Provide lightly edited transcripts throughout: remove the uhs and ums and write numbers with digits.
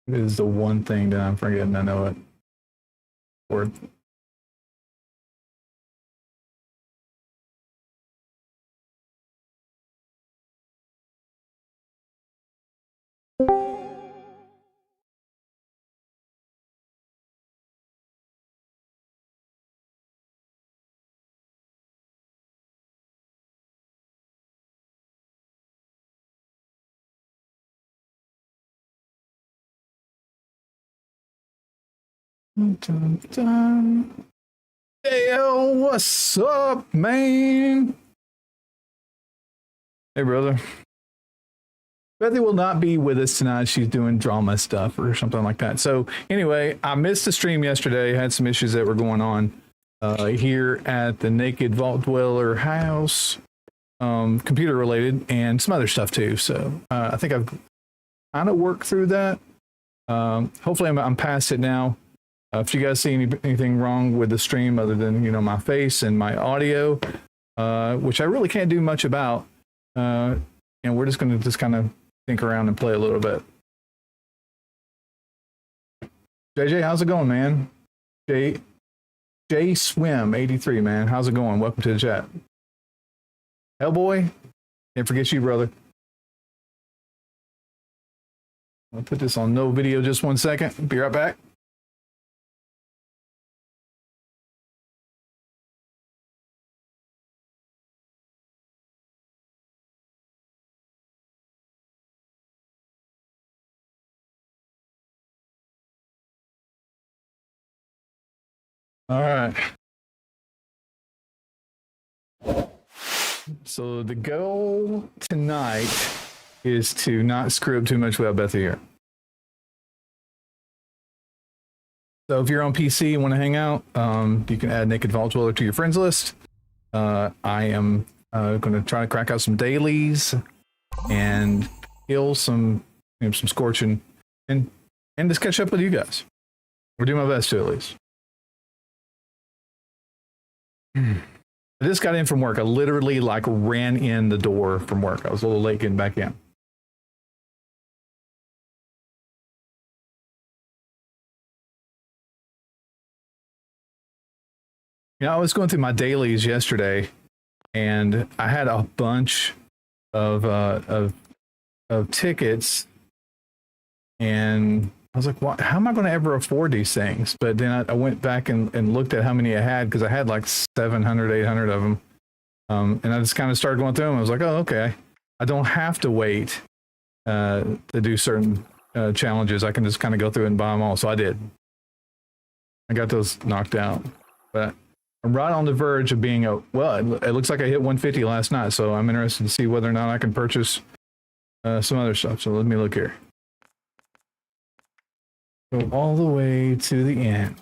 It is the one thing that I'm forgetting. I know it. Word. Dun, dun. Hey, yo, what's up, man? Hey, brother. Bethy will not be with us tonight. She's doing drama stuff or something like that. So anyway, I missed the stream yesterday. Had some issues that were going on here at the Naked Vault Dweller house, computer related, and some other stuff too. So I think I've kind of worked through that. Hopefully I'm past it now. If you guys see anything wrong with the stream other than, you know, my face and my audio, which I really can't do much about, and we're just going to just kind of think around and play a little bit. JJ, how's it going, man? J Swim 83, man. How's it going? Welcome to the chat. Hellboy, can't forget you, brother. I'll put this on no video just 1 second. Be right back. All right. So the goal tonight is to not screw up too much without Bethy here. So if you're on PC and want to hang out, you can add Naked Vault Dweller to your friends list. I am going to try to crack out some dailies and kill some, you know, some scorching and just catch up with you guys. We're doing my best to, at least. I just got in from work. I literally like ran in the door from work. I was a little late getting back in. You know, I was going through my dailies yesterday, and I had a bunch of tickets, and I was like, "What? How am I going to ever afford these things?" But then I went back and looked at how many I had, because I had like 700, 800 of them. And I just kind of started going through them. I was like, oh, okay. I don't have to wait to do certain challenges. I can just kind of go through and buy them all. So I did. I got those knocked out. But I'm right on the verge of being well, it looks like I hit 150 last night. So I'm interested to see whether or not I can purchase some other stuff. So let me look here. Go all the way to the end.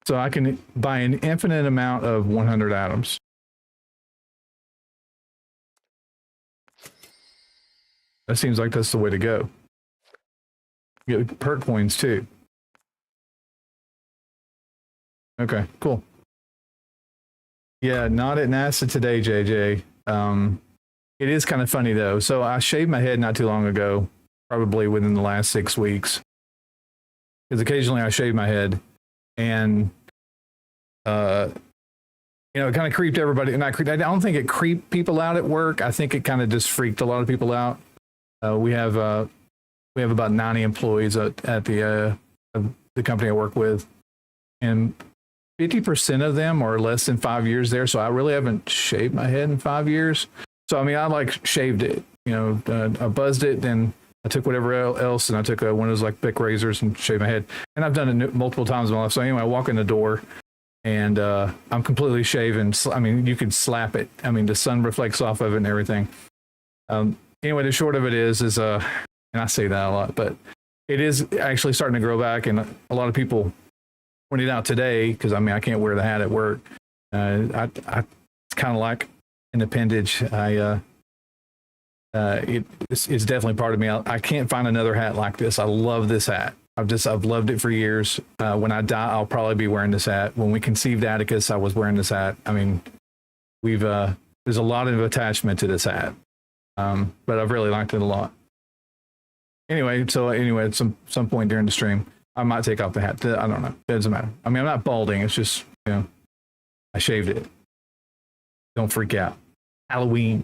So I can buy an infinite amount of 100 atoms. That seems like that's the way to go. You get perk coins too. Okay, cool. Yeah, not at NASA today, JJ. It is kind of funny though. So I shaved my head not too long ago, probably within the last 6 weeks. Because occasionally I shave my head, and you know, it kind of creeped everybody. And I don't think it creeped people out at work. I think it kind of just freaked a lot of people out. We have about 90 employees at the company I work with, and 50% of them are less than 5 years there. So I really haven't shaved my head in 5 years. So I mean, I like shaved it, you know, I buzzed it, then I took whatever else, and I took one of those like Bic razors and shaved my head. And I've done it multiple times in my life. So anyway, I walk in the door, and I'm completely shaven. I mean, you could slap it. I mean, the sun reflects off of it and everything. Anyway, the short of it is and I say that a lot, but it is actually starting to grow back. And a lot of people pointed out today, because I mean, I can't wear the hat at work. It's kind of like an appendage. It's definitely part of me. I can't find another hat like this. I love this hat. I've loved it for years. When I die, I'll probably be wearing this hat. When we conceived Atticus, I was wearing this hat. I mean, we've there's a lot of attachment to this hat. But I've really liked it a lot. Anyway, at some point during the stream, I might take off the hat. I don't know. It doesn't matter. I mean, I'm not balding. It's just, I shaved it. Don't freak out. Halloween.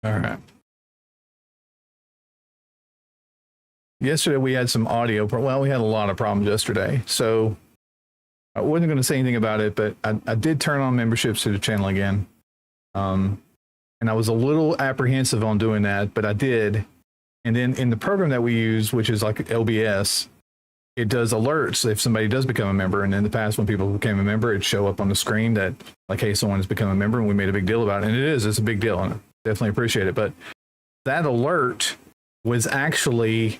All right. Yesterday we had some audio. Well, we had a lot of problems yesterday. So I wasn't going to say anything about it, but I did turn on memberships to the channel again. And I was a little apprehensive on doing that, but I did. And then in the program that we use, which is like LBS, it does alerts if somebody does become a member. And in the past, when people became a member, it'd show up on the screen that like, hey, someone has become a member, and we made a big deal about it. And it's a big deal, and I definitely appreciate it. But that alert was actually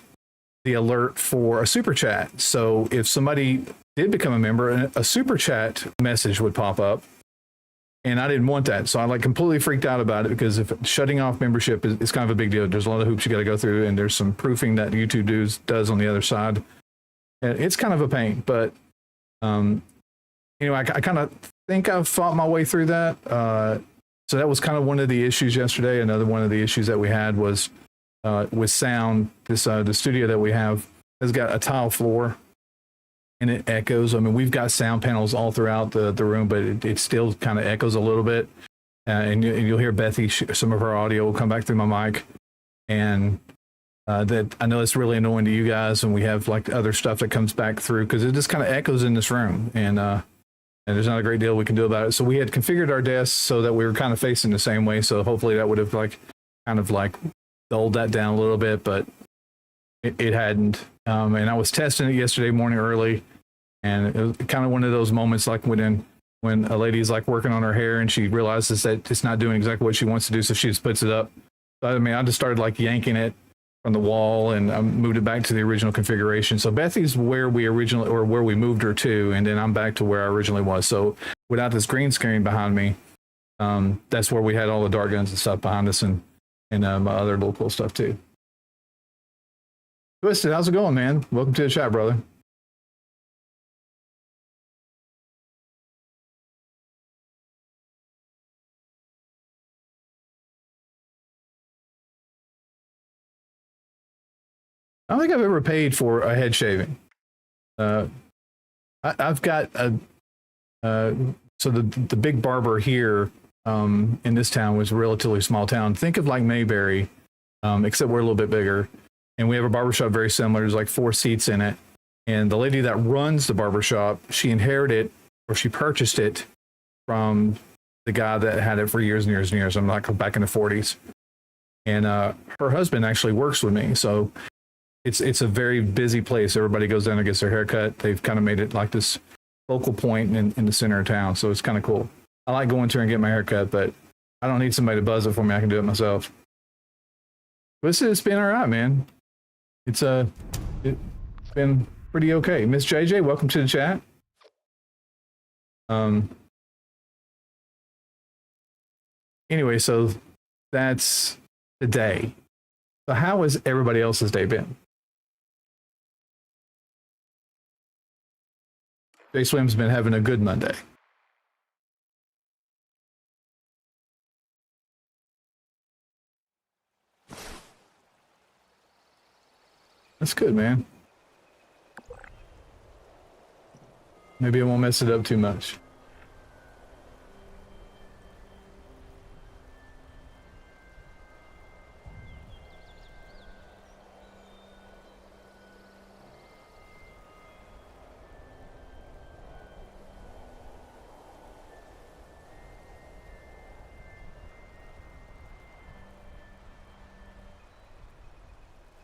the alert for a super chat. So if somebody did become a member, a super chat message would pop up, and I didn't want that. So I like completely freaked out about it, because if shutting off membership is kind of a big deal. There's a lot of hoops you got to go through, and there's some proofing that YouTube does on the other side. And it's kind of a pain, but I kind of think I've fought my way through that. So that was kind of one of the issues yesterday. Another one of the issues that we had was with sound. The studio that we have has got a tile floor, and it echoes. I mean, we've got sound panels all throughout the room, but it still kind of echoes a little bit. And you'll hear Bethy, some of her audio will come back through my mic. And that I know it's really annoying to you guys, and we have like other stuff that comes back through because it just kind of echoes in this room. And there's not a great deal we can do about it. So we had configured our desks so that we were kind of facing the same way. So hopefully that would have kind of dulled that down a little bit, but it hadn't. And I was testing it yesterday morning early, and it was kind of one of those moments like when a lady's like working on her hair and she realizes that it's not doing exactly what she wants to do, so she just puts it up. So, I mean, I just started like yanking it from the wall, and I moved it back to the original configuration. So Bethy's where we moved her to, and then I'm back to where I originally was. So without this green screen behind me, that's where we had all the dart guns and stuff behind us, and my other little cool stuff too. Twisted, how's it going, man? Welcome to the chat, brother. I don't think I've ever paid for a head shaving. I've got so the big barber here in this town was a relatively small town. Think of like Mayberry, except we're a little bit bigger. And we have a barbershop very similar. There's like 4 seats in it. And the lady that runs the barbershop, she inherited, or she purchased it from the guy that had it for years and years and years. I'm like back in the 40s. And her husband actually works with me. So it's a very busy place. Everybody goes down and gets their hair cut. They've kind of made it like this focal point in the center of town. So it's kind of cool. I like going to her and get my hair cut, but I don't need somebody to buzz it for me. I can do it myself. But it's been all right, man. It's been pretty okay. Miss JJ, welcome to the chat. Anyway, so that's today. So how has everybody else's day been? Jay Swim's been having a good Monday. That's good, man. Maybe I won't mess it up too much.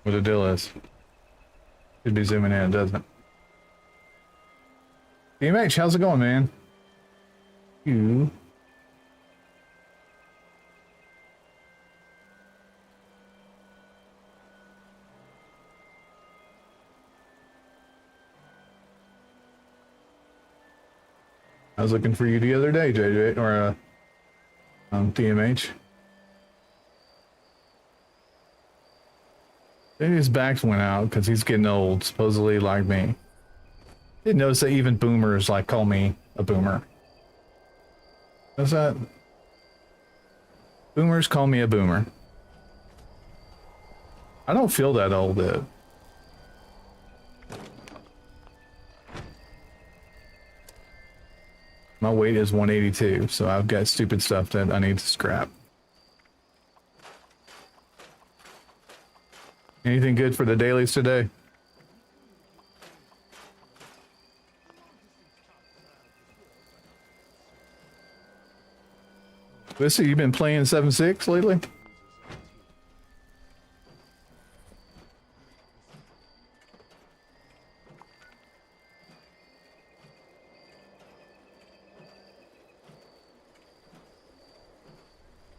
What the deal is. Should be zooming in, doesn't it? DMH, how's it going, man? You. I was looking for you the other day, JJ, or DMH. Maybe his back went out because he's getting old, supposedly like me. Didn't notice that even boomers like call me a boomer. What's that? Boomers call me a boomer. I don't feel that old, though. My weight is 182, so I've got stupid stuff that I need to scrap. Anything good for the dailies today? Listen, you been playing 7.6 lately?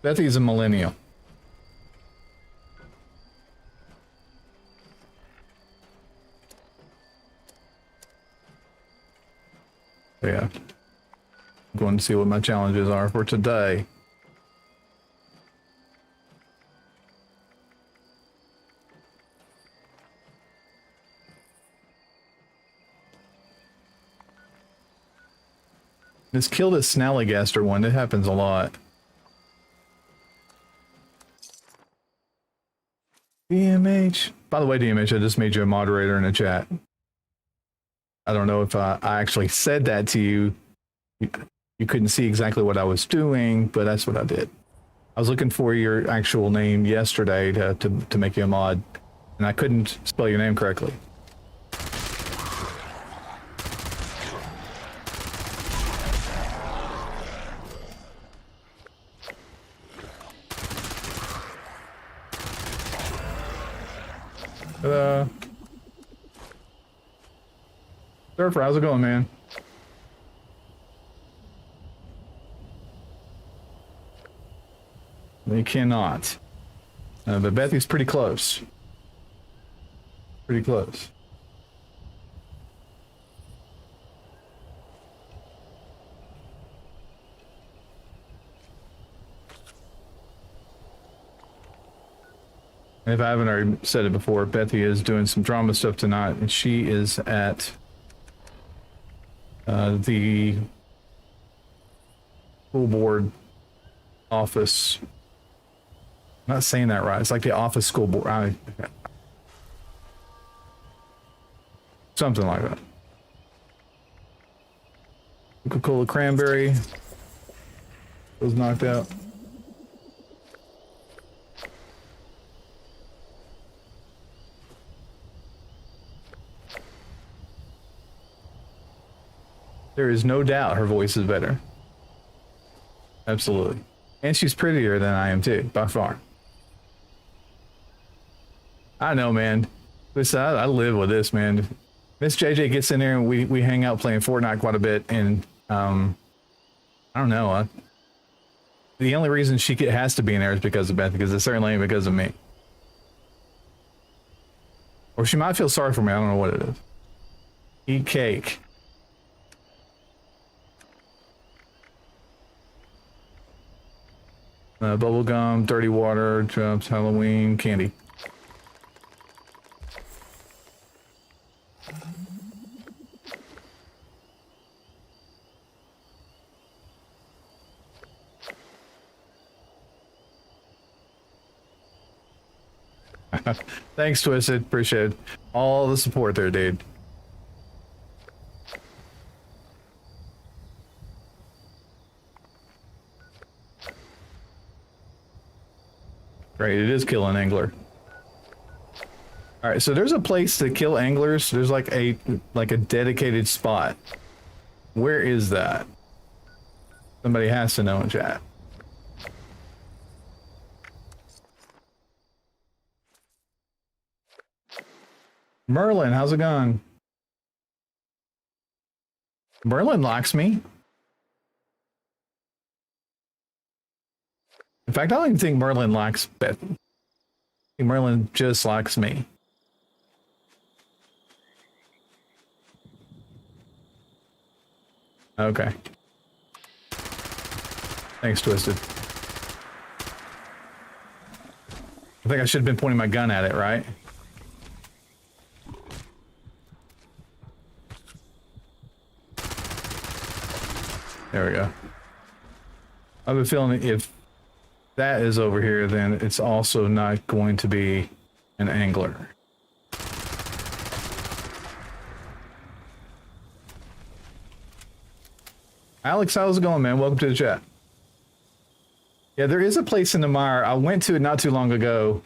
Bethy's a millennial. Yeah. I'm going to see what my challenges are for today. Let's kill this snallygaster one. It happens a lot. DMH. By the way, DMH, I just made you a moderator in the chat. I don't know if I actually said that to you. You couldn't see exactly what I was doing, but that's what I did. I was looking for your actual name yesterday to make you a mod, and I couldn't spell your name correctly. Surfer, how's it going, man? They cannot. But Bethy's pretty close. Pretty close. If I haven't already said it before, Bethy is doing some drama stuff tonight, and she is at the school board office. I'm not saying that right. It's like the office school board. Something like that. Coca-Cola cranberry was knocked out. There is no doubt her voice is better. Absolutely. And she's prettier than I am too, by far. I know, man. Listen, I live with this, man. Miss JJ gets in there and we hang out playing Fortnite quite a bit, and I don't know. The only reason she has to be in there is because of Beth, because it certainly ain't because of me. Or she might feel sorry for me. I don't know what it is. Eat cake. Bubble gum, dirty water, drops, Halloween, candy. Thanks, Twisted. Appreciate it. All the support there, dude. Right, it is kill an angler. All right, so there's a place to kill anglers. There's like a dedicated spot. Where is that? Somebody has to know in chat. Merlin, how's it going? Merlin likes me. In fact, I don't even think Merlin likes Beth. I think Merlin just likes me. Okay. Thanks, Twisted. I think I should have been pointing my gun at it, right? There we go. I have a feeling if that is over here, then it's also not going to be an angler. Alex, how's it going, man? Welcome to the chat. Yeah, there is a place in the mire. I went to it not too long ago.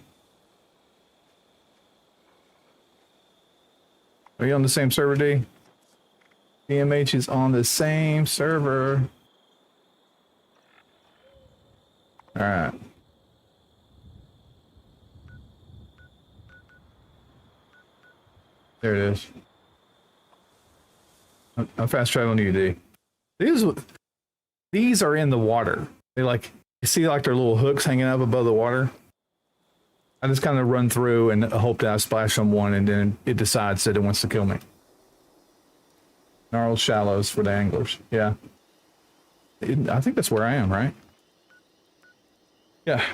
Are you on the same server, D? DMH is on the same server. All right. There it is. I'm fast traveling to you, D. These are in the water. They like, you see like their little hooks hanging up above the water? I just kind of run through and hope that I splash on one and then it decides that it wants to kill me. Gnarled shallows for the anglers. Yeah. I think that's where I am, right? Yeah.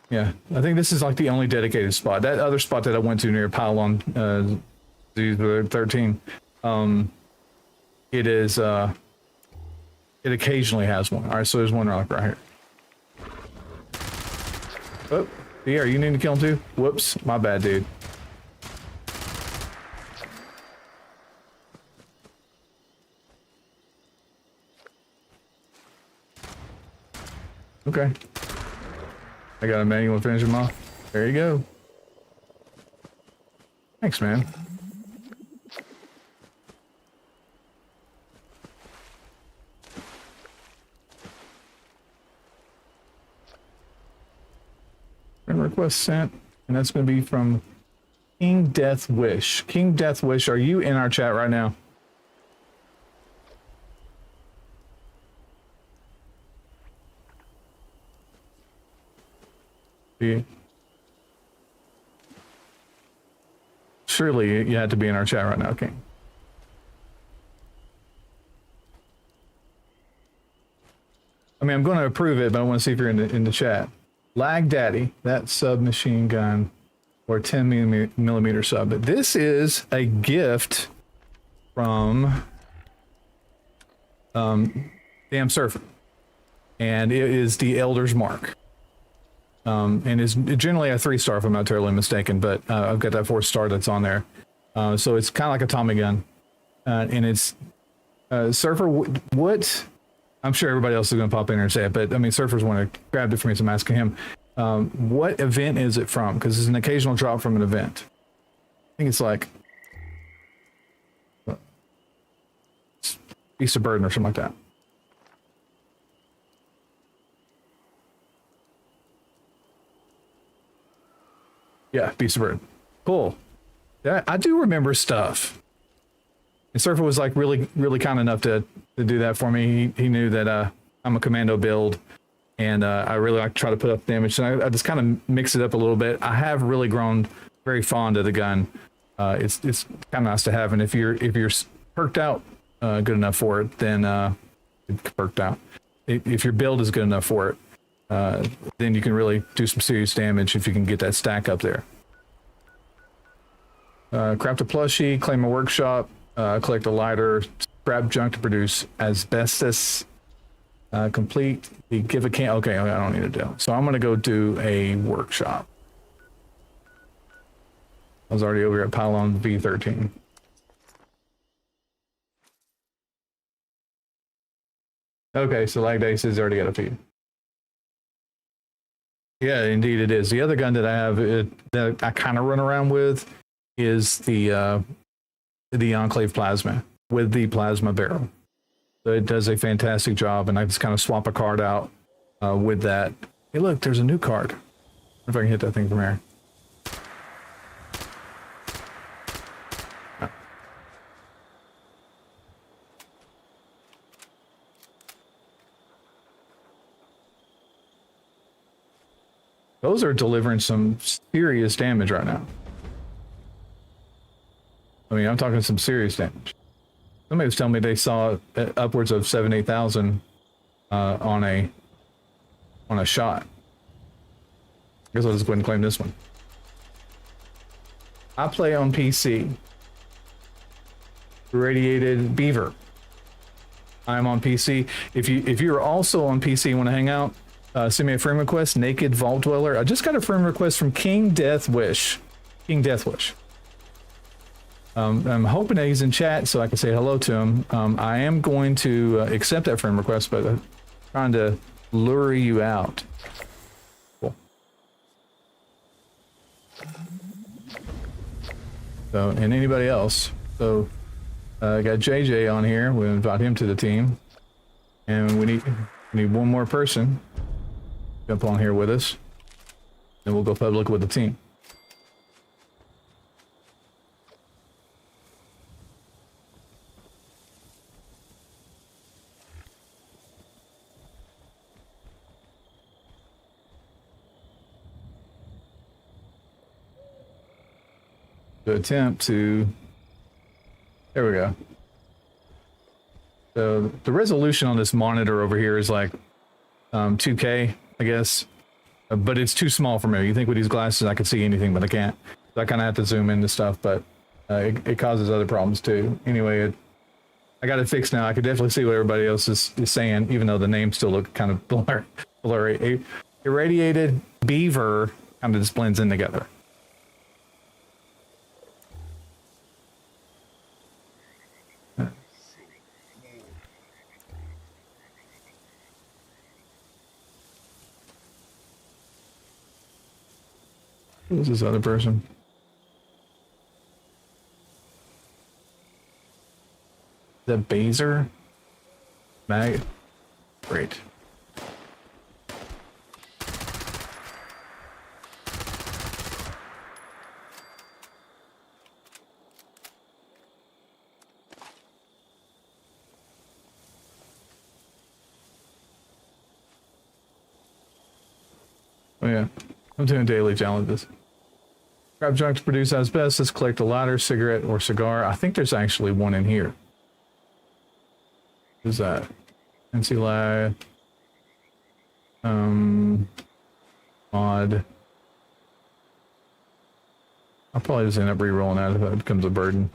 Yeah. I think this is like the only dedicated spot. That other spot that I went to near Pylon 13, it is, it occasionally has one. All right, so there's one right here. Oh, yeah, you need to kill him too? Whoops, my bad, dude. Okay. I got a manual to finish him off. There you go. Thanks, man. Friend request sent, and that's going to be from King Death Wish. King Death Wish, are you in our chat right now? Yeah. Surely you had to be in our chat right now, King. I mean, I'm going to approve it, but I want to see if you're in the chat. Lag Daddy, that submachine gun, or 10 millimeter sub. But this is a gift from Damn Surfer, and it is the Elder's Mark. And is generally a 3-star if I'm not terribly mistaken, but I've got that 4-star that's on there. So it's kind of like a Tommy gun, and it's Surfer. What? I'm sure everybody else is going to pop in here and say it, but I mean, Surfer's one that grabbed it for me, so I'm asking him, what event is it from? Because it's an occasional drop from an event. I think it's like Beast of Burden or something like that. Yeah, Beast of Burden. Cool. Yeah, I do remember stuff. And Surfer was like really kind enough to do that for me. He knew that I'm a commando build, and I really like to try to put up damage. And I just kind of mix it up a little bit. I have really grown very fond of the gun. It's kind of nice to have, and if you're perked out good enough for it, then perked out. If your build is good enough for it, then you can really do some serious damage if you can get that stack up there. Craft a plushie, claim a workshop. Collect a lighter, scrap junk to produce asbestos. Complete the give a can. Okay, I don't need to do. So I'm gonna go do a workshop. I was already over here at Pylon V13. Okay, so Lag Day says already got a feed. Yeah, indeed it is. The other gun that I have that I kind of run around with is the Enclave Plasma with the plasma barrel. So it does a fantastic job, and I just kind of swap a card out with that. Hey, look, there's a new card. If I can hit that thing from here. Those are delivering some serious damage right now. I mean, I'm talking some serious damage. Somebody was telling me they saw upwards of 7,000, 8,000 on a shot. I guess I'll just go ahead and claim this one. I play on PC. Radiated Beaver. I'm on PC. If you're also on PC and want to hang out, send me a friend request. Naked Vault Dweller. I just got a friend request from King Deathwish. King Deathwish. I'm hoping that he's in chat so I can say hello to him. I am going to accept that friend request, but I'm trying to lure you out. Cool. So, and anybody else. So, I got JJ on here. We'll invite him to the team. And we need one more person to jump on here with us. Then we'll go public with the team. To attempt to, there we go. So the resolution on this monitor over here is like 2K, I guess, but it's too small for me. You think with these glasses I could see anything, but I can't. So I kind of have to zoom into stuff, but it causes other problems too. Anyway, I got it fixed now. I could definitely see what everybody else is saying, even though the names still look kind of blurry. Irradiated beaver kind of just blends in together. Who's this other person? The Baser? Mag? Great. Oh yeah, I'm doing daily challenges. Grab junk to produce asbestos, collect a lighter, cigarette, or cigar. I think there's actually one in here. Who's that? NC Lag. Mod. I'll probably just end up re-rolling that if that becomes a burden.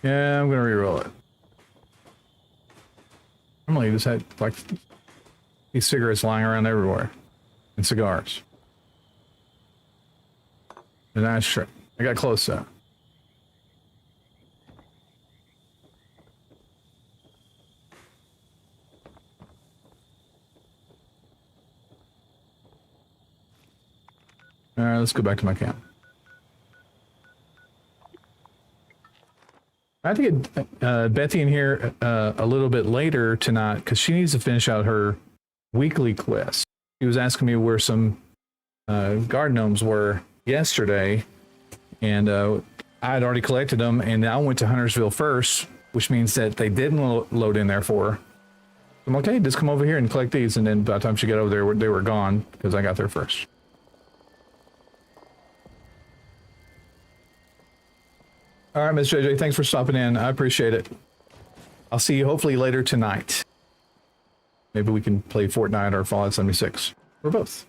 Yeah, I'm gonna re-roll it. Normally you just had like these cigarettes lying around everywhere. And cigars. And that's true. I got close though. Alright, let's go back to my camp. I have to get Bethy in here a little bit later tonight because she needs to finish out her weekly quest. She was asking me where some guard gnomes were yesterday, and I had already collected them, and I went to Huntersville first, which means that they didn't load in there for her. I'm like, okay, just come over here and collect these, and then by the time she got over there, they were gone because I got there first. All right, Ms. JJ, thanks for stopping in. I appreciate it. I'll see you hopefully later tonight. Maybe we can play Fortnite or Fallout 76. Or both.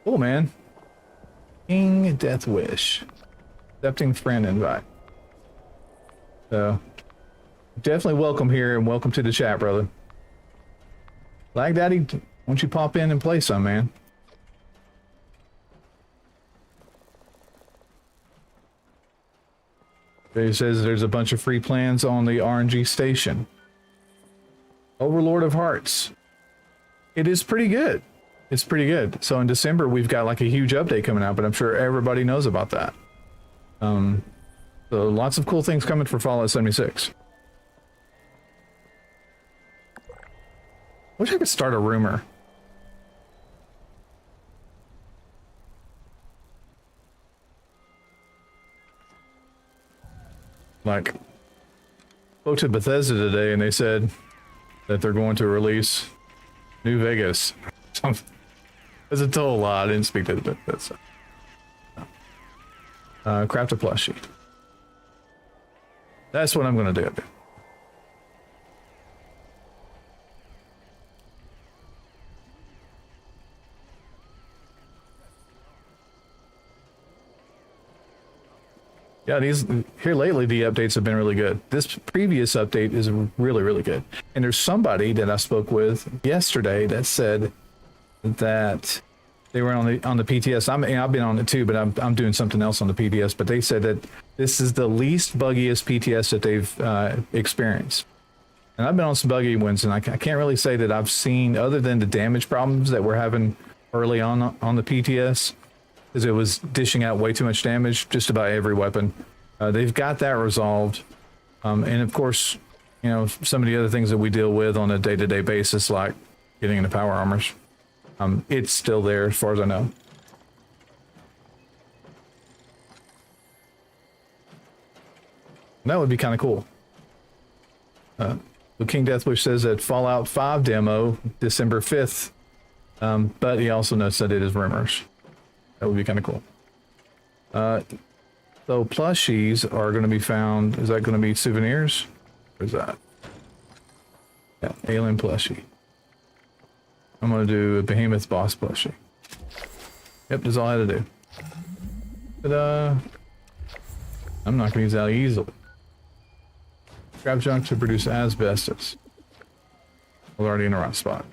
Cool, man. King Death Wish. Accepting friend invite. So, definitely welcome here and welcome to the chat, brother. Lag Daddy, why don't you pop in and play some, man? He says there's a bunch of free plans on the RNG station. Overlord of Hearts. It is pretty good. It's pretty good. So in December, we've got like a huge update coming out, but I'm sure everybody knows about that. So lots of cool things coming for Fallout 76. Wish I could start a rumor. Like, spoke to Bethesda today, and they said that they're going to release New Vegas. There's a total lot. I didn't speak to Bethesda. Craft a plushie. That's what I'm going to do. Yeah, these here lately, the updates have been really good. This previous update is really, really good. And there's somebody that I spoke with yesterday that said that they were on the PTS. I've been on it too, but I'm doing something else on the PTS. But they said that this is the least buggiest PTS that they've experienced. And I've been on some buggy ones, and I can't really say that I've seen, other than the damage problems that we're having early on the PTS, because it was dishing out way too much damage just about every weapon. They've got that resolved. And of course, you know, some of the other things that we deal with on a day-to-day basis, like getting into power armors, it's still there as far as I know. That would be kind of cool. The King Deathwish says that Fallout 5 demo December 5th, but he also notes that it is rumors. That would be kind of cool. So plushies are going to be found. Is that going to be souvenirs? Or is that? Yeah, alien plushie. I'm going to do a behemoth boss plushie. Yep, that's all I had to do. But I'm not going to use that easily. Scrap junk to produce asbestos. We're already in the right spot.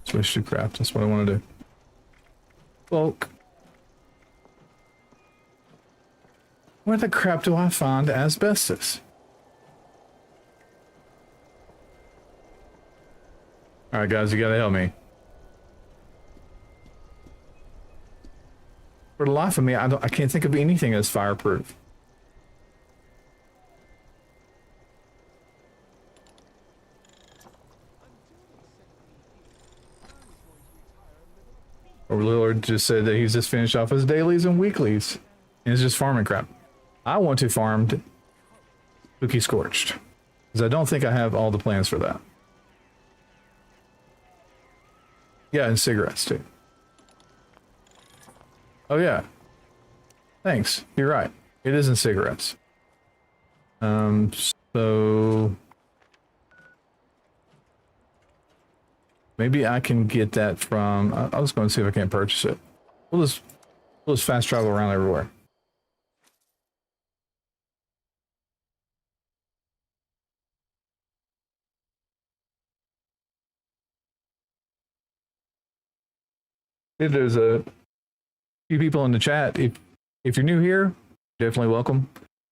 Switch to craft. That's what I want to do. Bulk. Where the crap do I find asbestos? Alright guys, you gotta help me. For the life of me, I can't think of anything that's fireproof. Overlord just said that he's just finished off his dailies and weeklies. And he's just farming crap. I want to farm Spooky Scorched, because I don't think I have all the plans for that. Yeah, and cigarettes too. Oh yeah. Thanks. You're right. It isn't cigarettes. So maybe I can get that from. I was going to see if I can't purchase it. We'll just fast travel around everywhere. There's a few people in the chat. If you're new here, definitely welcome.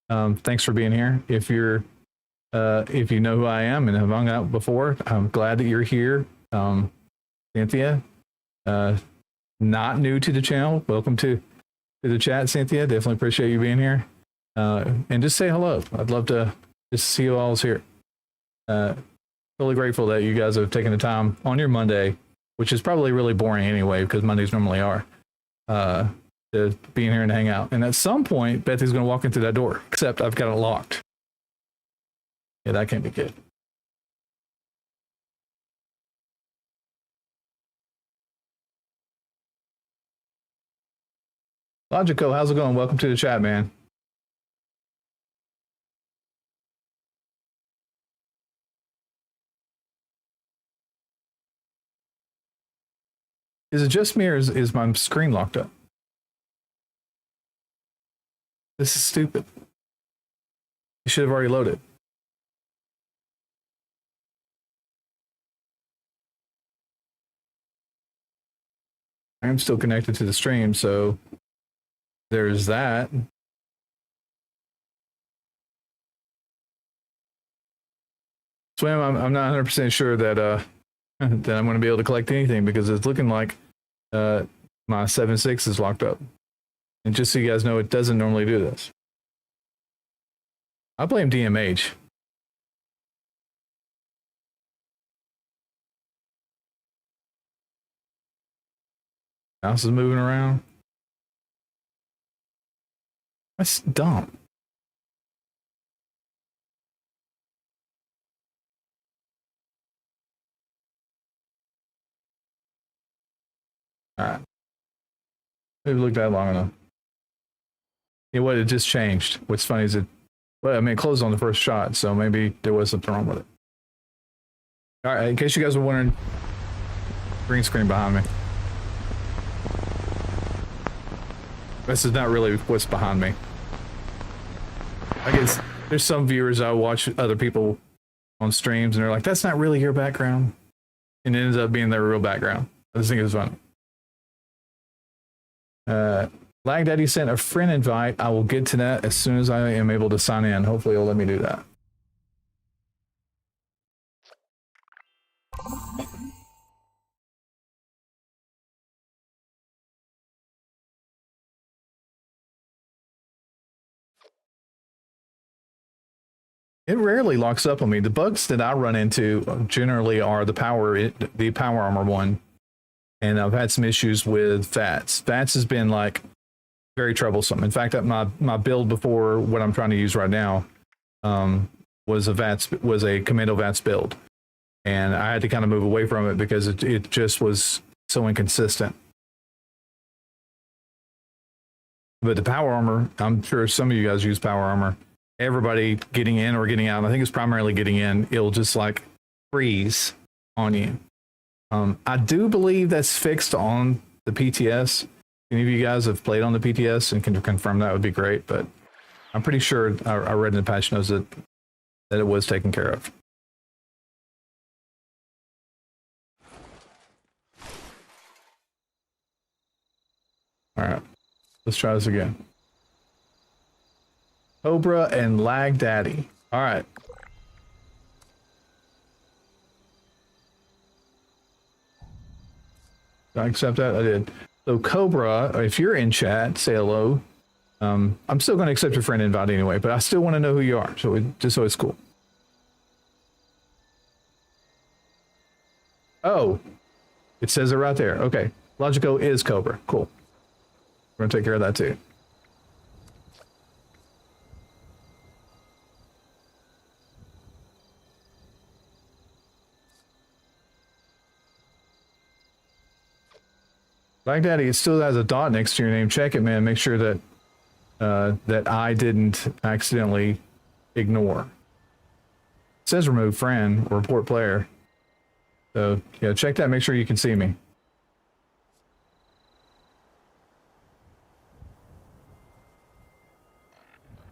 Thanks for being here. If you know who I am and have hung out before, I'm glad that you're here. Cynthia, not new to the channel. Welcome to the chat, Cynthia. Definitely appreciate you being here. And just say hello. I'd love to just see you all here. Totally grateful that you guys have taken the time on your Monday, which is probably really boring anyway, because Mondays normally are, to be in here and hang out. And at some point, Bethy's going to walk into that door, except I've got it locked. Yeah, that can't be good. Logico, how's it going? Welcome to the chat, man. Is it just me, or is my screen locked up? This is stupid. You should have already loaded. I'm still connected to the stream, so there's that. Swim, I'm not 100% sure that that I'm going to be able to collect anything, because it's looking like my 7.6 is locked up. And just so you guys know, it doesn't normally do this. I blame DMH. Mouse is moving around. That's dumb. All right. Maybe looked at it long enough. Yeah, what? It just changed. What's funny is well, I mean, it closed on the first shot, so maybe there was something wrong with it. All right, in case you guys were wondering, green screen behind me. This is not really what's behind me. I guess there's some viewers I watch other people on streams and they're like, that's not really your background. And it ends up being their real background. I just think it's funny. Lag Daddy sent a friend invite. I will get to that as soon as I am able to sign in. Hopefully it'll let me do that. It rarely locks up on me. The bugs that I run into generally are the power armor one. And I've had some issues with VATS. VATS has been like very troublesome. In fact, my build before what I'm trying to use right now was a Commando VATS build. And I had to kind of move away from it because it just was so inconsistent. But the power armor, I'm sure some of you guys use power armor. Everybody getting in or getting out, I think it's primarily getting in, it'll just like freeze on you. I do believe that's fixed on the PTS. Any of you guys have played on the PTS and can confirm that would be great, but I'm pretty sure I read in the patch notes that it was taken care of. All right, let's try this again. Cobra and Lag Daddy. All right. Did I accept that? I did. So Cobra, if you're in chat, say hello. I'm still going to accept your friend invite anyway, but I still want to know who you are, just so it's cool. Oh, it says it right there. Okay, Logico is Cobra. Cool. We're going to take care of that too. Lag Daddy, it still has a dot next to your name. Check it, man. Make sure that that I didn't accidentally ignore. It says remove friend or report player. So yeah, check that. Make sure you can see me.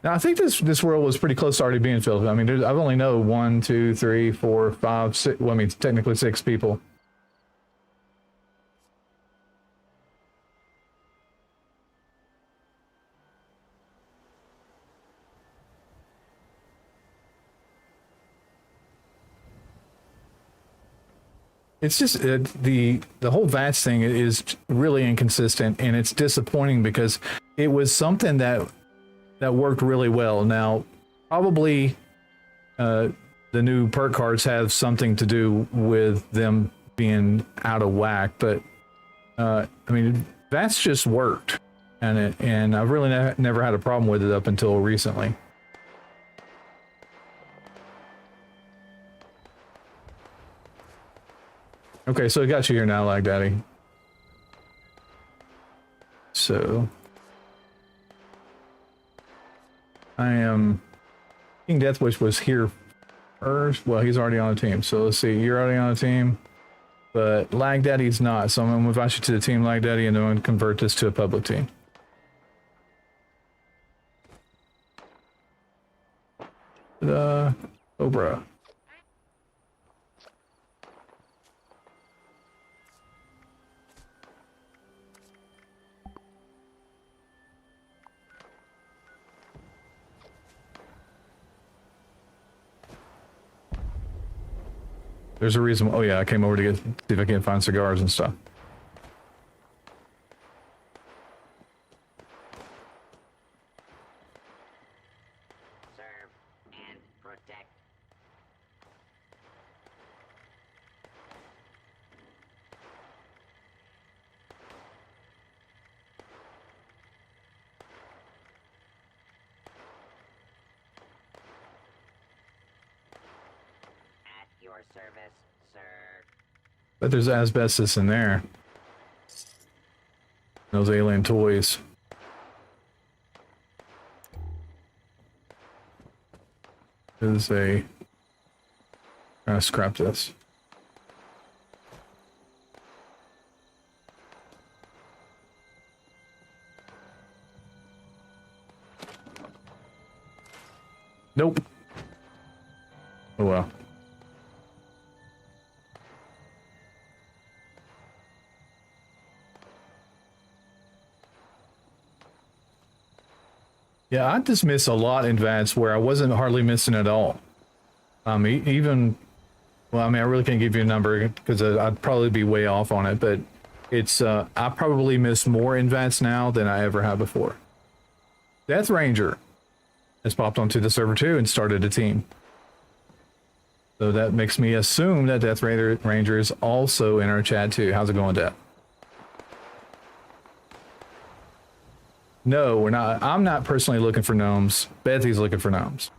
Now I think this world was pretty close to already being filled. I mean, I've only know 1, 2, 3, 4, 5, 6. Well, I mean, technically 6 people. It's just the whole VATS thing is really inconsistent, and it's disappointing because it was something that worked really well. Now, probably the new perk cards have something to do with them being out of whack, but I mean, VATS just worked, and I've really never had a problem with it up until recently. Okay, so I got you here now, Lag Daddy. So I am King Deathwish was here first. Well, he's already on the team. So let's see, you're already on the team, but Lag Daddy's not. So I'm gonna invite you to the team, Lag Daddy, and then I'm gonna convert this to a public team. Cobra. There's a reason. Oh yeah, I came over to see if I can find cigars and stuff. deck. At your service, sir. But there's asbestos in there. Those alien toys. There's a... scrap this. Nope. Oh well. Yeah, I just miss a lot in VATS where I wasn't hardly missing at all. Even, well, I mean, I really can't give you a number because I'd probably be way off on it, but it's, I probably miss more in VATS now than I ever have before. Death Ranger has popped onto the server too and started a team. So that makes me assume that Death Ranger is also in our chat too. How's it going, Death? No, we're not. I'm not personally looking for gnomes. Bethy's looking for gnomes.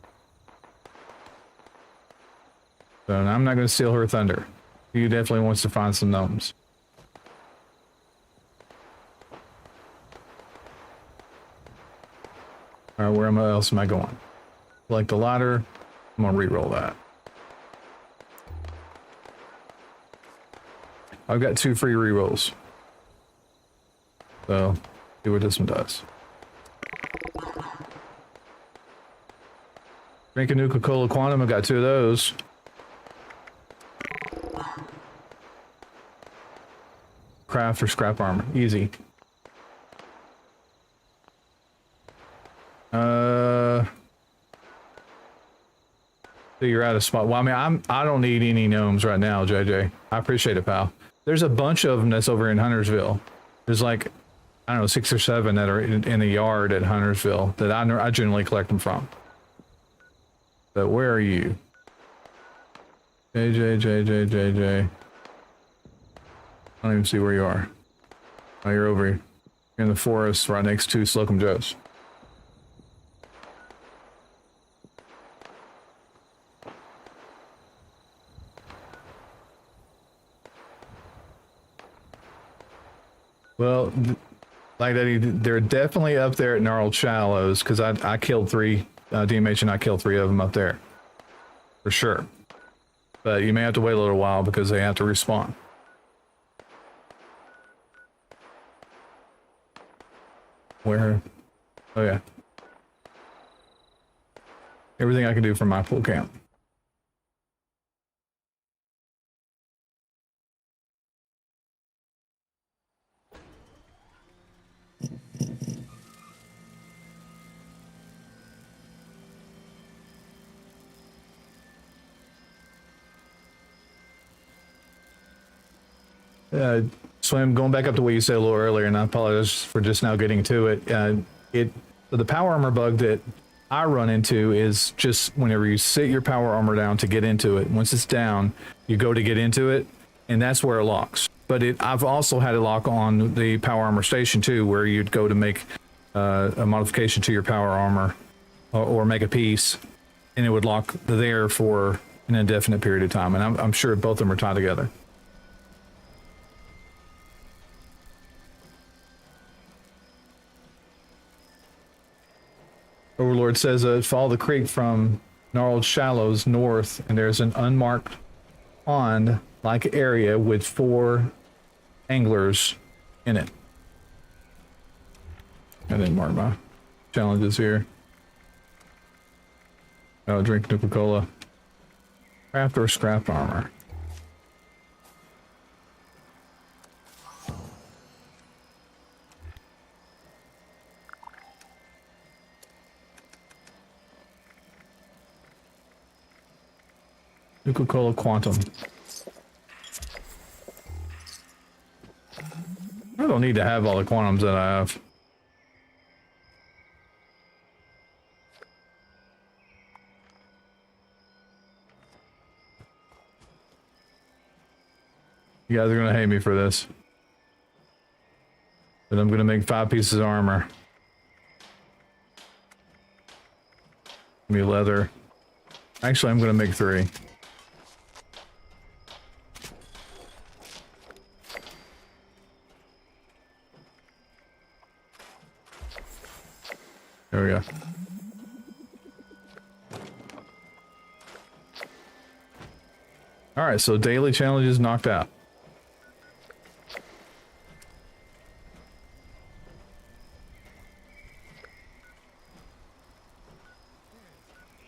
So I'm not going to steal her thunder. He definitely wants to find some gnomes. Alright, where else am I going? Like the ladder. I'm going to re-roll that. I've got 2 free re-rolls. So, see what this one does. Drink a Nuka-Cola Quantum, I've got 2 of those. Craft or scrap armor, easy. So you're out of spot. Well, I mean, I don't need any gnomes right now, JJ. I appreciate it, pal. There's a bunch of them that's over in Huntersville. There's like, I don't know, 6 or 7 that are in the yard at Huntersville that I generally collect them from. But where are you? JJ. I don't even see where you are. Oh, you're over here. You're in the forest right next to Slocum Joe's. Well, like that, they're definitely up there at Gnarled Shallows because I killed 3, DMH and I killed 3 of them up there. For sure. But you may have to wait a little while because they have to respawn. Where? Oh yeah. Everything I can do from my pool camp. Swim, going back up to what you said a little earlier, and I apologize for just now getting to it. The power armor bug that I run into is just whenever you sit your power armor down to get into it. Once it's down, you go to get into it, and that's where it locks. But I've also had it lock on the power armor station too, where you'd go to make a modification to your power armor or make a piece, and it would lock there for an indefinite period of time. And I'm sure both of them are tied together. Overlord says, follow the creek from Gnarled Shallows north, and there's an unmarked pond-like area with 4 anglers in it. I didn't mark my challenges here. Oh, drink Nuka-Cola. Craft or scrap armor. Nuka-Cola Quantum. I don't need to have all the quantums that I have. You guys are gonna hate me for this. But I'm gonna make 5 pieces of armor. Give me leather. Actually, I'm gonna make 3. There we go. Alright, so daily challenges knocked out.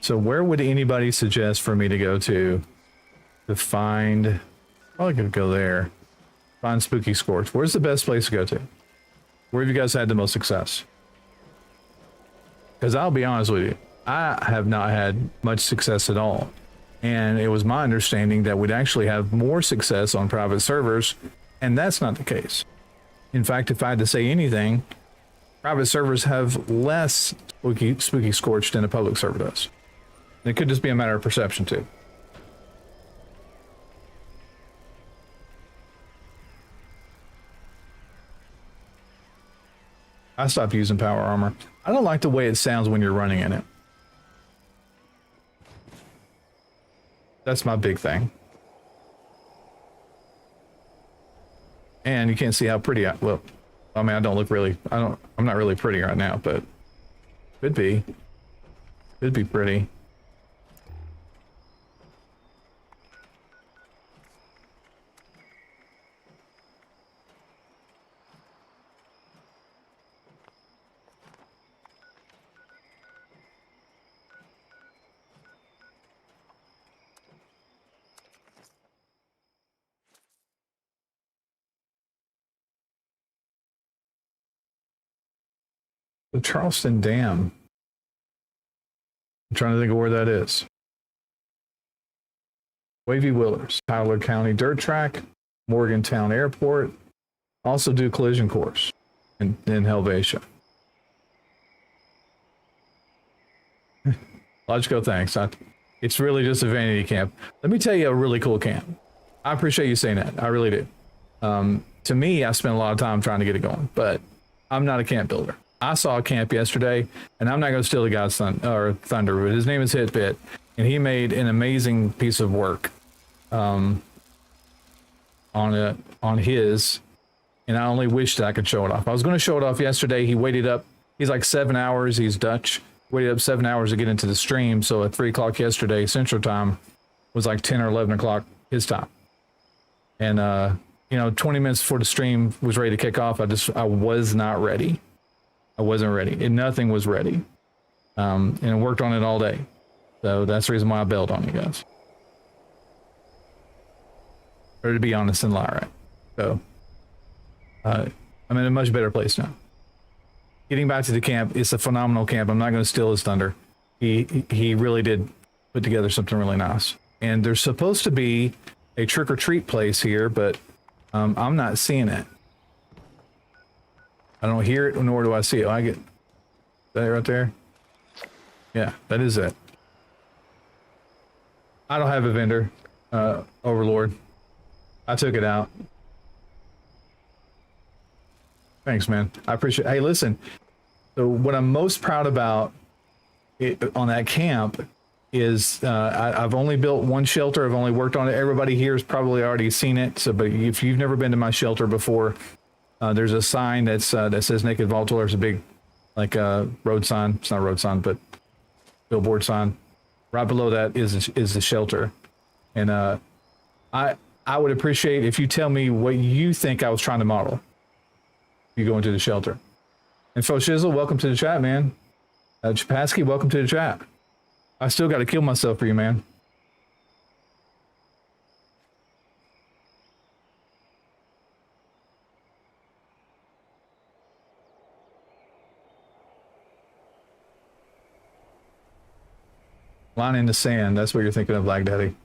So where would anybody suggest for me to go to find... Probably could go there. Find Spooky Scorch. Where's the best place to go to? Where have you guys had the most success? Because I'll be honest with you, I have not had much success at all. And it was my understanding that we'd actually have more success on private servers, and that's not the case. In fact, if I had to say anything, private servers have less Spooky Scorch than a public server does. It could just be a matter of perception, too. I stopped using power armor. I don't like the way it sounds when you're running in it. That's my big thing. And you can't see how pretty I look. I mean, I don't look really, I'm not really pretty right now, but could be. Could be pretty. The Charleston Dam. I'm trying to think of where that is. Wavy Willers, Tyler County Dirt Track, Morgantown Airport. Also do collision course in Helvetia. Logico, thanks. It's really just a vanity camp. Let me tell you a really cool camp. I appreciate you saying that. I really do. To me, I spent a lot of time trying to get it going, but I'm not a camp builder. I saw a camp yesterday, and I'm not going to steal the guy's thunder, but his name is Hitbit, and he made an amazing piece of work on his, and I only wish that I could show it off. I was going to show it off yesterday. He waited up. He's like 7 hours. He's Dutch. Waited up 7 hours to get into the stream. So at 3 o'clock yesterday Central Time was like 10 or 11 o'clock his time, and 20 minutes before the stream was ready to kick off, I was not ready. I wasn't ready, and nothing was ready. And I worked on it all day. So that's the reason why I bailed on you guys. Or to be honest and lie, right? So I'm in a much better place now. Getting back to the camp, it's a phenomenal camp. I'm not going to steal his thunder. He really did put together something really nice. And there's supposed to be a trick-or-treat place here, but I'm not seeing it. I don't hear it, nor do I see it. I get that right there. Yeah, that is it. I don't have a vendor, Overlord. I took it out. Thanks, man. I appreciate it. Hey, listen. So what I'm most proud about on that camp is I've only built one shelter. I've only worked on it. Everybody here has probably already seen it. So, but if you've never been to my shelter before, there's a sign that says Naked Vaulter. There's a big, road sign. It's not a road sign, but billboard sign. Right below that is the shelter. And I would appreciate if you tell me what you think I was trying to model. You go into the shelter. And Fo Shizzle, welcome to the chat, man. Chapatsky, welcome to the chat. I still got to kill myself for you, man. Line in the sand. That's what you're thinking of, Black Daddy.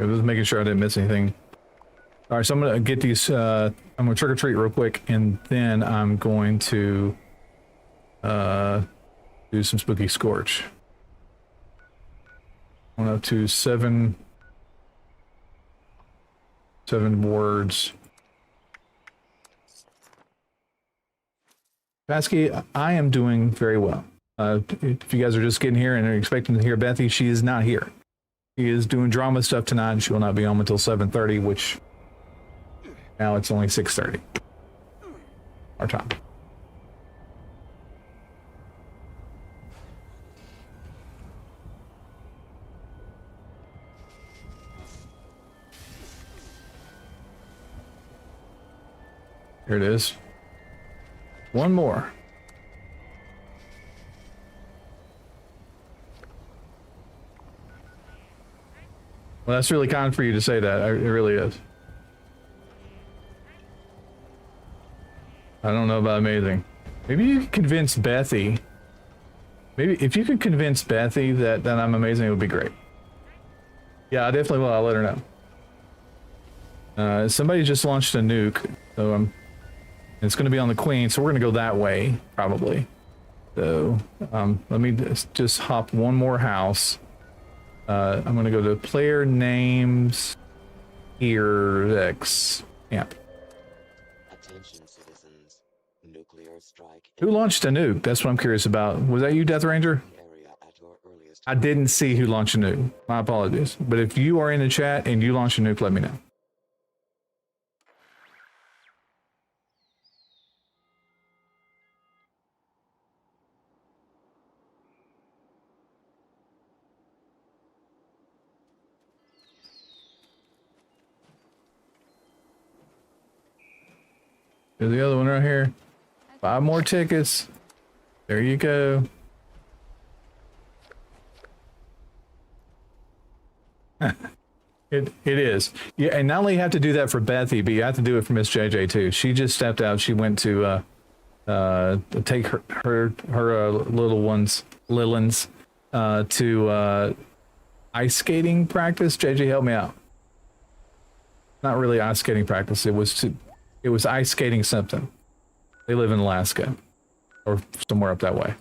I was making sure I didn't miss anything. All right, so I'm going to get these, I'm going to trick-or-treat real quick, and then I'm going to do some Spooky Scorch. 1027. 7 words. Pasky, I am doing very well. If you guys are just getting here and are expecting to hear Bethy, she is not here. She is doing drama stuff tonight, and she will not be home until 7:30, which now it's only 6:30 our time. Here it is. One more. Well, that's really kind for you to say that. It really is. I don't know about amazing. Maybe you could convince Bethy. Maybe if you could convince Bethy that I'm amazing, it would be great. Yeah, I definitely will. I'll let her know. Somebody just launched a nuke, so it's going to be on the Queen, so we're going to go that way, probably. So, let me just hop one more house. I'm going to go to player names here, X. Yeah. Attention, citizens. Nuclear strike. Who launched a nuke? That's what I'm curious about. Was that you, Death Ranger? Area at your earliest. I didn't see who launched a nuke. My apologies. But if you are in the chat and you launch a nuke, let me know. There's the other one right here. 5 more tickets. There you go. It is. Yeah, and not only you have to do that for Bethy, but you have to do it for Miss JJ too. She just stepped out. She went to take her little ones, Lilins, to ice skating practice. JJ, help me out. Not really ice skating practice. It was ice skating something. They live in Alaska or somewhere up that way.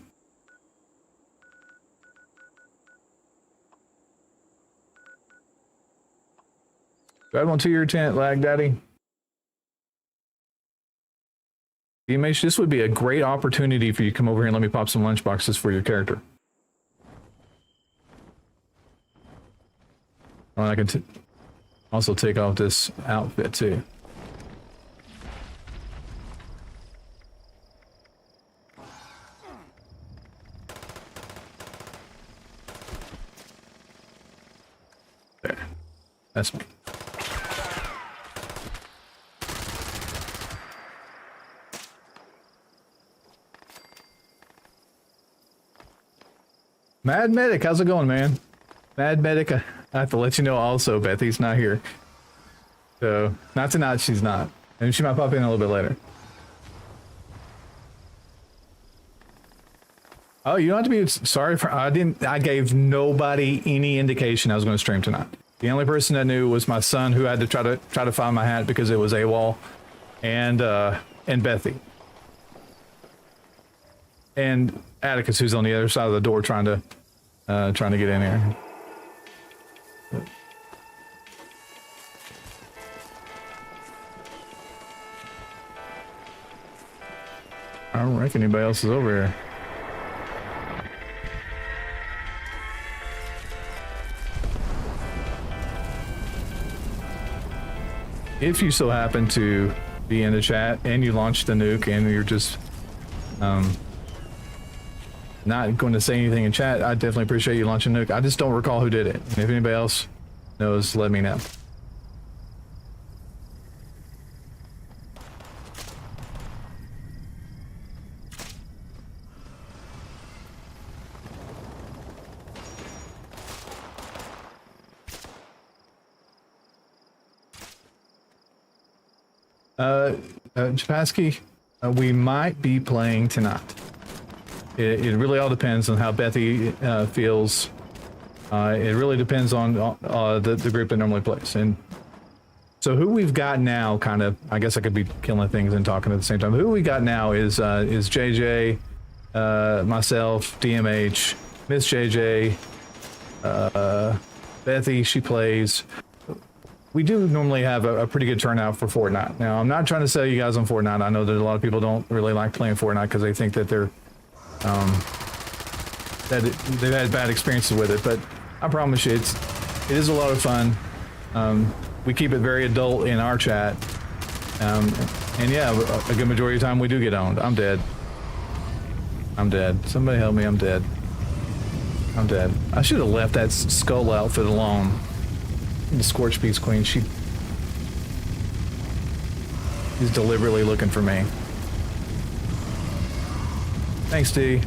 Do I want to your tent, Lag Daddy? DMH, this would be a great opportunity for you to come over here and let me pop some lunch boxes for your character. Well, I can also take off this outfit too. There. That's me. Mad Medic, how's it going, man? Mad Medic, I have to let you know also, Bethy's not here. So, not tonight, she's not. And she might pop in a little bit later. Oh, you don't have to be sorry for, I gave nobody any indication I was going to stream tonight. The only person that knew was my son, who had to try to find my hat because it was AWOL, and Bethy. And Atticus, who's on the other side of the door trying to get in here. I don't reckon anybody else is over here. If you so happen to be in the chat and you launched the nuke and you're just not going to say anything in chat, I definitely appreciate you launching nuke. I just don't recall who did it. And if anybody else knows, let me know. Japasky, we might be playing tonight. It really all depends on how Bethy feels. It really depends on the group that normally plays. And so who we've got now, kind of, I guess I could be killing things and talking at the same time. Who we got now is JJ, myself, DMH, Miss JJ, Bethy, she plays. we do normally have a pretty good turnout for Fortnite. Now, I'm not trying to sell you guys on Fortnite. I know that a lot of people don't really like playing Fortnite because they think that they've had bad experiences with it. But I promise you, it is a lot of fun. We keep it very adult in our chat. And yeah, a good majority of the time we do get owned. I'm dead. I'm dead. Somebody help me, I'm dead. I'm dead. I should have left that skull outfit alone. The Scorch Beast Queen, she's deliberately looking for me. Thanks, D.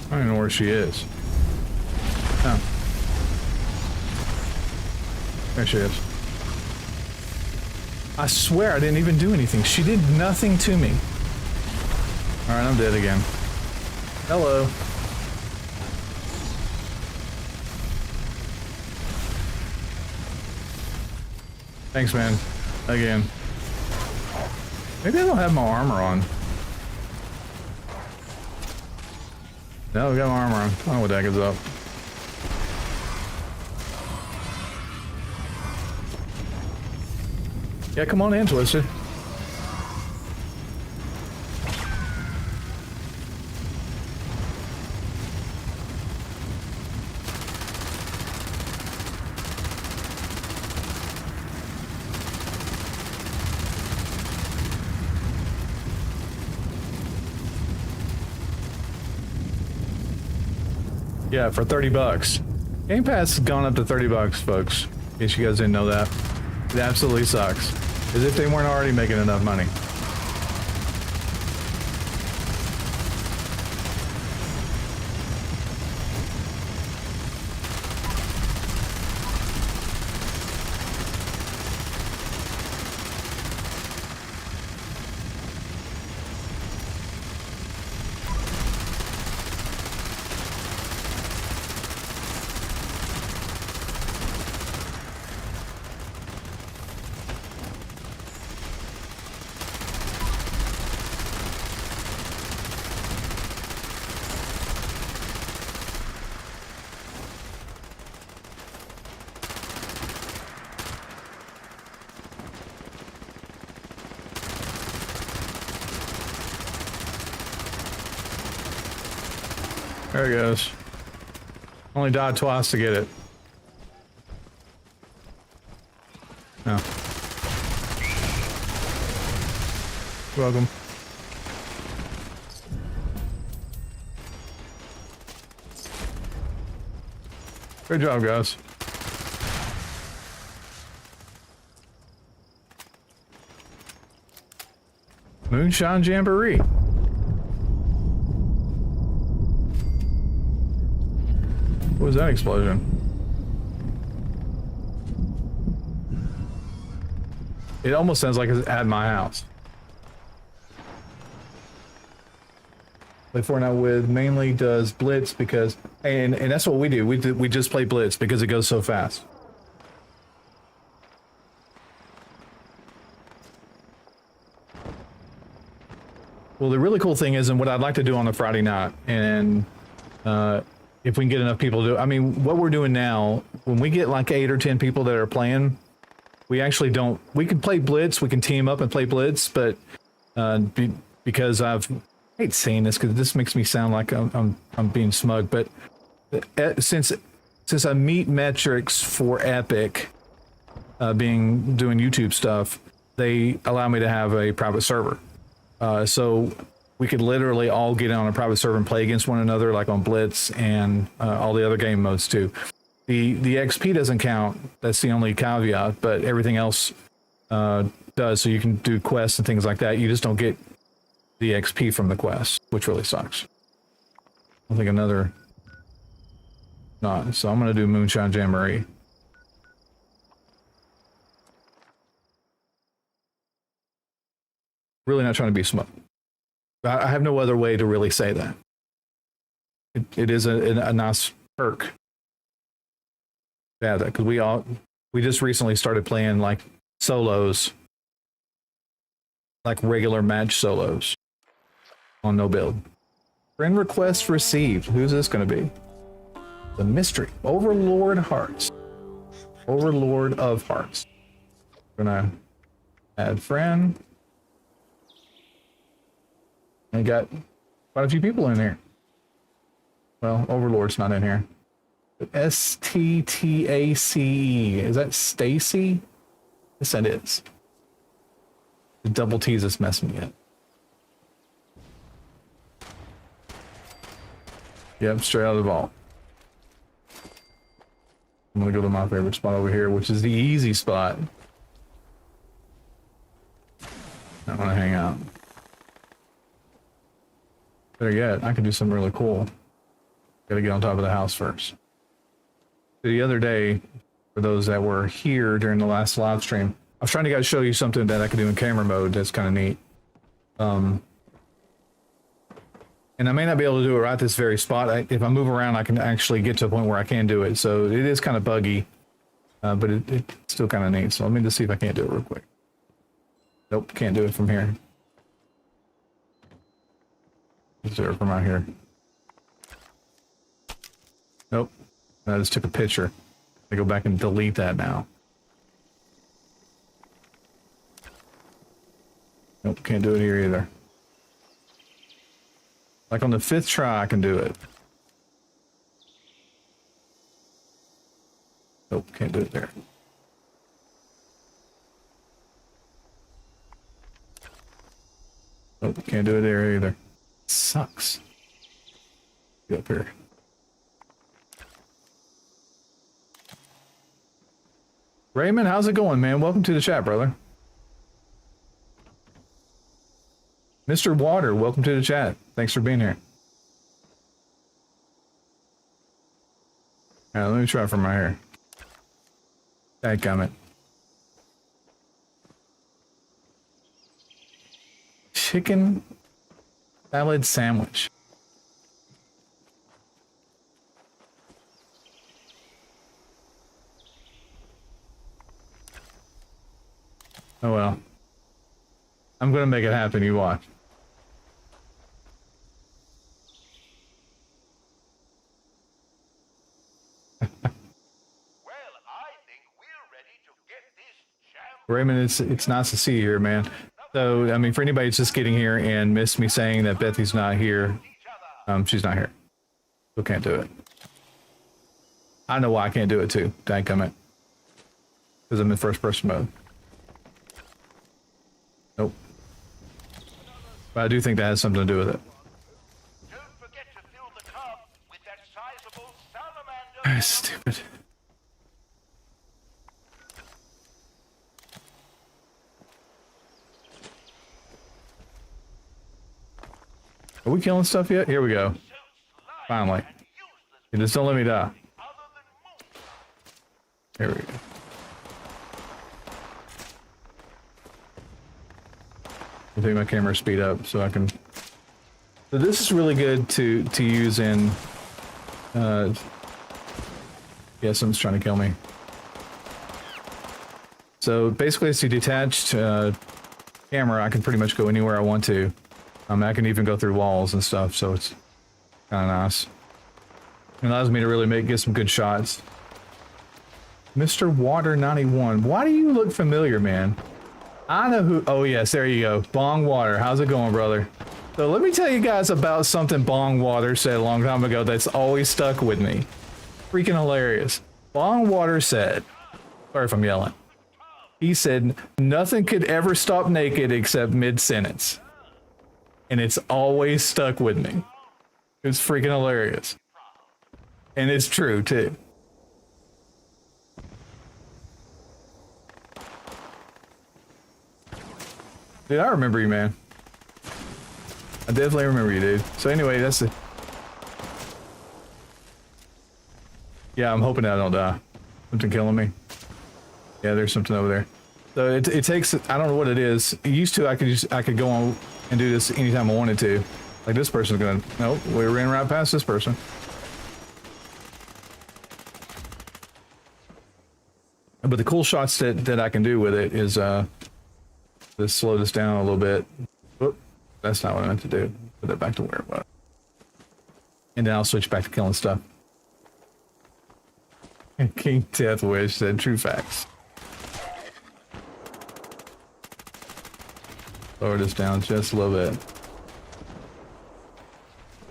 I don't know where she is. Oh. There she is. I swear I didn't even do anything. She did nothing to me. Alright, I'm dead again. Hello. Thanks, man. Again. Maybe I don't have my armor on. No, we got my armor on. I don't know what that is up. Yeah, come on in, Twister. Yeah, for 30 bucks. Game Pass has gone up to 30 bucks, folks. In case you guys didn't know that. It absolutely sucks. As if they weren't already making enough money. There it goes. Only died twice to get it. No. Welcome. Good job, guys. Moonshine Jamboree. What was that explosion? It almost sounds like it's at my house. Play Fortnite with mainly does Blitz because, and that's what we do. We just play Blitz because it goes so fast. Well, the really cool thing is, and what I'd like to do on a Friday night, and if we can get enough people to, I mean, what we're doing now, when we get like 8 or 10 people that are playing, we actually don't, we can play Blitz, we can team up and play Blitz, but because I hate saying this because this makes me sound like I'm being smug, but since I meet metrics for Epic, doing YouTube stuff, they allow me to have a private server. So we could literally all get on a private server and play against one another, like on Blitz and all the other game modes too. The XP doesn't count. That's the only caveat, but everything else does. So you can do quests and things like that. You just don't get the XP from the quest, which really sucks. I think another. Not. So I'm gonna do Moonshine Jamboree. Really not trying to be smug. I have no other way to really say that. It is a nice perk. Yeah, because we just recently started playing like solos, like regular match solos on no build. Friend request received. Who's this going to be? The mystery. Overlord Hearts. Overlord of Hearts. Gonna add friend. And got quite a few people in here. Well, Overlord's not in here. S-T-T-A-C-E. Is that Stacy? Yes, that is. The double T's is messing me up. Yep, straight out of the vault. I'm gonna go to my favorite spot over here, which is the easy spot. I want to hang out. Better yet, I can do something really cool. Gotta get on top of the house first. The other day, for those that were here during the last live stream, I was trying to show you something that I could do in camera mode that's kind of neat. And I may not be able to do it right this very spot. If I move around, I can actually get to a point where I can do it. So it is kind of buggy, but it's still kind of neat. So let me just see if I can't do it real quick. Nope, can't do it from here. Let's do it from out here. Nope, I just took a picture. I go back and delete that now. Nope, can't do it here either. Like on the 5th try, I can do it. Nope, can't do it there. Nope, can't do it there either. Sucks. Get up here. Raymond, how's it going, man? Welcome to the chat, brother. Mr. Water, welcome to the chat. Thanks for being here. All right, let me try from right here. Dadgummit. Chicken salad sandwich. Oh well. I'm gonna make it happen, you watch. Raymond, it's nice to see you here, man. So, I mean, for anybody that's just getting here and missed me saying that Bethy's not here, she's not here. Still can't do it. I know why I can't do it too. Dadgummit. Because I'm in first person mode. Nope. But I do think that has something to do with it. Don't forget to fill the cup with that sizable salamander. Stupid. Are we killing stuff yet? Here we go. Finally. You just don't let me die. There we go. I think my camera speed up so I can. So this is really good to use in. Yeah, someone's trying to kill me. So basically, it's a detached camera. I can pretty much go anywhere I want to. I can even go through walls and stuff, so it's kind of nice. It allows me to really get some good shots. Mr. Water 91. Why do you look familiar, man? I know who. Oh yes, there you go. Bong Water. How's it going, brother? So let me tell you guys about something Bong Water said a long time ago that's always stuck with me. Freaking hilarious. Bong Water said, sorry if I'm yelling. He said, nothing could ever stop naked except mid-sentence. And it's always stuck with me. It's freaking hilarious. And it's true, too. Dude, I remember you, man. I definitely remember you, dude. So anyway, that's the... Yeah, I'm hoping I don't die. Something killing me. Yeah, there's something over there. So it takes... I don't know what it is. It used to, I could go on and do this anytime I wanted to. Like this person's gonna... Nope, we ran right past this person. But the cool shots that I can do with it is just slow this down a little bit. Oop, that's not what I meant to do. Put that back to where it was. And then I'll switch back to killing stuff. King Death Wish said true facts. Lower this down just a little bit.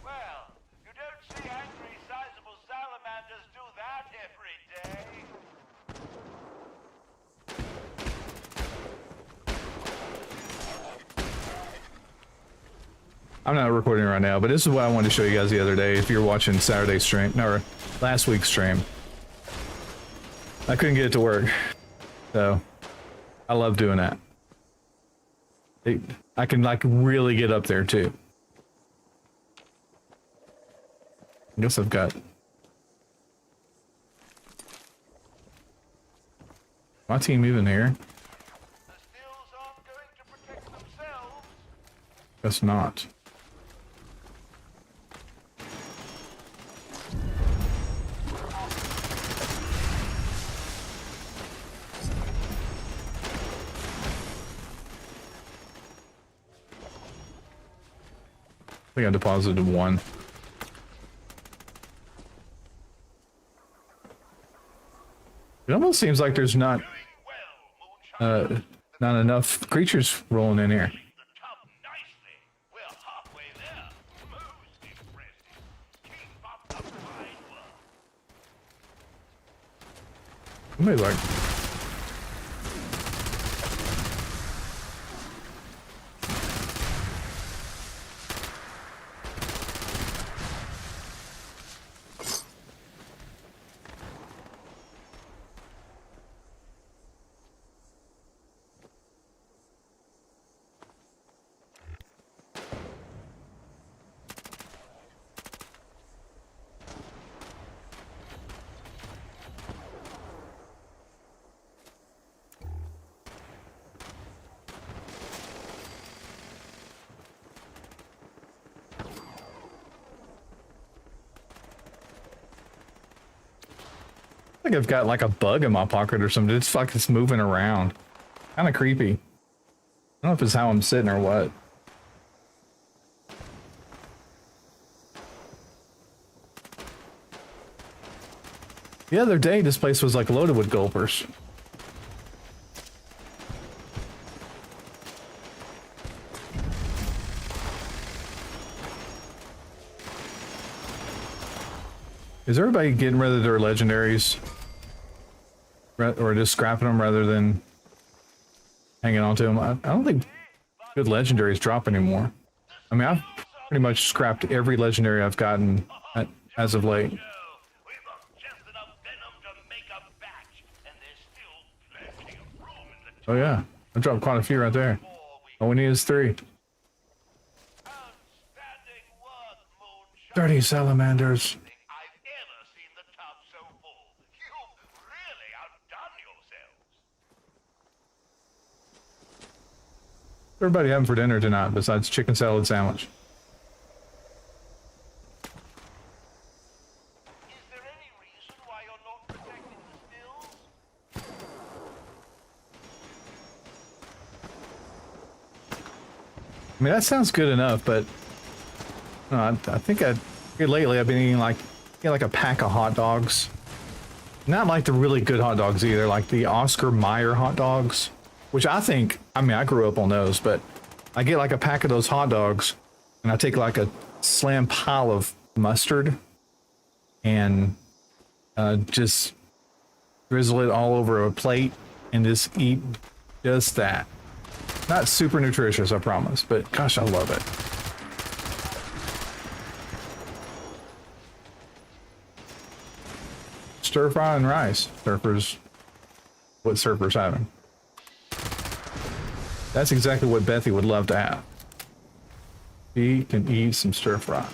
Well, you don't see angry, sizable salamanders do that every day. I'm not recording right now, but this is what I wanted to show you guys the other day. If you're watching Saturday's stream, or last week's stream, I couldn't get it to work, so I love doing that. I can like really get up there too. I guess I've got my team even here. The stills aren't going to protect themselves. Guess not. I think I deposited one. It almost seems like there's not not enough creatures rolling in here. The top nicely. We're halfway there. Most impressive. Keep up the fine work. Maybe like I think I've got like a bug in my pocket or something. It's like it's moving around. Kind of creepy. I don't know if it's how I'm sitting or what. The other day, this place was like loaded with gulpers. Is everybody getting rid of their legendaries? Or just scrapping them rather than hanging on to them? I don't think good legendaries drop anymore. I mean, I've pretty much scrapped every legendary I've gotten as of late. We've got just enough venom to make a batch, and there's still plenty of room in the Oh yeah, I dropped quite a few right there. All we need is 3. outstanding work, Moonshine. 30 salamanders. I've ever seen the tub so full. You've really outdone yourselves. What's everybody having for dinner tonight besides chicken salad sandwich? Is there any reason why you're not protecting the stills? I mean, that sounds good enough, but I think lately I've been eating like a pack of hot dogs. Not like the really good hot dogs either, like the Oscar Mayer hot dogs, which I mean, I grew up on those, but I get like a pack of those hot dogs and I take like a slam pile of mustard and just drizzle it all over a plate and just eat just that. Not super nutritious, I promise, but gosh, I love it. Stir fry and rice. What surfers having. That's exactly what Bethy would love to have. She can eat some stir fry.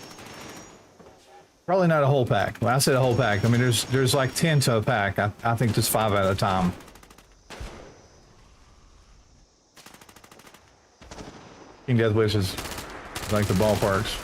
Probably not a whole pack. When I said a whole pack, I mean there's like 10 to a pack. I think just 5 at a time. King Death Wish is like the ballparks.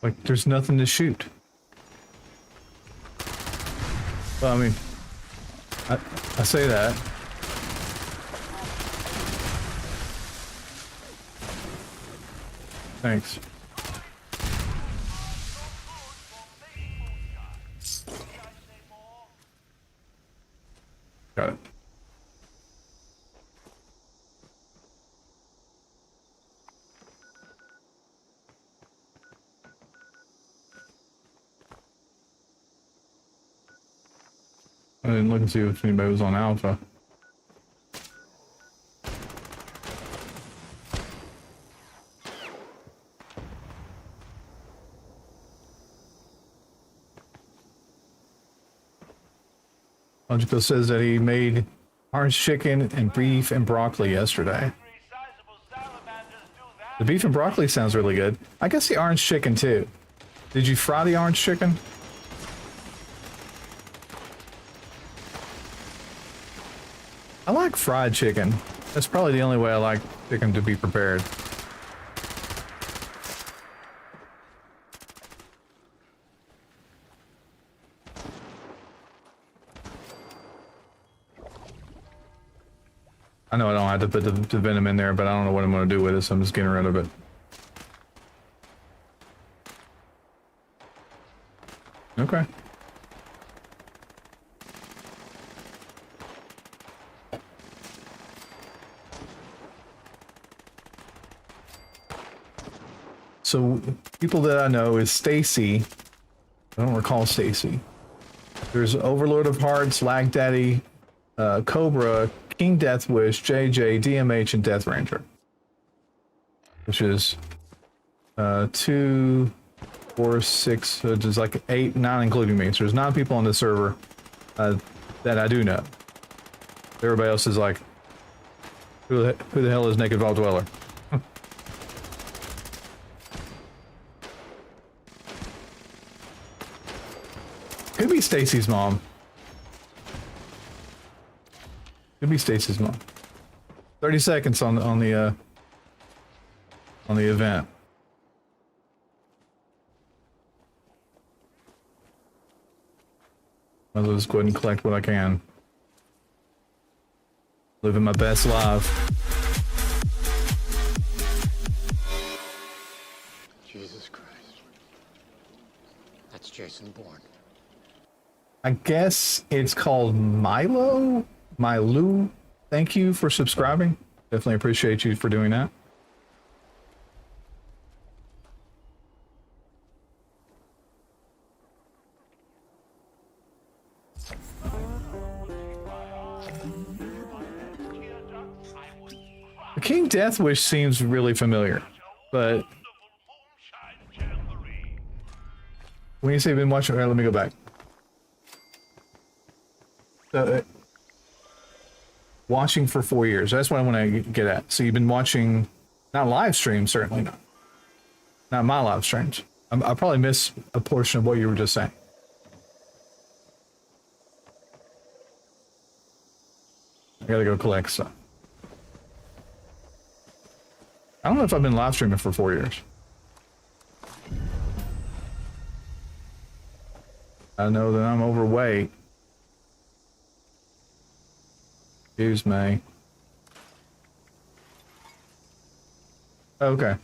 Like, there's nothing to shoot. Well, I mean, I say that. Thanks. Got it. I didn't look and see if anybody was on Alpha. Logical says that he made orange chicken and beef and broccoli yesterday. The beef and broccoli sounds really good. I guess the orange chicken too. Did you fry the orange chicken? I like fried chicken. That's probably the only way I like chicken to be prepared. I know I don't have to put the venom in there, but I don't know what I'm going to do with it, so I'm just getting rid of it. Okay. So, people that I know is Stacy. I don't recall Stacy. There's Overlord of Hearts, Lag Daddy, Cobra, King Deathwish, JJ, DMH, and Death Ranger. Which is 2, 4, 6, so it's like 8, 9 including me. So there's 9 people on the server that I do know. Everybody else is like, who the hell is Naked Vault Dweller? Could be Stacy's mom. Could be Stacy's mom. 30 seconds on the event. Might as well just go ahead and collect what I can. Living my best life. Jesus Christ. That's Jason Bourne. I guess it's called Milo? Milu. Thank you for subscribing. Definitely appreciate you for doing that. The King Deathwish seems really familiar, but when you say you've been watching, all right, let me go back. Watching for 4 years. That's what I want to get at. So you've been watching, not live streams, certainly not. Not my live streams. I probably missed a portion of what you were just saying. I gotta go collect stuff. I don't know if I've been live streaming for 4 years. I know that I'm overweight. Excuse me. Okay.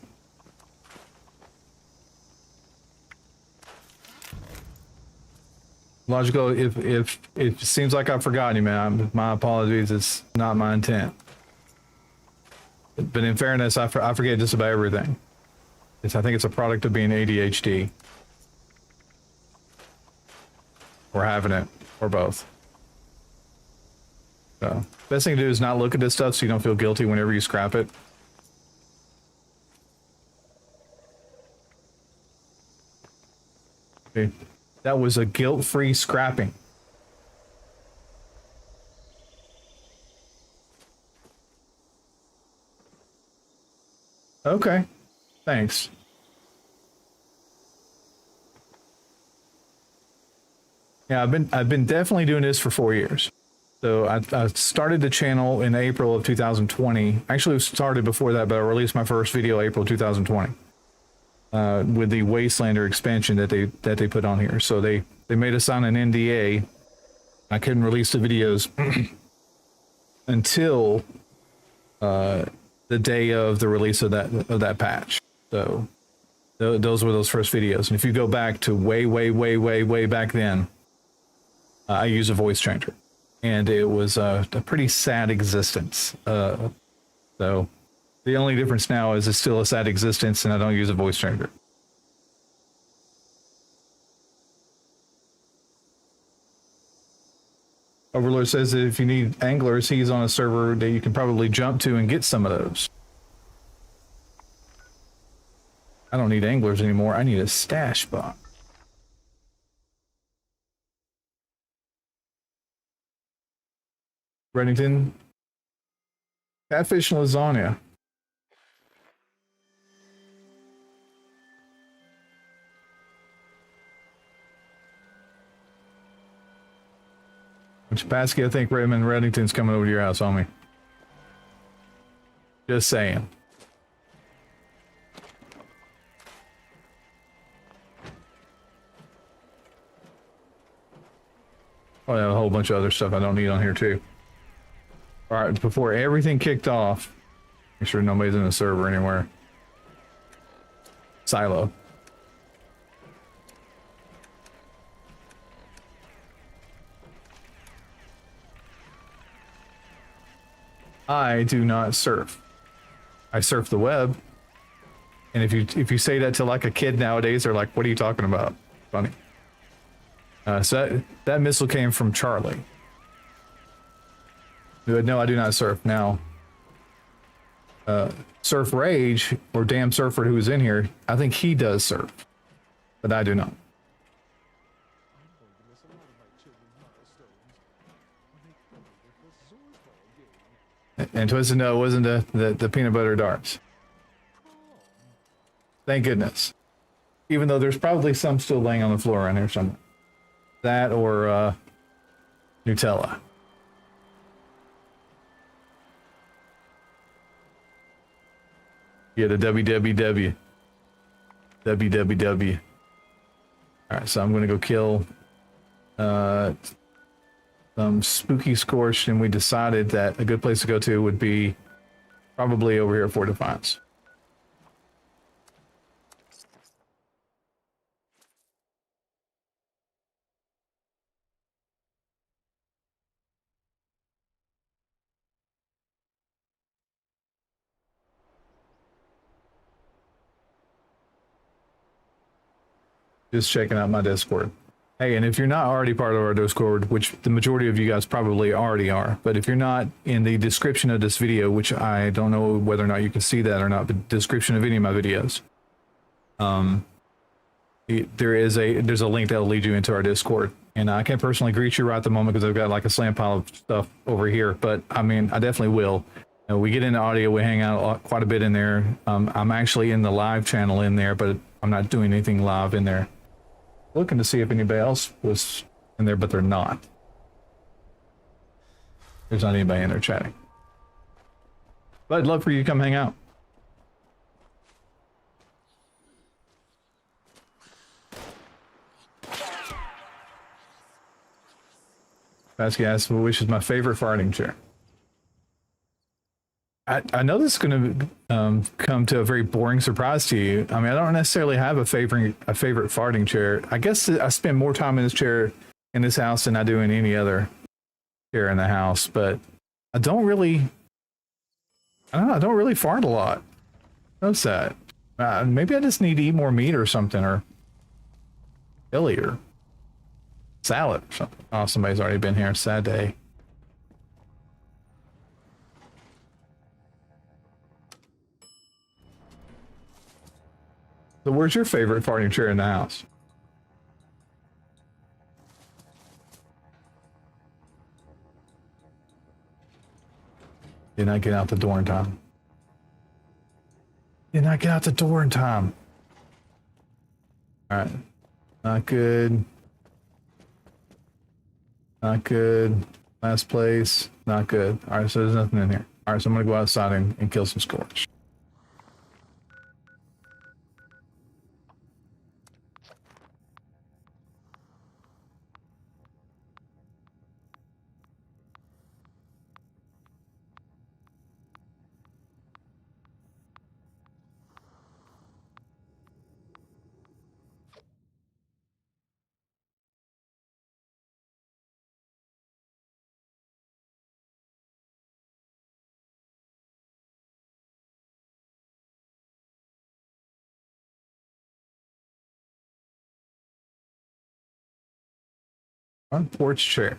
Logical, if it seems like I've forgotten you, man, my apologies. It's not my intent. But in fairness, I forget just about everything. I think it's a product of being ADHD. Or having it, or both. So, best thing to do is not look at this stuff so you don't feel guilty whenever you scrap it. Okay. That was a guilt-free scrapping. Okay, thanks. Yeah, I've been definitely doing this for 4 years. So I started the channel in April of 2020. Actually, it started before that, but I released my first video April 2020. with the Wastelander expansion that they put on here. So they made us sign an NDA. I couldn't release the videos until the day of the release of that patch. So those were those first videos. And if you go back to way back then, I use a voice changer, and it was a pretty sad existence. So the only difference now is it's still a sad existence, and I don't use a voice changer. Overlord says that if you need anglers, he's on a server that you can probably jump to and get some of those. I don't need anglers anymore. I need a stash spot. Reddington. Catfish and lasagna. Chapasky, I think Redmond Reddington's coming over to your house, homie. Just saying. Oh, yeah, a whole bunch of other stuff I don't need on here too. All right, before everything kicked off, make sure nobody's in the server anywhere. Silo. I do not surf. I surf the web. And if you say that to like a kid nowadays, they're like, "What are you talking about?" Funny. So that missile came from Charlie. No, I do not surf. Now, Surf Rage, or Damn Surfer, who is in here, I think he does surf, but I do not. And Twisted, no, it wasn't the peanut butter darts. Thank goodness. Even though there's probably some still laying on the floor around here somewhere. That or Nutella. Yeah, the WWW. WWW. Alright, so I'm gonna go kill some spooky scorched, and we decided that a good place to go to would be probably over here at Fort Defiance. Just checking out my Discord. Hey, and if you're not already part of our Discord, which the majority of you guys probably already are, but if you're not, in the description of this video, which I don't know whether or not you can see that or not, but description of any of my videos, there's a link that'll lead you into our Discord. And I can't personally greet you right at the moment because I've got like a slam pile of stuff over here, but I mean, I definitely will. We get into audio, we hang out quite a bit in there. I'm actually in the live channel in there, but I'm not doing anything live in there. Looking to see if anybody else was in there, but they're not. There's not anybody in there chatting. But I'd love for you to come hang out. Pasky asks, which is my favorite farting chair? I know this is going to come to a very boring surprise to you. I mean, I don't necessarily have a favorite farting chair. I guess I spend more time in this chair in this house than I do in any other chair in the house. But I don't really fart a lot. Notice that. Maybe I just need to eat more meat or something, or chili or salad or something. Oh, somebody's already been here. Sad day. So where's your favorite farting chair in the house? Did not get out the door in time. Did not get out the door in time. All right. Not good. Not good. Last place. Not good. All right, so there's nothing in here. All right, so I'm going to go outside and kill some scorch. Front porch chair.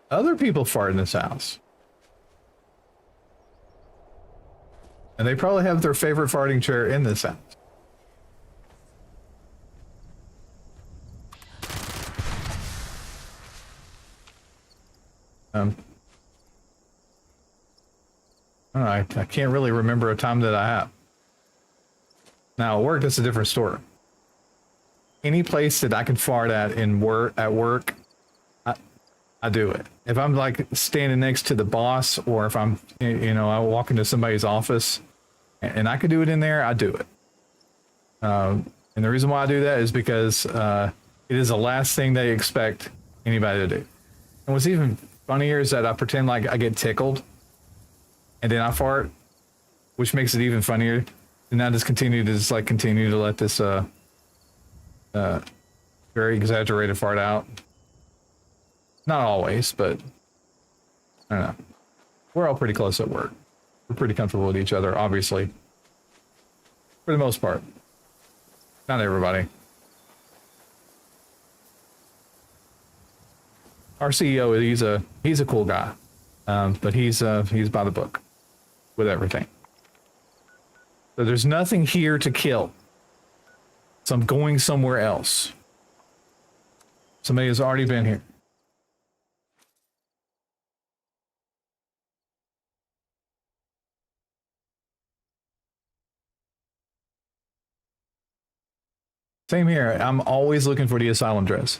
Other people fart in this house. And they probably have their favorite farting chair in this house. I don't know, I can't really remember a time that I have. Now, at work, that's a different story. Any place that I can fart at work, I do it. If I'm like standing next to the boss, or if I'm, I walk into somebody's office and I could do it in there, I do it. And the reason why I do that is because it is the last thing they expect anybody to do. And what's even funnier is that I pretend like I get tickled and then I fart, which makes it even funnier. And I just continue to let this very exaggerated fart out. Not always, but I don't know. We're all pretty close at work. We're pretty comfortable with each other, obviously. For the most part. Not everybody. Our CEO, he's a cool guy. But he's by the book with everything. So there's nothing here to kill. So I'm going somewhere else. Somebody has already been here. Same here. I'm always looking for the asylum dress.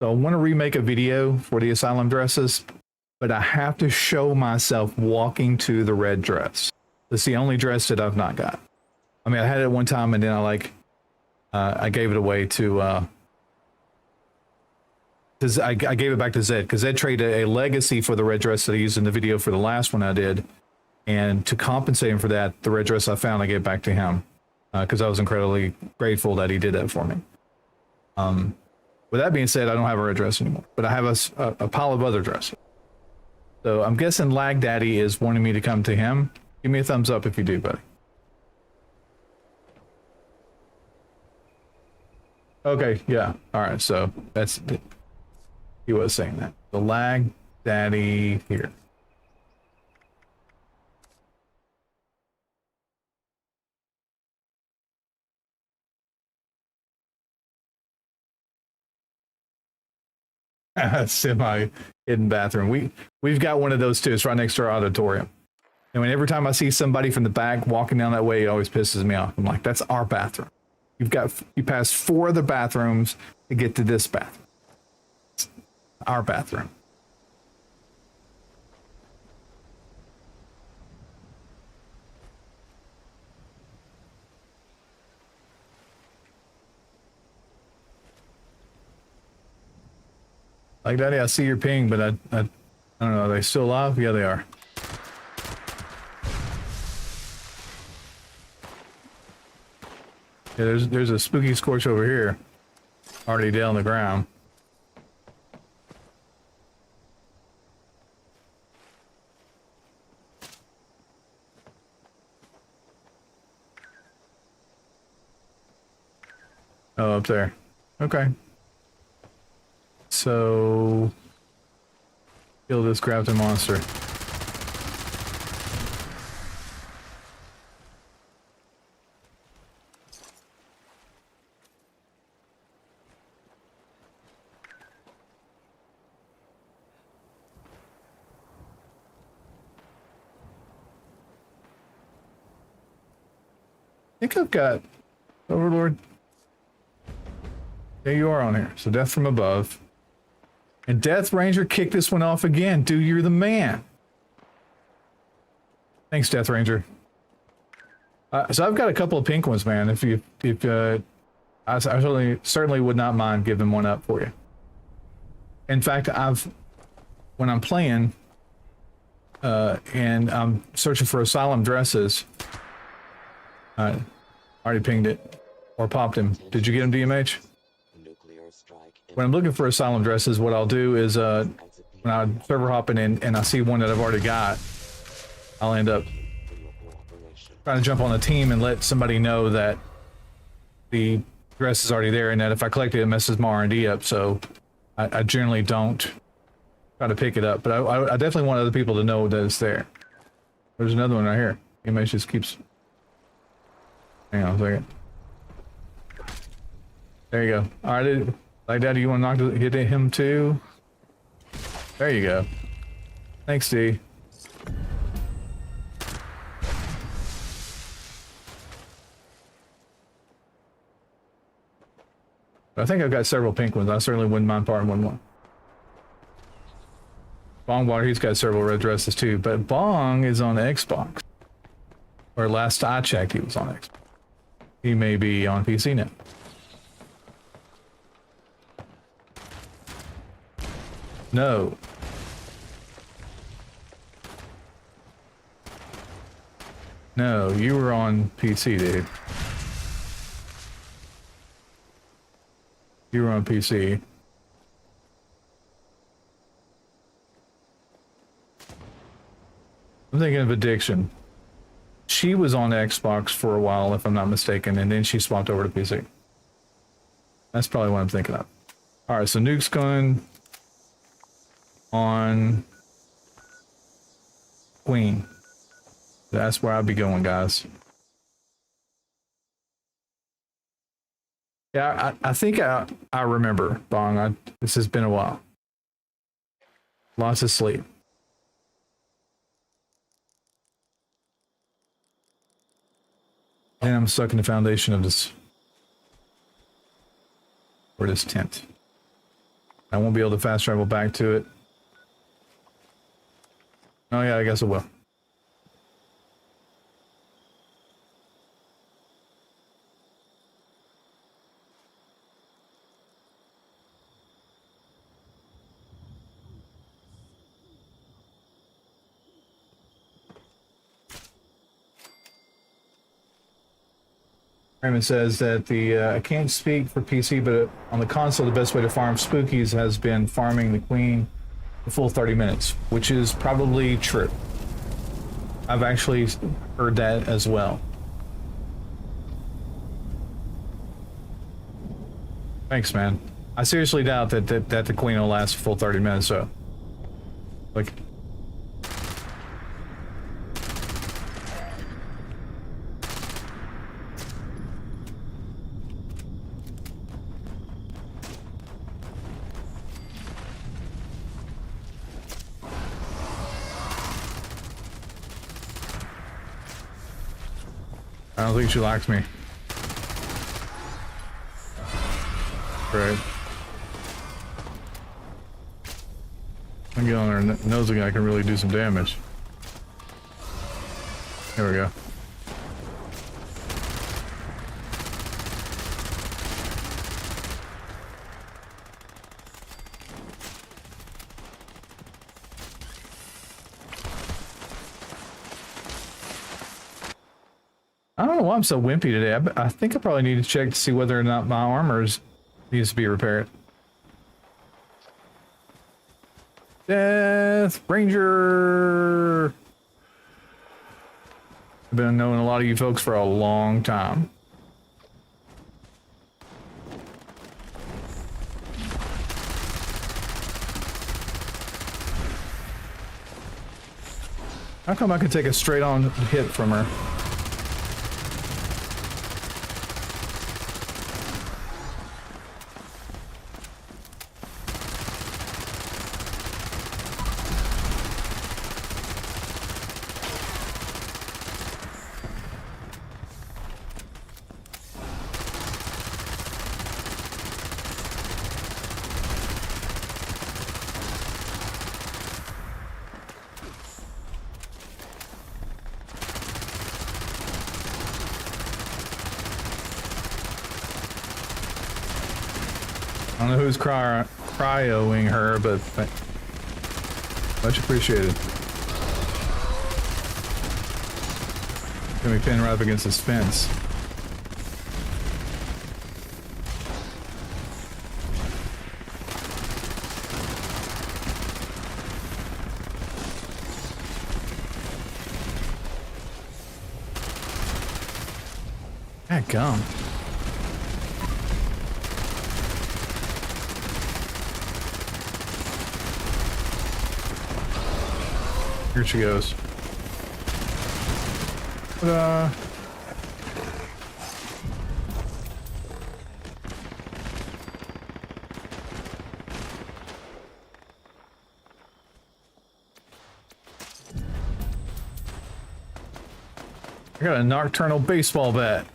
So I want to remake a video for the asylum dresses, but I have to show myself walking to the red dress. It's the only dress that I've not got. I mean, I had it one time and then I gave it away to, because I gave it back to Zed, because Zed traded a legacy for the red dress that I used in the video for the last one I did. And to compensate him for that, the red dress I found, I gave back to him. Because I was incredibly grateful that he did that for me. With that being said, I don't have a red dress anymore, but I have a pile of other dresses. So I'm guessing Lag Daddy is wanting me to come to him. Give me a thumbs up if you do, buddy. Okay, yeah. All right, so that's he was saying that. The Lag Daddy here. Semi hidden bathroom. We've got one of those too. It's right next to our auditorium. And when every time I see somebody from the back walking down that way, it always pisses me off. I'm like, that's our bathroom. You pass 4 other bathrooms to get to this bathroom. It's our bathroom. Like Daddy, I see your ping, but I don't know. Are they still alive? Yeah, they are. Yeah, there's a spooky scorch over here, already down on the ground. Oh, up there. Okay. So, kill this Grafton monster. I think I've got Overlord. There you are on here. So death from above. And Death Ranger kicked this one off again. Dude, you're the man. Thanks, Death Ranger. So I've got a couple of pink ones, man. I certainly would not mind giving one up for you. In fact, when I'm playing, and I'm searching for asylum dresses, I already pinged it or popped him. Did you get him, DMH? When I'm looking for asylum dresses, what I'll do is when I'm server hopping in and I see one that I've already got, I'll end up trying to jump on a team and let somebody know that the address is already there, and that if I collect it, it messes my R&D up. So I generally don't try to pick it up, but I definitely want other people to know that it's there. There's another one right here. Image just keeps. Hang on a second. There you go. All right, like that. Do you want to hit him too? There you go. Thanks, D. I think I've got several pink ones. I certainly wouldn't mind parting one more. Bongwater, he's got several red dresses too, but Bong is on Xbox. Or last I checked, he was on Xbox. He may be on PC now. No. No, you were on PC, dude. You were on PC. I'm thinking of Addiction. She was on Xbox for a while, if I'm not mistaken, and then she swapped over to PC. That's probably what I'm thinking of. Alright, so Nuke's going on Queen. That's where I'll be going, guys. Yeah, I think I remember, Bong. This has been a while. Lots of sleep. And I'm stuck in the foundation of this, or this tent. I won't be able to fast travel back to it. Oh yeah, I guess I will. Raymond says that I can't speak for PC, but on the console, the best way to farm spookies has been farming the queen the full 30 minutes, which is probably true. I've actually heard that as well. Thanks, man. I seriously doubt that the queen will last a full 30 minutes, so. Like. I don't think she likes me. Right. I get on her nose again, I can really do some damage. There we go. I don't know why I'm so wimpy today. I think I probably need to check to see whether or not my armor needs to be repaired. Death Ranger! I've been knowing a lot of you folks for a long time. How come I can take a straight-on hit from her? I don't know who's cryoing her, but much appreciated. Gonna be pinned right up against this fence. That gum. Here she goes. Ta-da. I got a nocturnal baseball bat.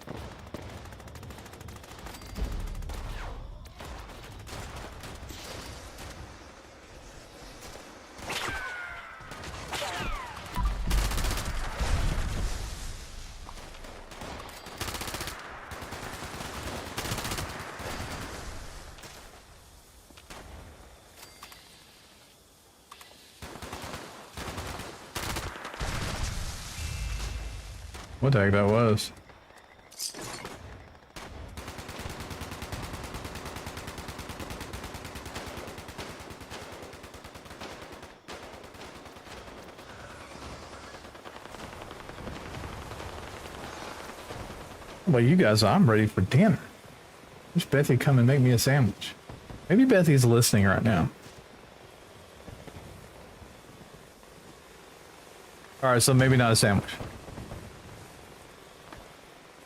What the heck that was? Well, you guys, I'm ready for dinner. Wish Bethy come and make me a sandwich. Maybe Bethy's listening right now. All right, so maybe not a sandwich.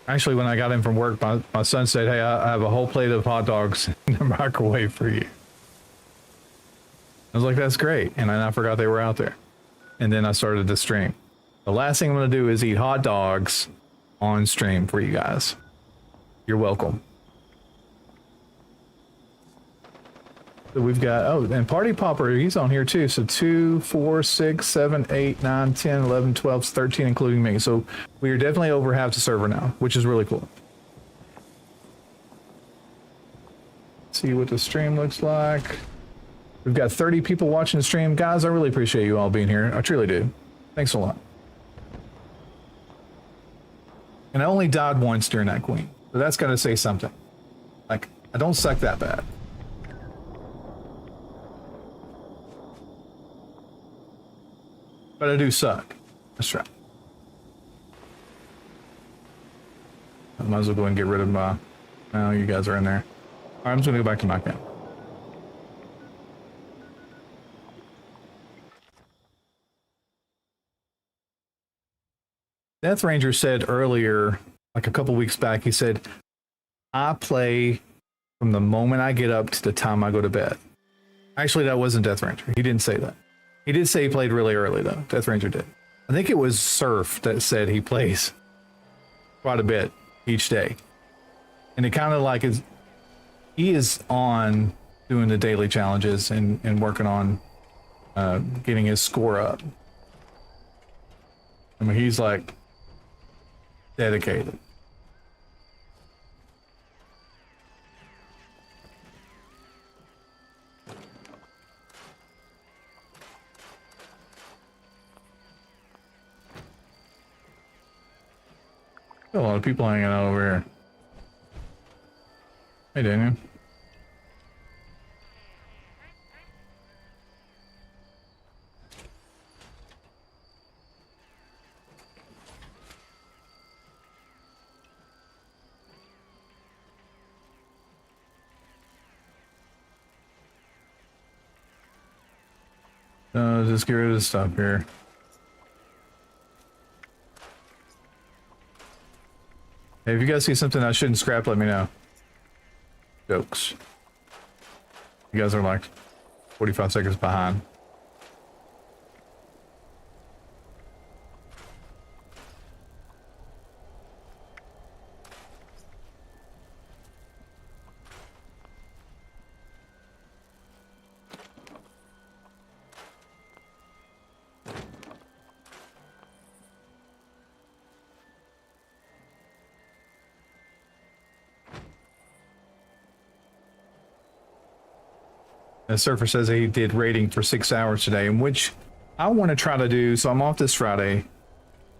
Actually, when I got in from work, my son said, hey, I have a whole plate of hot dogs in the microwave for you. I was like, that's great. And I forgot they were out there. And then I started the stream. The last thing I'm going to do is eat hot dogs on stream for you guys. You're welcome. So we've got, oh, and Party Popper, he's on here too. So 2, 4, 6, 7, 8, 9, 10, 11, 12, 13, including me. So we are definitely over half the server now, which is really cool. See what the stream looks like. We've got 30 people watching the stream. Guys, I really appreciate you all being here. I truly do. Thanks a lot. And I only died once during that queen. So that's got to say something. Like, I don't suck that bad. But I do suck. That's right. I might as well go and get rid of my... Oh, you guys are in there. Alright, I'm just going to go back to my camp. Death Ranger said earlier, like a couple weeks back, he said, I play from the moment I get up to the time I go to bed. Actually, that wasn't Death Ranger. He didn't say that. He did say he played really early, though. Death Ranger did. I think it was Surf that said he plays quite a bit each day. And it kind of like is, he is on doing the daily challenges and working on getting his score up. I mean, he's like dedicated. A lot of people hanging out over here. Hey, Daniel. Just get rid of the stuff here. Hey, if you guys see something I shouldn't scrap, let me know. Jokes. You guys are like 45 seconds behind. The Surfer says he did raiding for 6 hours today, in which I want to try to do. So I'm off this Friday,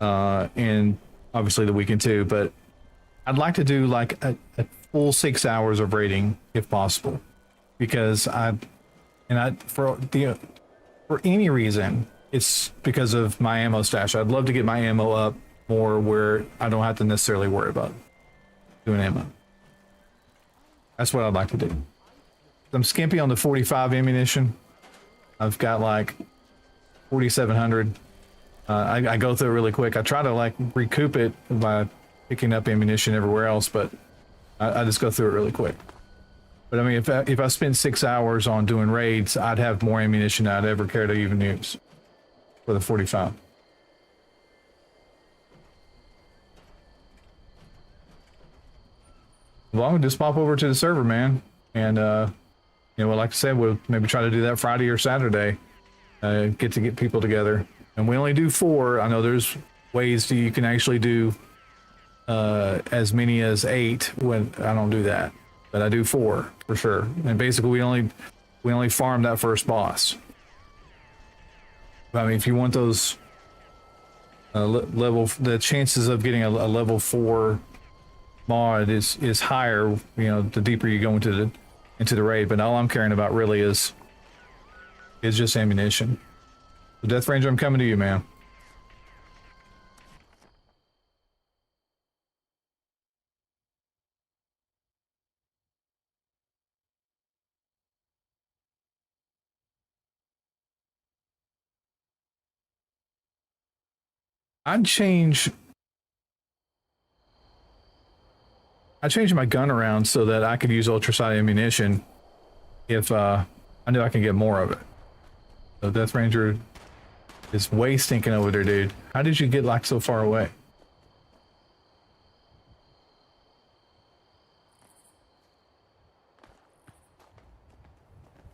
and obviously the weekend too. But I'd like to do like a full 6 hours of raiding if possible, because for any reason, it's because of my ammo stash. I'd love to get my ammo up more where I don't have to necessarily worry about it. doing ammo. That's what I'd like to do. I'm skimpy on the 45 ammunition. I've got like 4,700. I go through it really quick. I try to like recoup it by picking up ammunition everywhere else, but I just go through it really quick. But I mean, if I spend 6 hours on doing raids, I'd have more ammunition than I'd ever care to even use for the 45. Well, we'll just pop over to the server, man, and you know, like I said, we'll maybe try to do that Friday or Saturday. Get people together, and we only do 4. I know there's ways you can actually do as many as 8. When I don't do that, but I do 4 for sure. And basically, we only farm that first boss. I mean, if you want those the chances of getting a level 4 mod is higher, you know, the deeper you go into the raid. But all I'm caring about really is just ammunition. The Death Ranger, I'm coming to you, man. I changed my gun around so that I could use ultrasight ammunition if I knew I can get more of it. So Death Ranger is way stinking over there, dude. How did you get like so far away?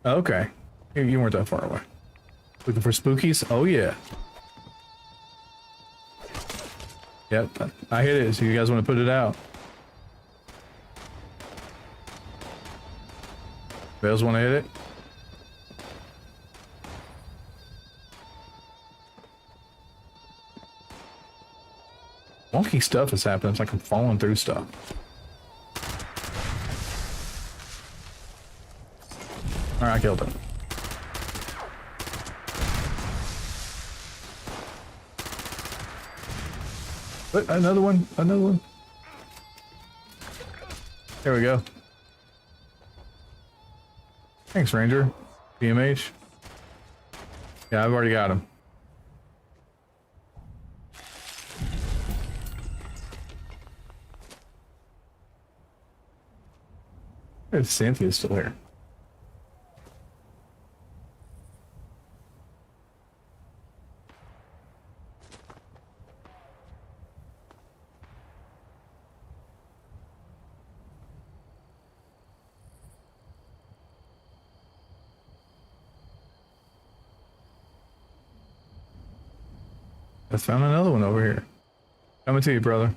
Okay, you weren't that far away. Looking for spookies? Oh yeah. Yep, I hit it. So you guys want to put it out? Bells want to hit it? Wonky stuff is happening. It's like I'm falling through stuff. Alright, I killed him. But another one, another one. There we go. Thanks, Ranger. BMH. Yeah, I've already got him. Cynthia's still here. I found another one over here. Coming to you, brother.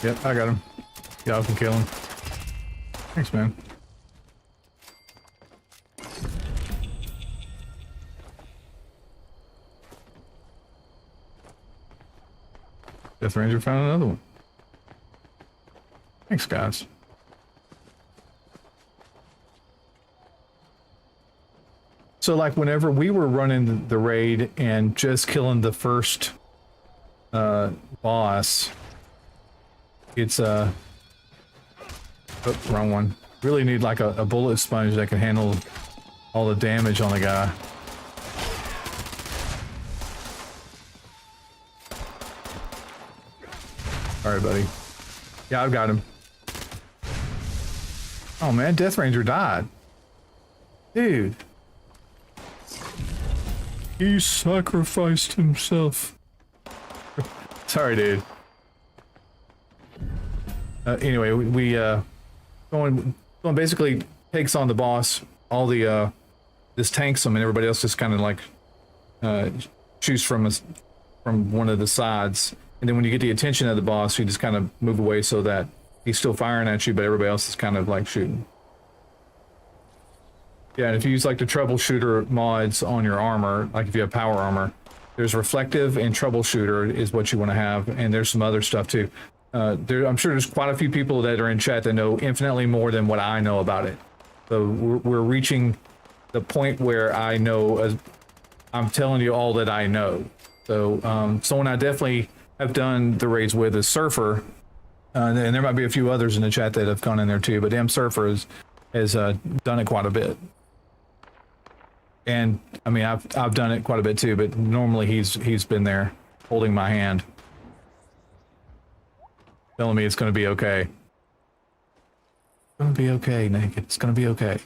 Yep, I got him. Y'all can kill him. Thanks, man. Death Ranger found another one. Thanks, guys. So, like, whenever we were running the raid and just killing the first boss, it's oh, wrong one. Really need like a bullet sponge that can handle all the damage on the guy. Alright, buddy. Yeah, I've got him. Oh man, Death Ranger died. Dude. He sacrificed himself. Sorry, dude. Anyway, we going basically takes on the boss. All the just tanks him, and everybody else just kind of like shoots from one of the sides. And then when you get the attention of the boss, you just kind of move away so that he's still firing at you, but everybody else is kind of like shooting. Yeah, and if you use like the troubleshooter mods on your armor, like if you have power armor, there's reflective and troubleshooter is what you want to have, and there's some other stuff too. I'm sure there's quite a few people that are in chat that know infinitely more than what I know about it. So we're reaching the point where I know, as I'm telling you all that I know. So someone I definitely have done the raids with is Surfer, and there might be a few others in the chat that have gone in there too. But damn, Surfer has done it quite a bit. And I mean, I've done it quite a bit too. But normally he's been there holding my hand, telling me it's going to be okay. It's going to be okay, Naked. It's going to be okay.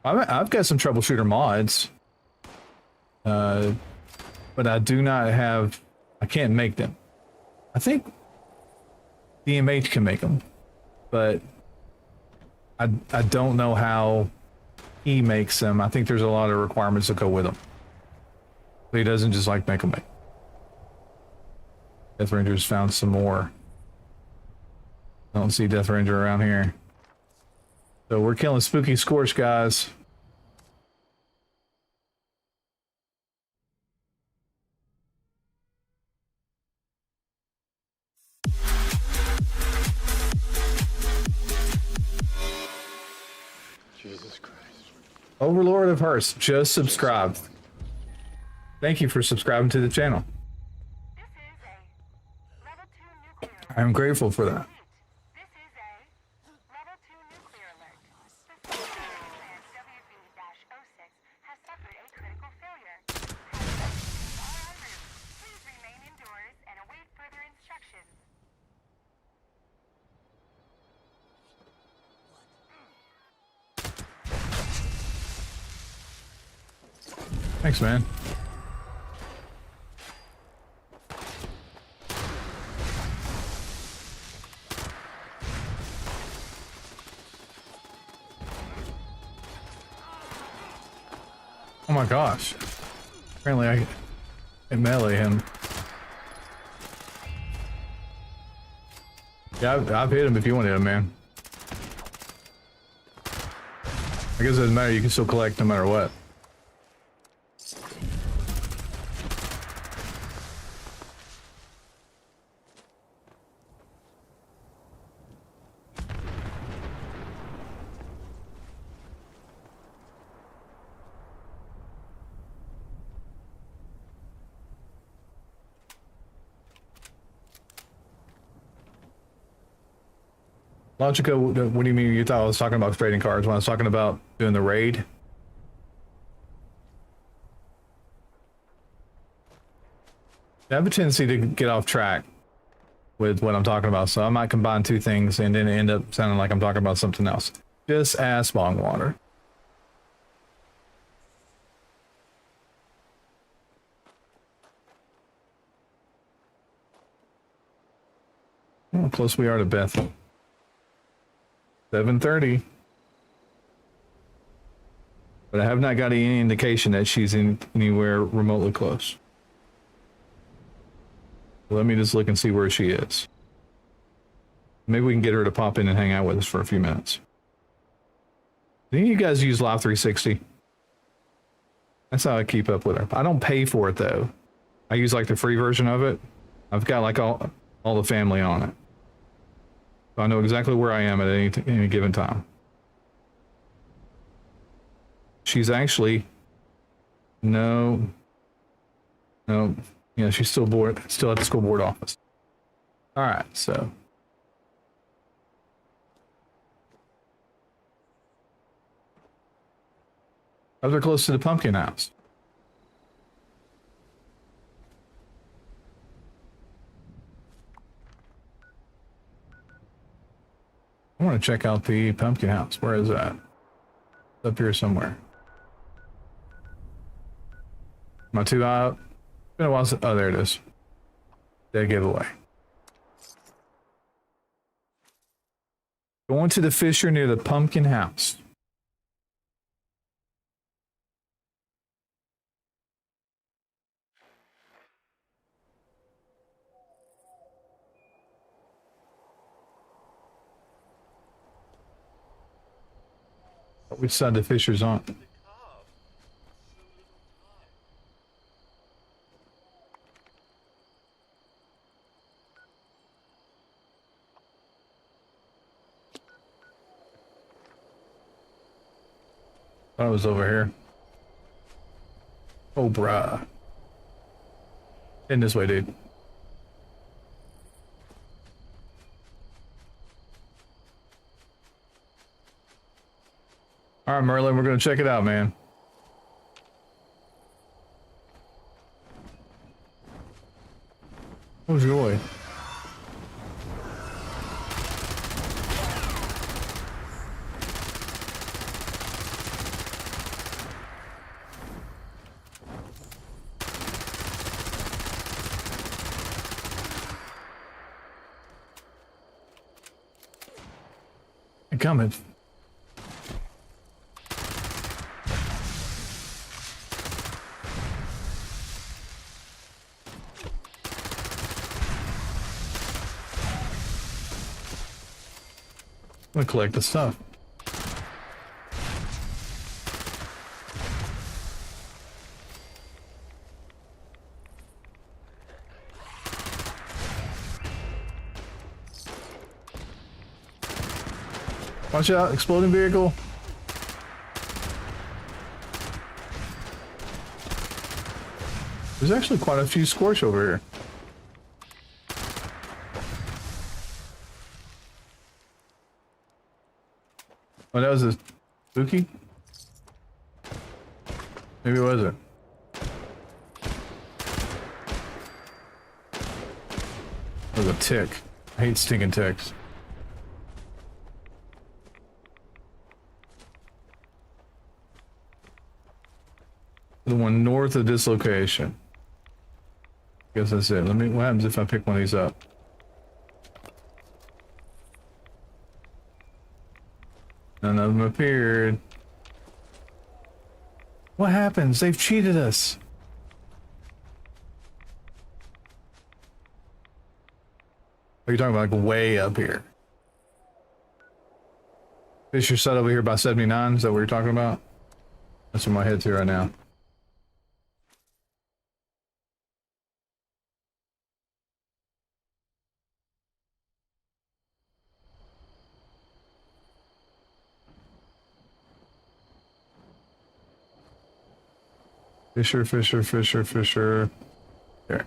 I've got some troubleshooter mods, but I do not have. I can't make them. I think DMH can make them, but I don't know how he makes them. I think there's a lot of requirements that go with them. So he doesn't just like make them. Death Ranger's found some more. I don't see Death Ranger around here. So we're killing Spooky Scorch, guys. Jesus Christ. Overlord of Hearts just subscribed. Thank you for subscribing to the channel. This is a level 2 nuclear. I'm grateful for that. This is a level 2 nuclear alert. The system plant WB-06 has suffered a critical failure. Passengers are en route. Please remain indoors and await further instructions. Thanks, man. Oh my gosh. Apparently I can melee him. Yeah, I've hit him if you want to hit him, man. I guess it doesn't matter, you can still collect no matter what. Logico, what do you mean you thought I was talking about trading cards when I was talking about doing the raid? I have a tendency to get off track with what I'm talking about, so I might combine two things and then end up sounding like I'm talking about something else. Just ask Bongwater. How close we are to Bethel. 7:30. But I have not got any indication that she's anywhere remotely close. Let me just look and see where she is. Maybe we can get her to pop in and hang out with us for a few minutes. Do you guys use Live 360? That's how I keep up with her. I don't pay for it though. I use like the free version of it. I've got like all the family on it. So I know exactly where I am at any given time. She's actually no, yeah, she's still at the school board office. All right, so they're close to the pumpkin house. I want to check out the pumpkin house. Where is that? It's up here somewhere. Am I too out? It's been a while since, oh, there it is. Dead giveaway. Going to the fissure near the pumpkin house. Which side the fissure's on? I was over here. Oh, bruh. In this way, dude. All right, Merlin, we're gonna check it out, man. Oh, joy. I'm coming. I'm gonna collect the stuff. Watch out, exploding vehicle. There's actually quite a few Scorch over here. Oh, that was a spooky? Maybe it wasn't. It was a tick. I hate stinking ticks. The one north of this location. Guess that's it. Let me. What happens if I pick one of these up? None of them appeared. What happens? They've cheated us. Are you talking about like way up here? Fisher set over here by 79. Is that what you're talking about? That's where my head's here right now. Fisher, Fisher, Fisher, Fisher. There.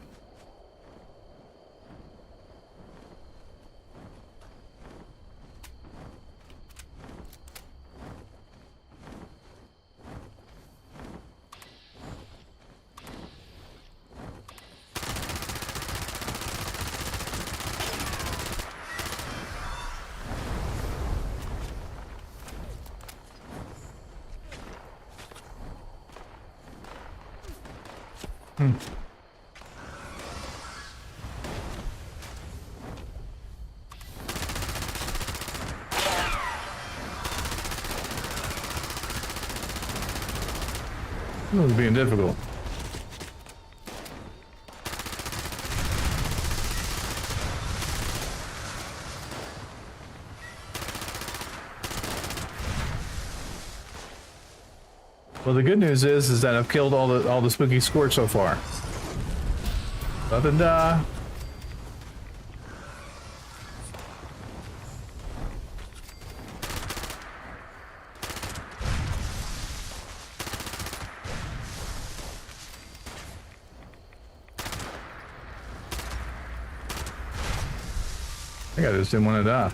It was being difficult. Well, the good news is that I've killed all the spooky Scorch so far. Up and die. I think I just didn't want to die.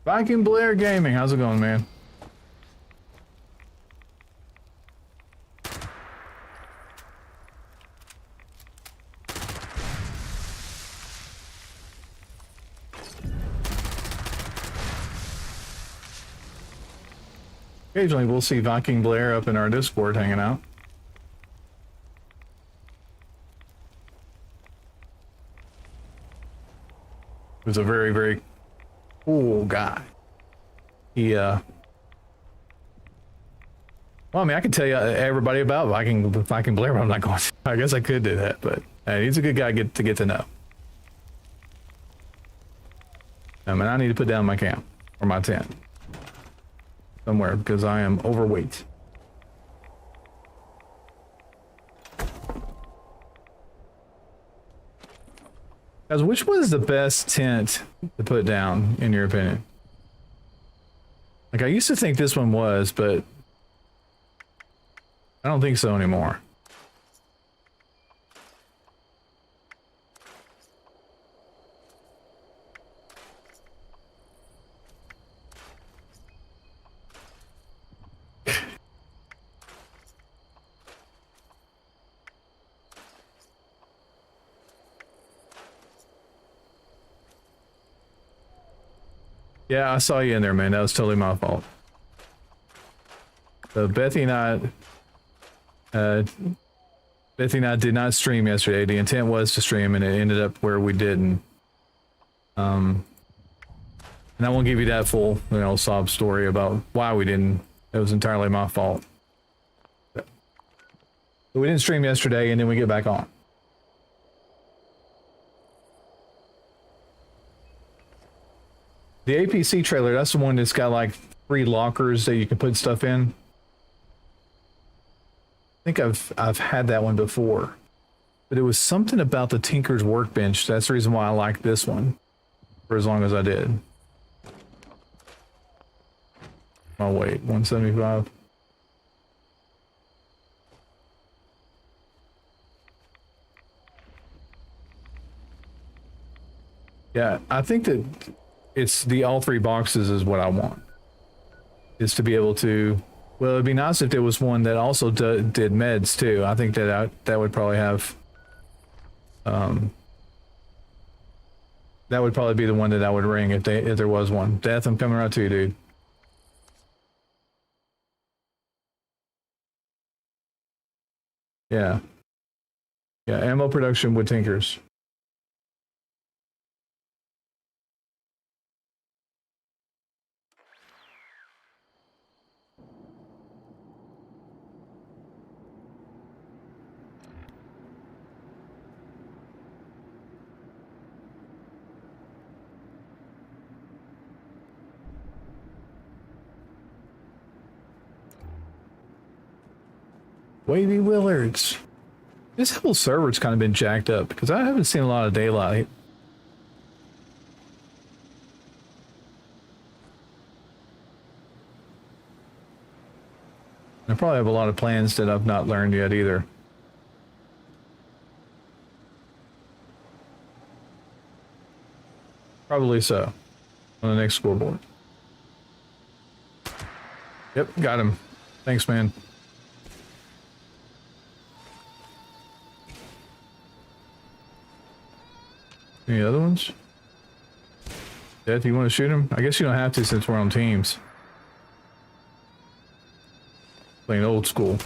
Viking Blair Gaming, how's it going, man? Occasionally we'll see Viking Blair up in our Discord hanging out. He was a very, very cool guy. He Well, I mean, I can tell you everybody about Viking Blair, but I'm not going to. I guess I could do that, but he's a good guy to get to know. I mean, I need to put down my camp or my tent somewhere because I am overweight. Guys, which was the best tent to put down, in your opinion? Like, I used to think this one was, but I don't think so anymore. Yeah, I saw you in there, man. That was totally my fault. So Bethy and I did not stream yesterday. The intent was to stream, and it ended up where we didn't. And I won't give you that full, sob story about why we didn't. It was entirely my fault. But we didn't stream yesterday, and then we get back on. The APC trailer, that's the one that's got like 3 lockers that you can put stuff in. I think I've had that one before. But it was something about the Tinker's Workbench. That's the reason why I liked this one for as long as I did. Oh wait, 175. Yeah, I think that it's the all 3 boxes is what I want. Is to be able to, well, it'd be nice if there was one that also did meds too. I think that that would probably have, that would probably be the one that I would ring if there was one. Death, I'm coming around to you, dude. Yeah. Yeah, ammo production with Tinkers. Wavy Willards. This whole server's kind of been jacked up because I haven't seen a lot of daylight. I probably have a lot of plans that I've not learned yet either. Probably so. On the next scoreboard. Yep, got him. Thanks, man. Any other ones? Death, you want to shoot him? I guess you don't have to since we're on teams. Playing old school.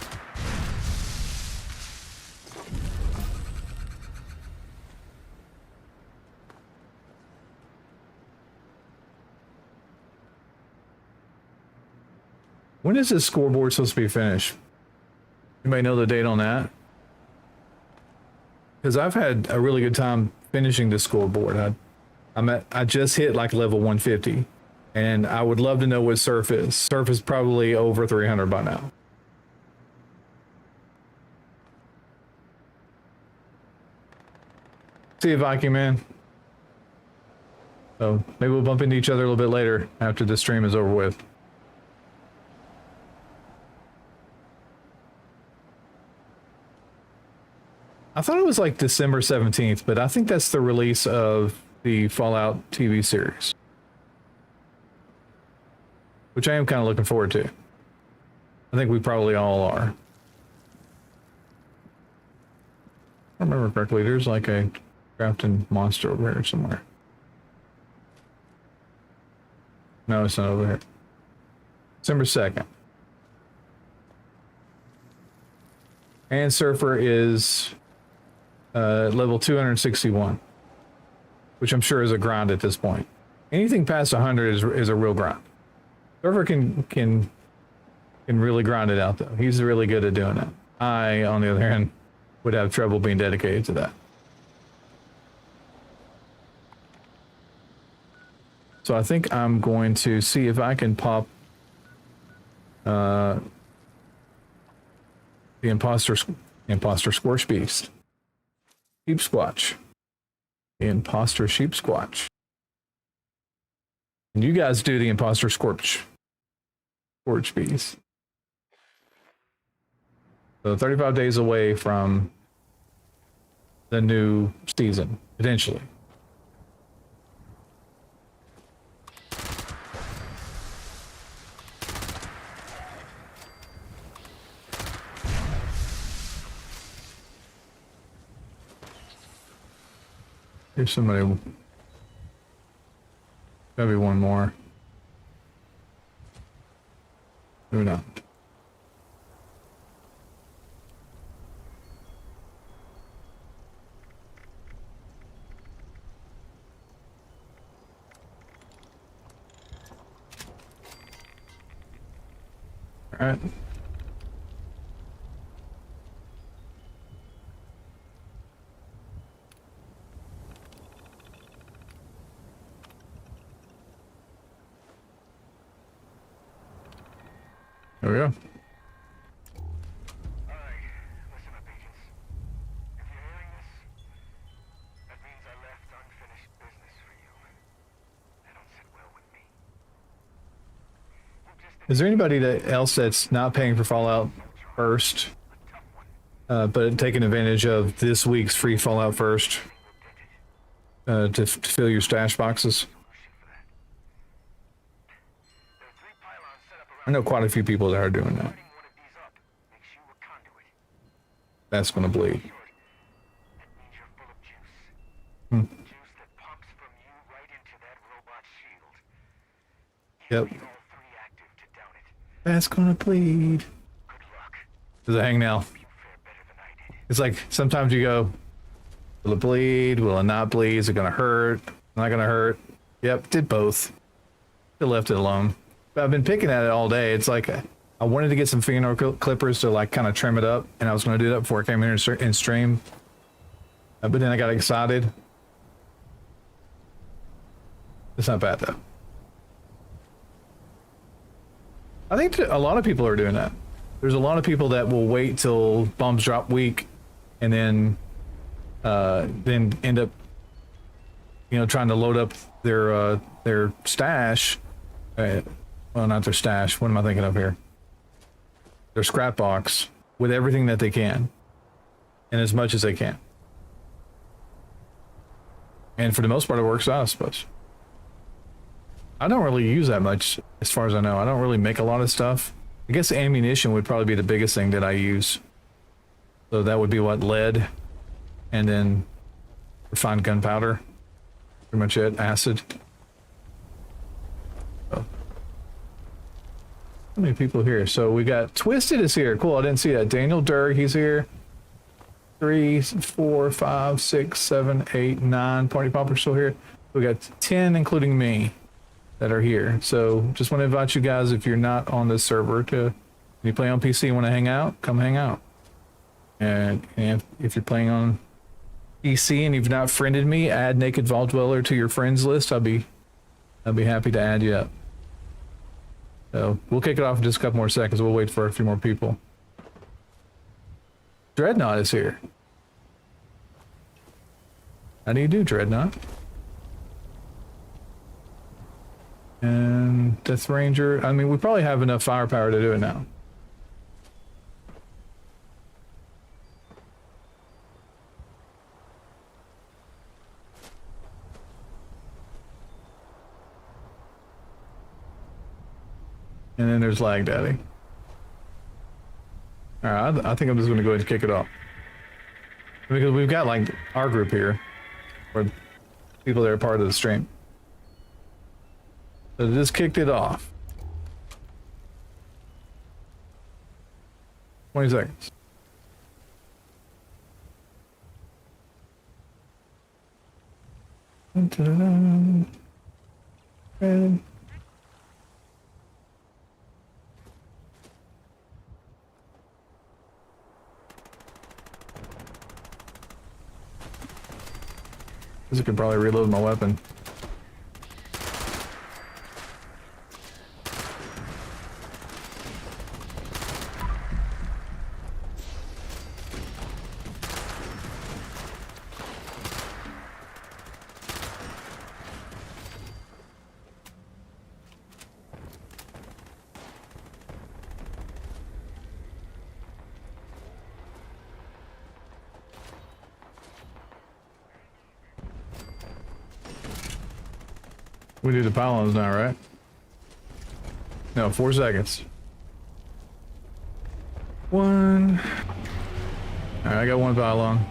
When is this scoreboard supposed to be finished? Anybody know the date on that? Because I've had a really good time finishing the scoreboard. I just hit like level 150, and I would love to know what Surf is. Surf is probably over 300 by now. See you, Viking man. So maybe we'll bump into each other a little bit later after the stream is over with. I thought it was like December 17th, but I think that's the release of the Fallout TV series, which I am kind of looking forward to. I think we probably all are. If I remember correctly, there's like a crafting monster over here somewhere. No, it's not over here. December 2nd. And Surfer is level 261, which I'm sure is a grind at this point. Anything past 100 is a real grind. Surfer can can really grind it out though. He's really good at doing it. I, on the other hand, would have trouble being dedicated to that. So I think I'm going to see if I can pop the imposter squash beast. Sheep squatch. The imposter sheep squatch. And you guys do the imposter scorch beast. So 35 days away from the new season, potentially. Here's somebody. Gotta be one more. Maybe not. All right. There we go. Alright, listen up, agents. If you're hearing this, that means I left unfinished business for you. That don't sit well with me. Is there anybody else that's not paying for Fallout first, but taking advantage of this week's free Fallout first to fill your stash boxes? I know quite a few people that are doing that. That's gonna bleed. Hmm. Yep. That's gonna bleed. Does it hang now? It's like sometimes you go, will it bleed? Will it not bleed? Is it gonna hurt? Not gonna hurt? Yep, did both. Still left it alone. But I've been picking at it all day. It's like I wanted to get some fingernail clippers to like kind of trim it up, and I was going to do that before I came in and stream. But then I got excited. It's not bad though. I think a lot of people are doing that. There's a lot of people that will wait till bombs drop weak, and then end up, trying to load up their stash. Well, not their stash. What am I thinking of here? Their scrap box with everything that they can, and as much as they can. And for the most part, it works out, I suppose. I don't really use that much, as far as I know. I don't really make a lot of stuff. I guess ammunition would probably be the biggest thing that I use. So that would be what? Lead, and then refined gunpowder. Pretty much it. Acid. Oh. How many people here? So we got Twisted is here. Cool. I didn't see that. Daniel Durr, he's here. 3, 4, 5, 6, 7, 8, 9. Party Popper's still here. We got 10, including me, that are here. So just want to invite you guys, if you're not on this server, to if you play on PC and want to hang out, come hang out. And if you're playing on PC and you've not friended me, add Naked Vault Dweller to your friends list. I'll be happy to add you up. So we'll kick it off in just a couple more seconds. We'll wait for a few more people. Dreadnought is here. How do you do, Dreadnought? And Death Ranger. I mean, we probably have enough firepower to do it now. And then there's Lag Daddy. Alright, I think I'm just going to go ahead and kick it off. Because we've got, like, our group here. Or people that are part of the stream. So just kicked it off. 20 seconds. Dun-dun-dun. And Because I could probably reload my weapon. We do the pylons now, right? No, 4 seconds. 1. Alright, I got 1 pylon.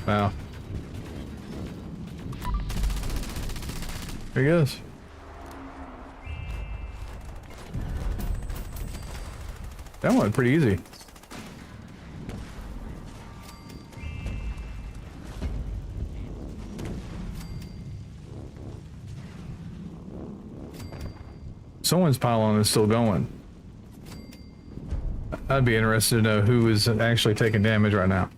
Wow. There he goes. That went pretty easy. Someone's pylon is still going. I'd be interested to know who is actually taking damage right now.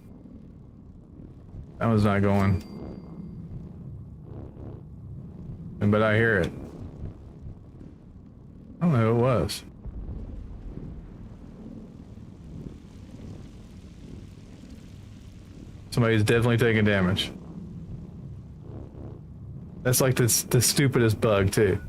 That one's not going. But I hear it. I don't know who it was. Somebody's definitely taking damage. That's like the stupidest bug too.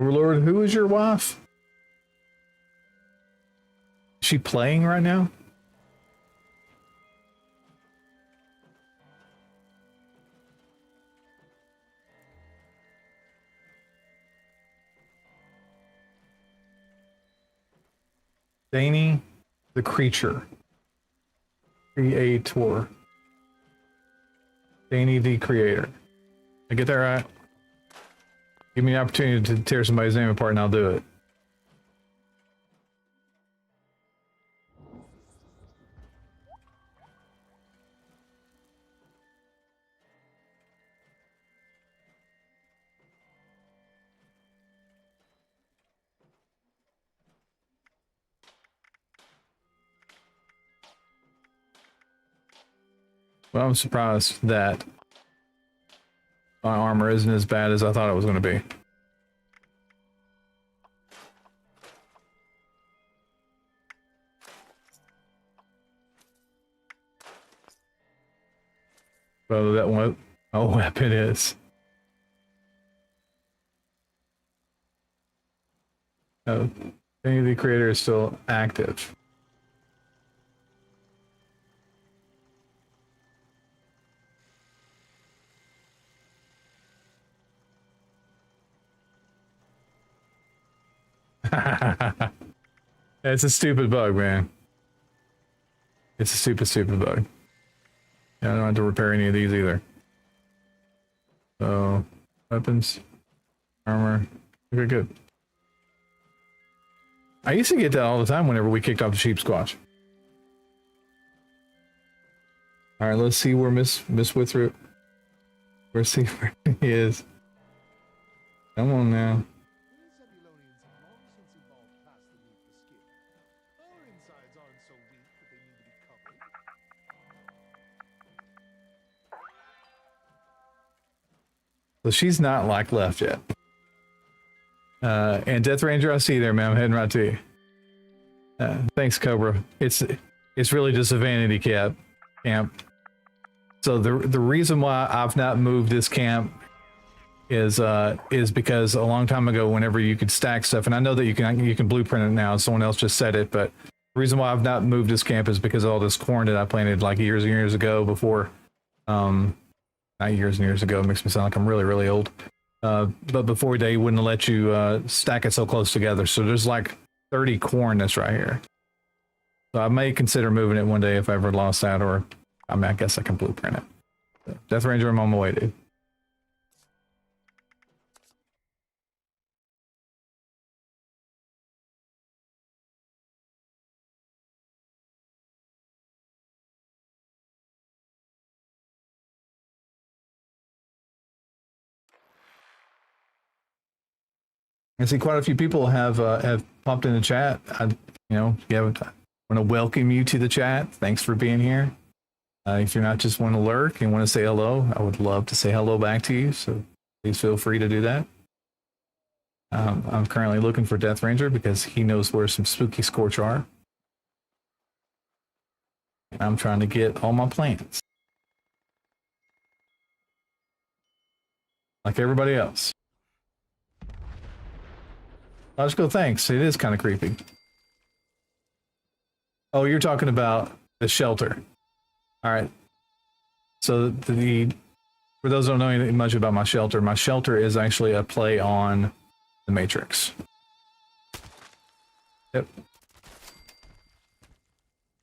Lord, who is your wife? Is she playing right now? Danny, the creature. Creator. Danny, the creator. I get that right? Give me the opportunity to tear somebody's name apart and I'll do it. Well, I'm surprised that my armor isn't as bad as I thought it was going to be. Well, that one, my weapon is. Oh, any of the creator is still active. It's a stupid bug, man. It's a stupid bug. Yeah, I don't have to repair any of these either. So, weapons, armor. Okay, good. I used to get that all the time whenever we kicked off the sheep squatch. All right, let's see where Miss Withroot. Let's see where he is. Come on now. So she's not like left yet. And Death Ranger, I see you there, man. I'm heading right to you. Thanks, Cobra. It's really just a vanity camp. So the reason why I've not moved this camp is because a long time ago, whenever you could stack stuff, and I know that you can blueprint it now. Someone else just said it, but the reason why I've not moved this camp is because of all this corn that I planted like years and years ago before. Not years and years ago. It makes me sound like I'm really, really old. but before they wouldn't let you stack it so close together. So there's like 30 coordinates right here. So I may consider moving it one day if I ever lost that, or I mean, I guess I can blueprint it. So, Death Ranger, I'm on my way, dude. I see quite a few people have popped in the chat. Want to welcome you to the chat. Thanks for being here. If you're not just want to lurk and want to say hello, I would love to say hello back to you. So please feel free to do that. I'm currently looking for Death Ranger because he knows where some spooky Scorch are. And I'm trying to get all my plants. Like everybody else. Logical, thanks. It is kind of creepy. Oh, you're talking about the shelter. All right. So for those who don't know anything much about my shelter is actually a play on the Matrix. Yep.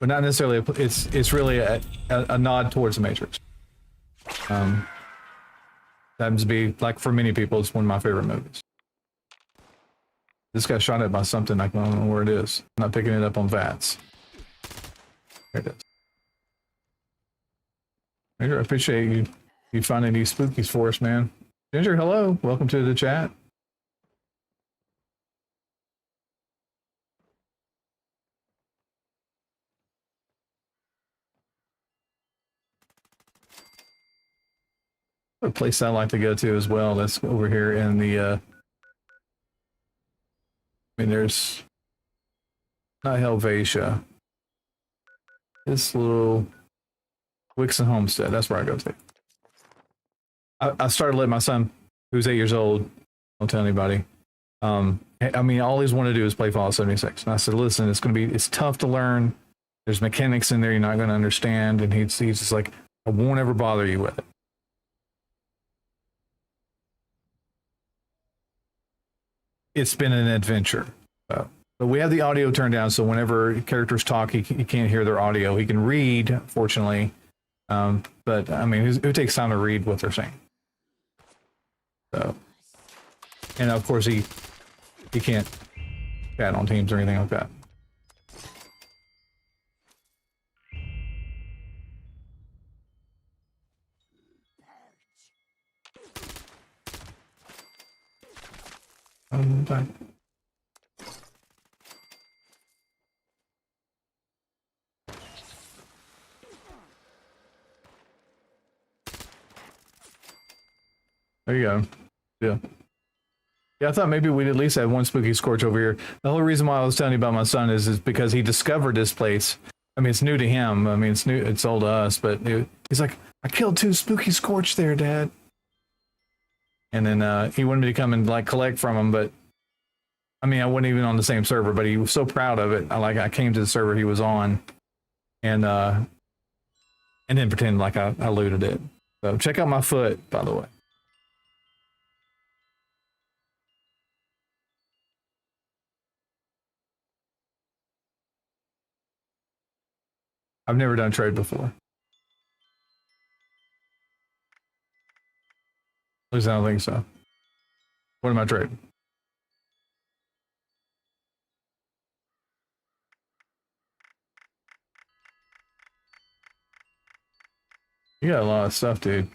But not necessarily. It's really a nod towards the Matrix. Happens to be, like, for many people, it's one of my favorite movies. This got shot at by something. I don't know where it is. I'm not picking it up on VATS. There it is. Ginger, I appreciate you finding these spookies for us, man. Ginger, hello. Welcome to the chat. A place I like to go to as well. That's over here in the there's not Helvetia. This little Wixon Homestead. That's where I go to. I started letting my son, who's 8 years old, don't tell anybody. I mean, all he's want to do is play Fallout 76. And I said, listen, it's tough to learn. There's mechanics in there you're not going to understand. And he's just like, I won't ever bother you with it. It's been an adventure. But we have the audio turned down, so whenever characters talk, he can't hear their audio. He can read, fortunately. But, I mean, it takes time to read what they're saying. So, and of course, he can't chat on Teams or anything like that. Bye. There you go. Yeah. Yeah, I thought maybe we'd at least have one spooky Scorch over here. The whole reason why I was telling you about my son is because he discovered this place. I mean, it's new to him. I mean, it's new. It's old to us, but he's like, I killed 2 spooky Scorch there, Dad. And then he wanted me to come and like collect from him, but I mean, I wasn't even on the same server, but he was so proud of it. I came to the server he was on, and then pretend like I looted it. So check out my foot, by the way. I've never done trade before. At least I don't think so. What am I trading? You got a lot of stuff, dude.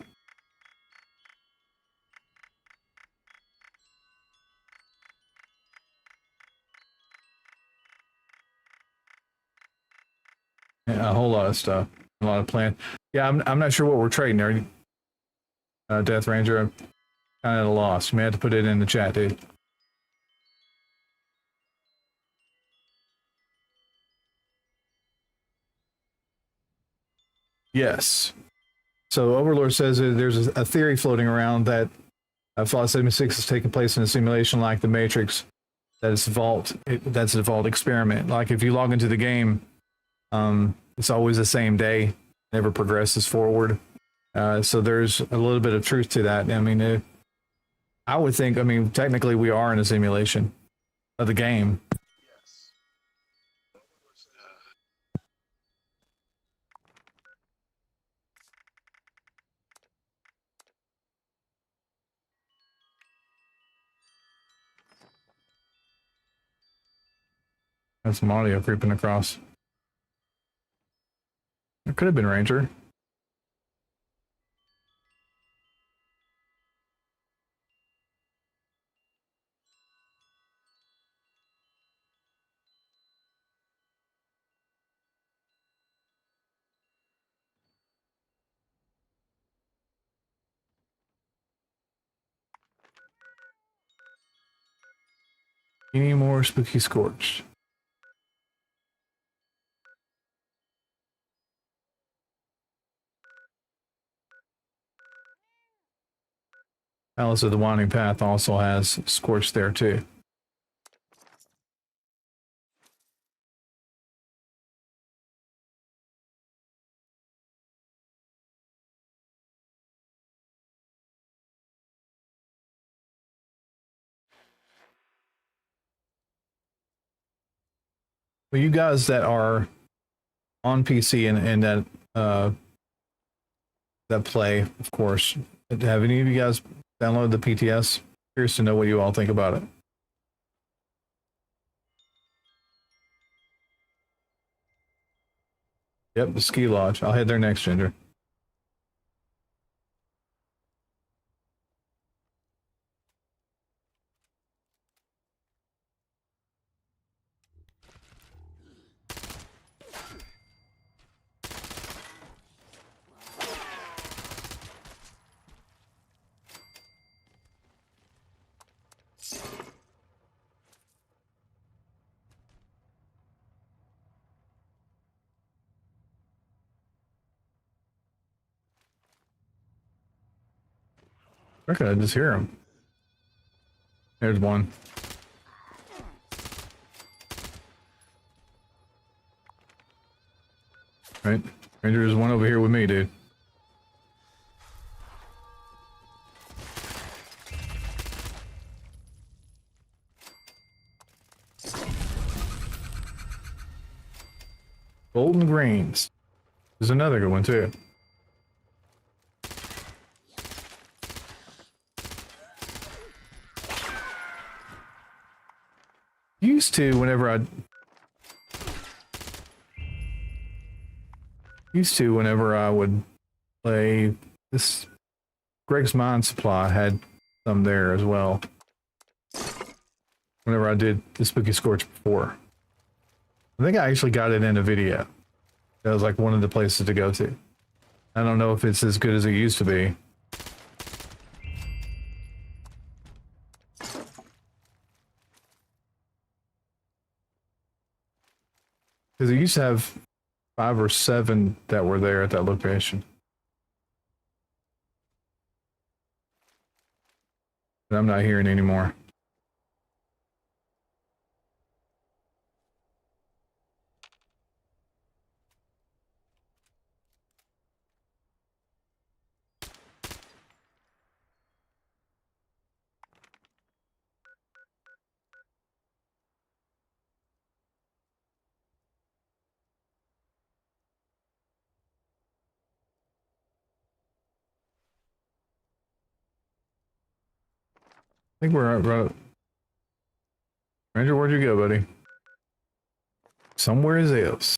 Yeah, a whole lot of stuff. A lot of plan. Yeah, I'm not sure what we're trading there. Death Ranger, I'm kind of at a loss. You may have to put it in the chat, dude. Yes. So Overlord says that there's a theory floating around that Fallout 76 is taking place in a simulation like the Matrix. That's a vault experiment. Like if you log into the game, it's always the same day, never progresses forward. So there's a little bit of truth to that. I mean, I would think, I mean, technically we are in a simulation of the game. Yes. What was That's some audio creeping across. It could have been Ranger. Any more spooky scorched? Alice of the Winding Path also has scorched there too. Well, you guys that are on PC and that that play, of course, have any of you guys downloaded the PTS? Curious to know what you all think about it. Yep, the ski lodge. I'll head there next, Ginger. Where could I just hear him? There's one. Right? Ranger, there's one over here with me, dude. Golden Greens. There's another good one too. Used to whenever I would play this, Greg's Mine Supply had some there as well. Whenever I did the Spooky Scorch before. I think I actually got it in a video. That was like one of the places to go to. I don't know if it's as good as it used to be. Because it used to have 5 or 7 that were there at that location. But I'm not hearing anymore. I think we're right. Ranger, where'd you go, buddy? Somewhere else.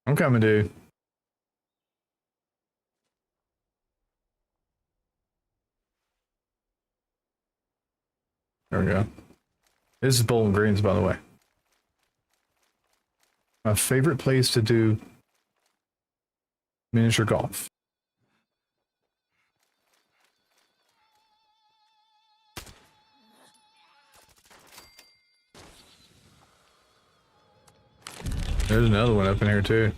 I'm coming, dude. There we go. This is Bowling Greens, by the way. My favorite place to do miniature golf. There's another one up in here too.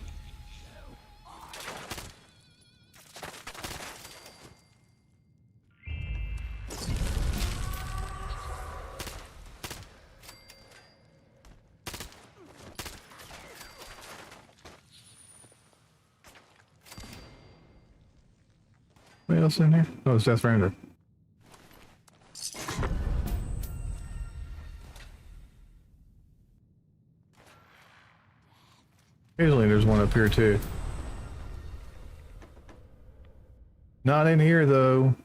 What else in here? Oh, it's Death Render. Occasionally there's one up here too. Not in here though.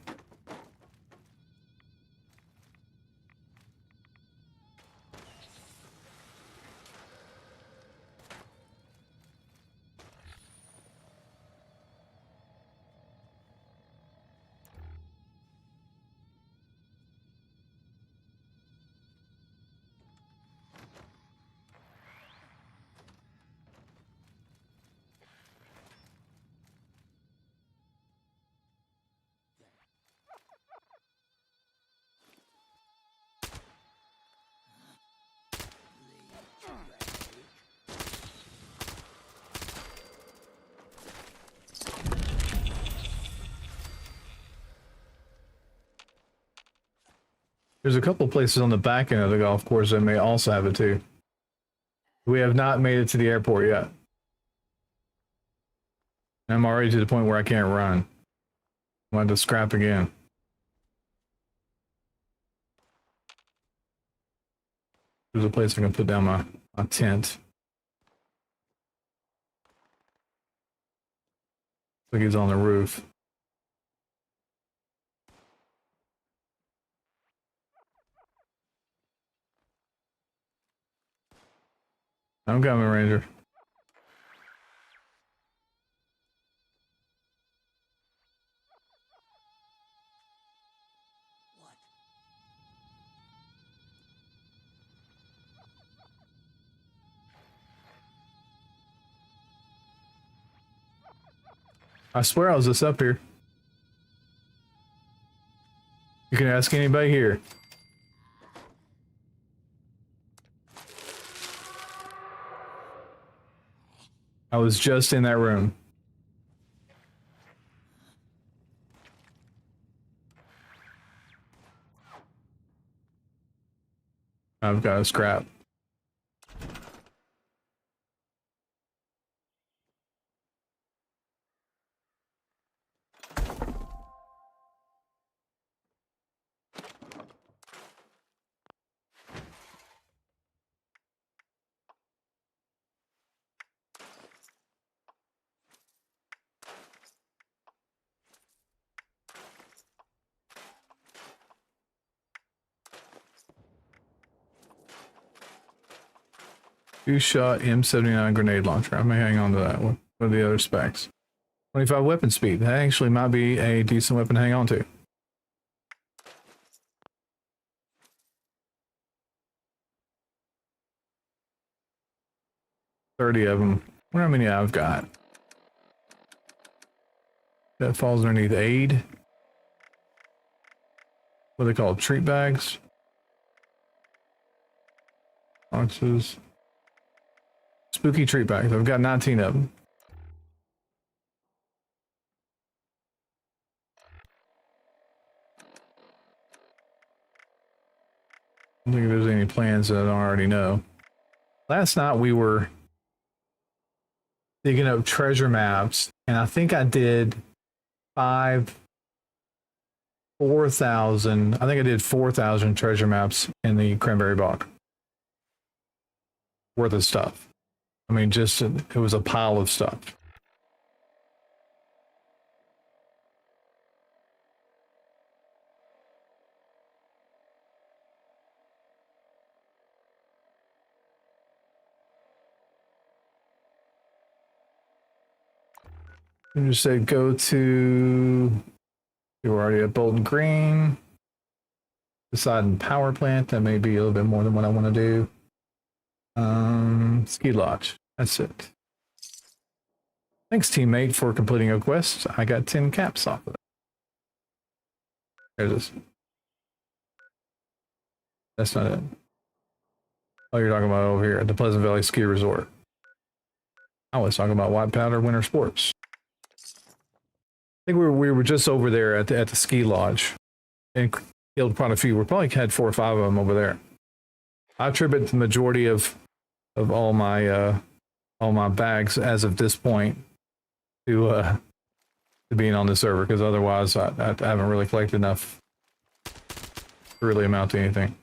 There's a couple places on the back end of the golf course that may also have it too. We have not made it to the airport yet. I'm already to the point where I can't run. I'm going to scrap again. There's a place I can put down my tent. Looks like he's on the roof. I'm coming, Ranger. I swear I was just up here. You can ask anybody here. I was just in that room. I've got a scrap. Two-shot M79 grenade launcher. I may hang on to that one. What are the other specs? 25 weapon speed. That actually might be a decent weapon to hang on to. 30 of them. I wonder how many I've got. That falls underneath aid. What are they called? Treat bags? Boxes. Spooky treat bags. I've got 19 of them. I don't think there's any plans that I don't already know. Last night we were digging up treasure maps, and I think I did 4,000. I think I did 4,000 treasure maps in the cranberry bog worth of stuff. I mean, just it was a pile of stuff. I just said go to. We were already at Bolton Green. Poseidon Power Plant. That may be a little bit more than what I want to do. Ski Lodge. That's it. Thanks, teammate, for completing a quest. I got 10 caps off of it. There's this. That's not it. Oh, you're talking about over here at the Pleasant Valley Ski Resort. I was talking about white powder winter sports. I think we were just over there at the ski lodge and killed quite a few. We probably had 4 or 5 of them over there. I attribute the majority of all my bags as of this point to being on the server, because otherwise I haven't really collected enough to really amount to anything.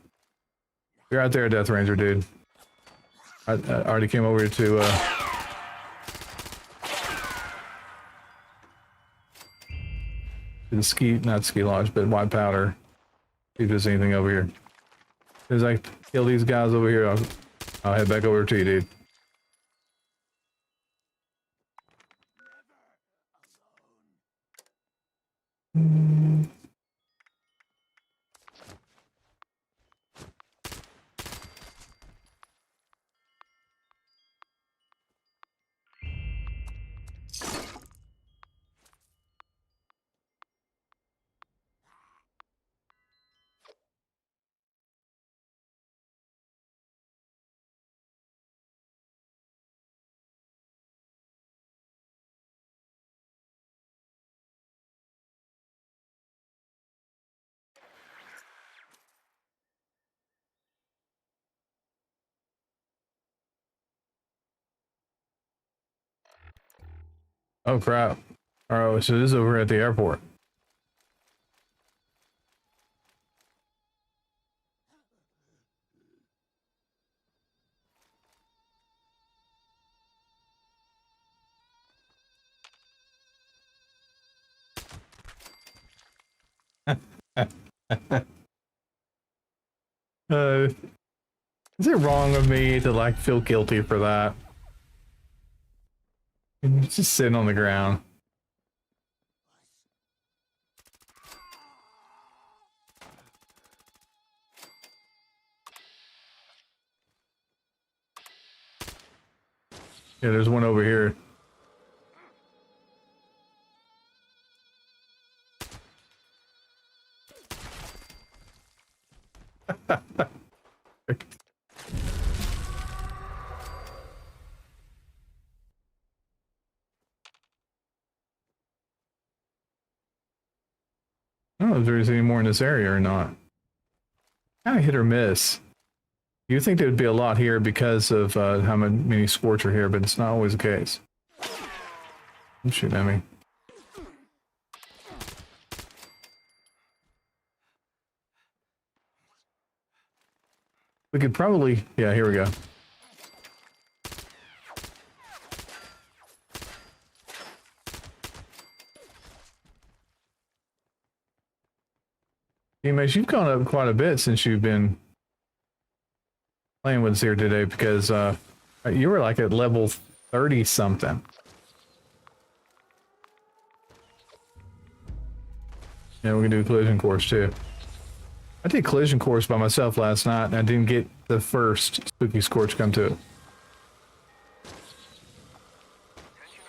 You're out there, Death Ranger, dude. I already came over here to the not ski lodge, but white powder. See if there's anything over here. As I kill these guys over here, I'll head back over to you, dude. Oh crap. Alright, so this is over at the airport. Is it wrong of me to like feel guilty for that? Just sitting on the ground. Yeah, there's one over here. I don't know if there's any more in this area or not. Kind of hit or miss. You'd think there would be a lot here because of how many scorch are here, but it's not always the case. Don't shoot at me. We could probably... Yeah, here we go. Teammates, you've gone up quite a bit since you've been playing with us here today, because you were like at level 30 something. Yeah, we can do collision course too. I did collision course by myself last night and I didn't get the first spooky scorch come to it. Attention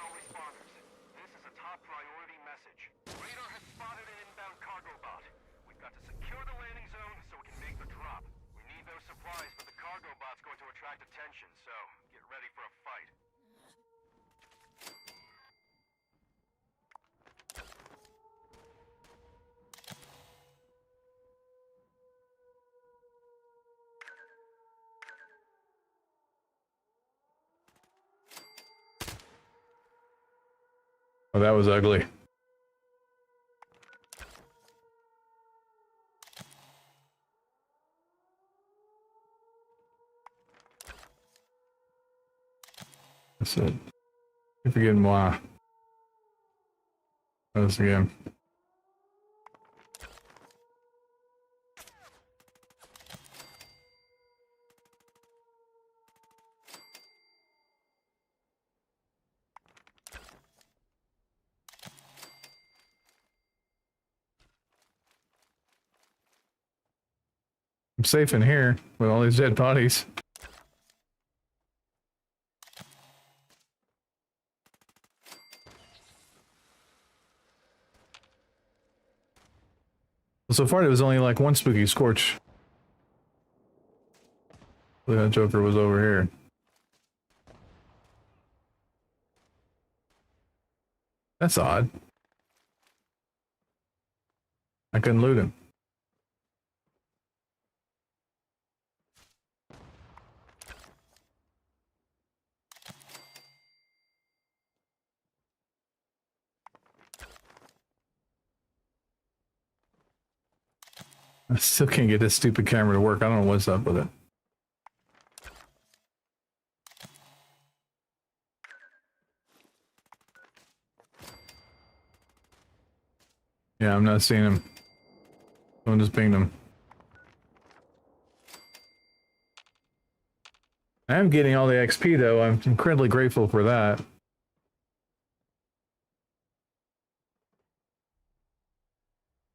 all responders. This is a top priority message. Radar has spotted an inbound cargo bot. We've got to secure the landing zone so we can make the drop. We need those supplies, but the cargo bot's going to attract attention, so get ready for a fight. Oh, that was ugly. That's it. Keep forgetting why. That's again. I'm safe in here with all these dead bodies. So far, there was only like one spooky scorch. That Joker was over here. That's odd. I couldn't loot him. I still can't get this stupid camera to work. I don't know what's up with it. Yeah, I'm not seeing him. Someone just pinged him. I am getting all the XP though. I'm incredibly grateful for that.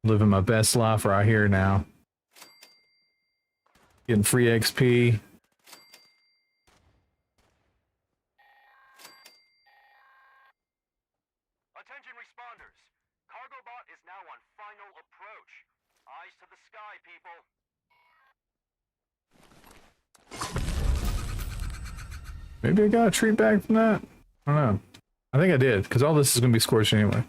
Living my best life right here now. Getting free XP. Attention responders. Cargo bot is now on final approach. Eyes to the sky, people. Maybe I got a treat back from that? I don't know. I think I did, because all this is going to be scorched anyway.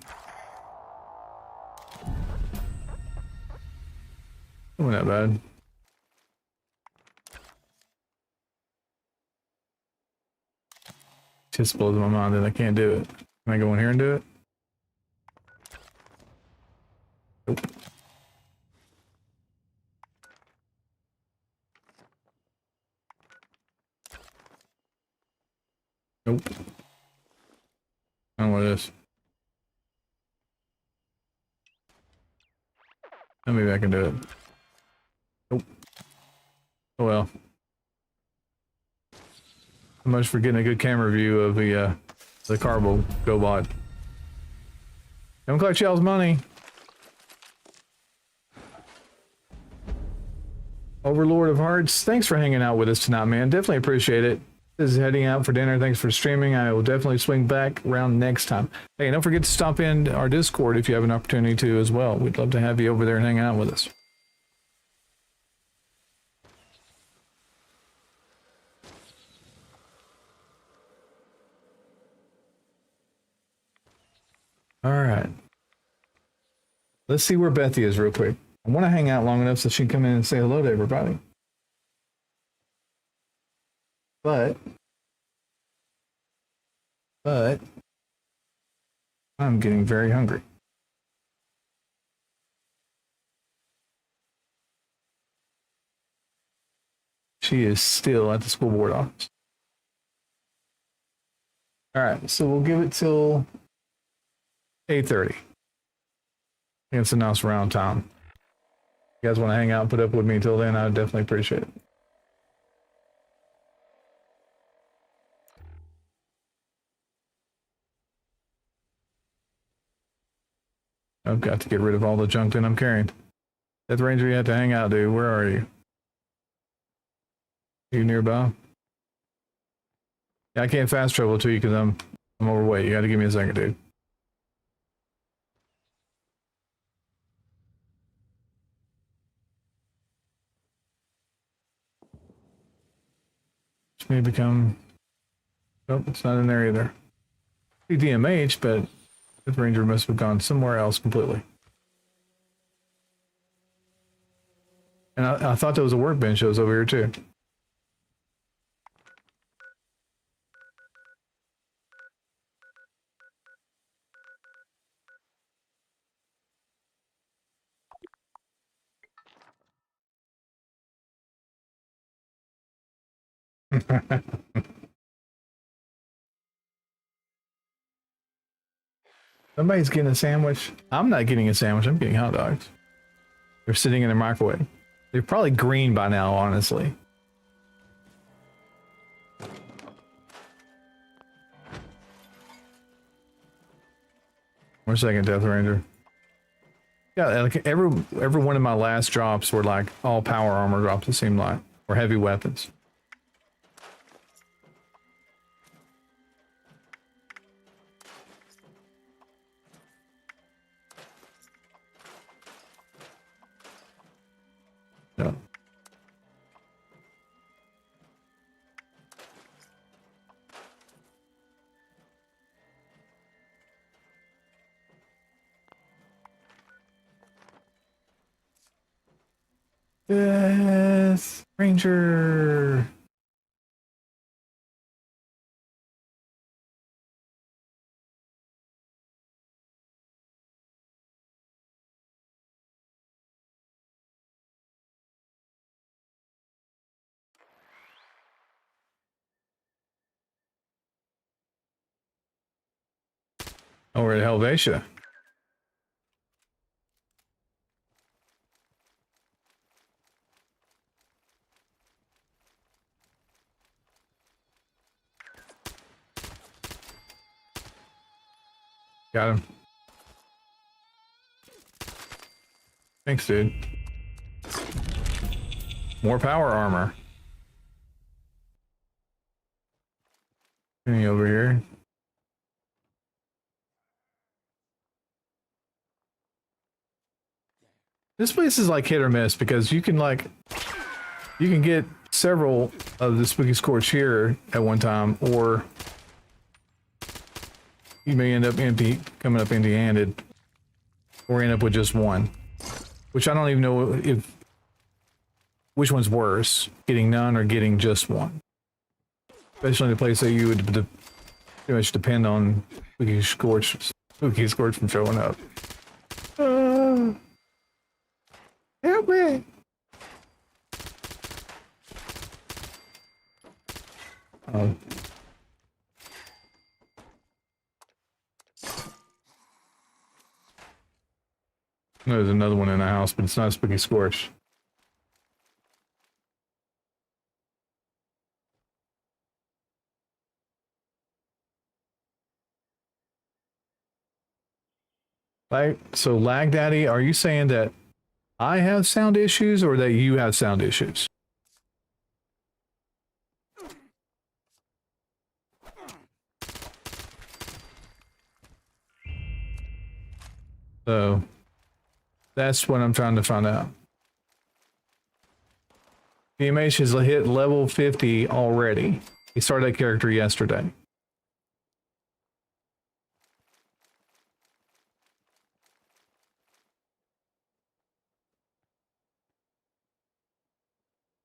Wasn't that bad. Just blows my mind that I can't do it. Can I go in here and do it? Nope. Nope. I don't know what it is. Oh, maybe I can do it. Nope. Oh well. So much for getting a good camera view of the Carbo GoBot. Don't collect y'all's money. Overlord of Hearts, thanks for hanging out with us tonight, man. Definitely appreciate it. This is heading out for dinner. Thanks for streaming. I will definitely swing back around next time. Hey, don't forget to stop in our Discord if you have an opportunity to as well. We'd love to have you over there and hang out with us. All right. Let's see where Bethy is real quick. I want to hang out long enough so she can come in and say hello to everybody. But I'm getting very hungry. She is still at the school board office. All right, so we'll give it till 8:30. It's a nice round time. You guys want to hang out and put up with me until then, I would definitely appreciate it. I've got to get rid of all the junk that I'm carrying. Death Ranger, you have to hang out, dude. Where are you? You nearby? Yeah, I can't fast travel to you because I'm overweight. You got to give me a second, dude. This may become... Nope, it's not in there either. DMH, but Death Ranger must have gone somewhere else completely. And I thought there was a workbench that was over here too. Somebody's getting a sandwich. I'm not getting a sandwich. I'm getting hot dogs. They're sitting in the microwave. They're probably green by now, honestly. One second, Death Ranger. Yeah, like every one of my last drops were like all power armor drops, it seemed like, or heavy weapons. Yeah. Yes, Ranger. Oh, we're at Helvetia. Got him. Thanks, dude. More power armor. Any over here? This place is like hit or miss because you can get several of the Spooky Scorch here at one time, or you may end up coming up empty-handed, or end up with just one. Which I don't even know which one's worse, getting none or getting just one. Especially in a place that you would pretty much depend on Spooky Scorch from showing up. Help me! Oh. There's another one in the house, but it's not a Spooky Scorch. So Lag Daddy, are you saying that I have sound issues or that you have sound issues? So that's what I'm trying to find out. PMH has hit level 50 already. He started that character yesterday.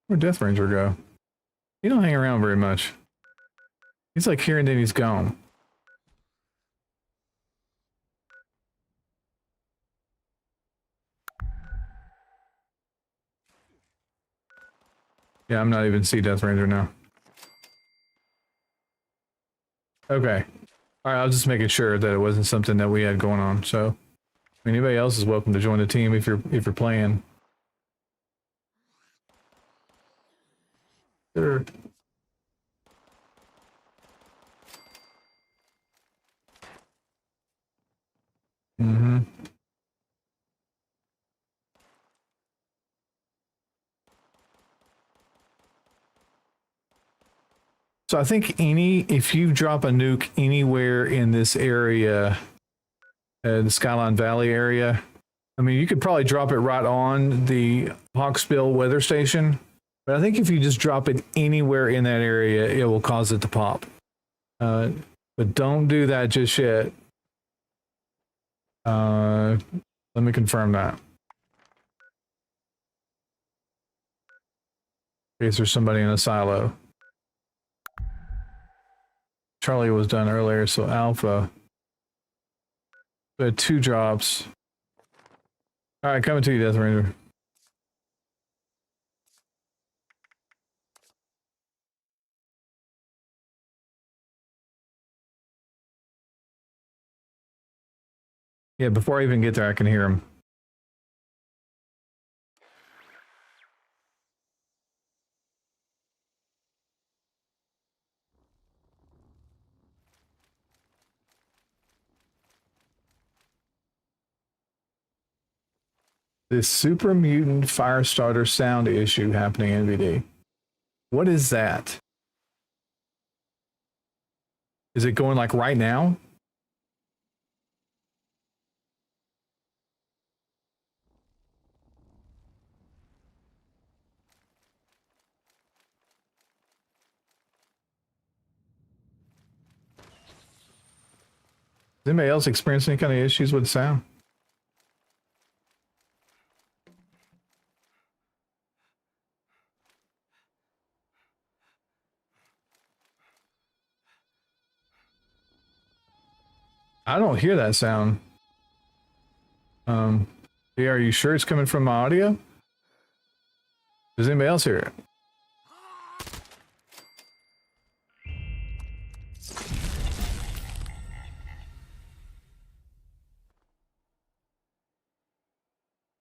Where'd Death Ranger go? He don't hang around very much. He's like here and then he's gone. Yeah, I'm not even see Death Ranger now. Okay. Alright, I was just making sure that it wasn't something that we had going on, so anybody else is welcome to join the team if you're playing. Sure. Mm-hmm. So I think if you drop a nuke anywhere in this area, the Skyline Valley area, I mean, you could probably drop it right on the Hawksbill weather station, but I think if you just drop it anywhere in that area, it will cause it to pop. But don't do that just yet. Let me confirm that. In case there's somebody in a silo. Charlie was done earlier, so Alpha. We had 2 drops. Alright, coming to you, Death Ranger. Yeah, before I even get there, I can hear him. This super mutant fire starter sound issue happening in NVD. What is that? Is it going like right now? Does anybody else experience any kind of issues with sound? I don't hear that sound. Yeah, are you sure it's coming from my audio? Does anybody else hear it?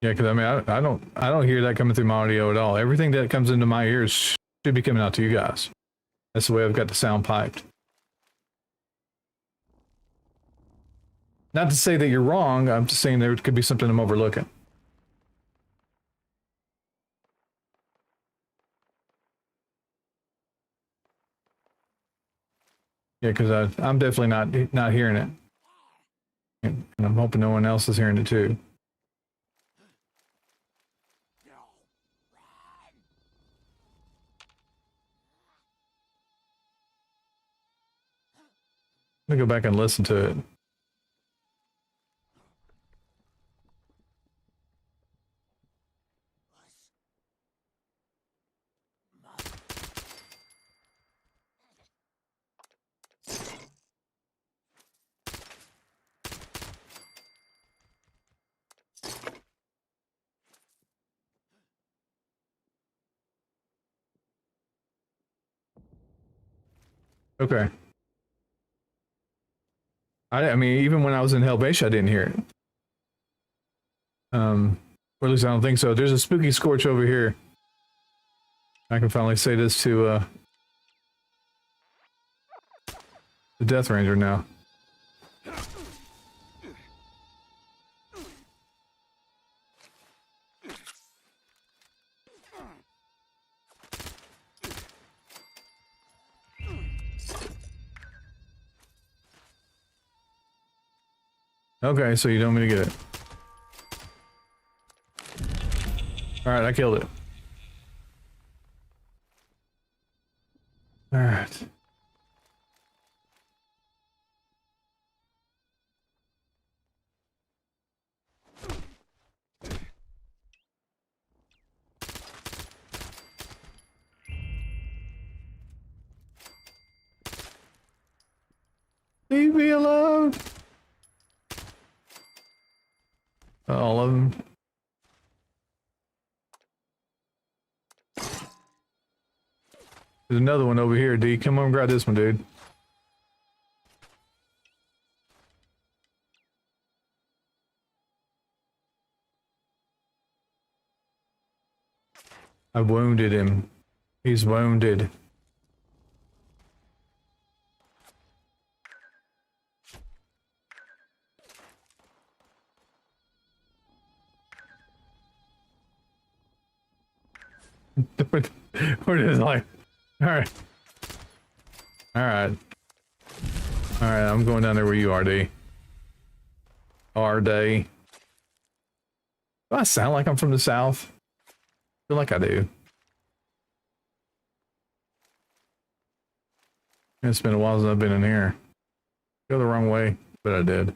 Yeah, because I mean, I don't hear that coming through my audio at all. Everything that comes into my ears should be coming out to you guys. That's the way I've got the sound piped. Not to say that you're wrong. I'm just saying there could be something I'm overlooking. Yeah, because I'm definitely not hearing it, and I'm hoping no one else is hearing it too. Let me go back and listen to it. Okay. I mean, even when I was in Helvetia, I didn't hear it. Or at least I don't think so. There's a spooky scorch over here. I can finally say this to the Death Ranger now. Okay, so you don't want me to get it. Alright, I killed it. Alright. Leave me alone! All of them. There's another one over here, D. Come on, grab this one, dude. I wounded him. He's wounded. We're just like, alright. Alright. Alright, I'm going down there where you are, D. R-Day. Do I sound like I'm from the South? I feel like I do. It's been a while since I've been in here. Go the wrong way, but I did.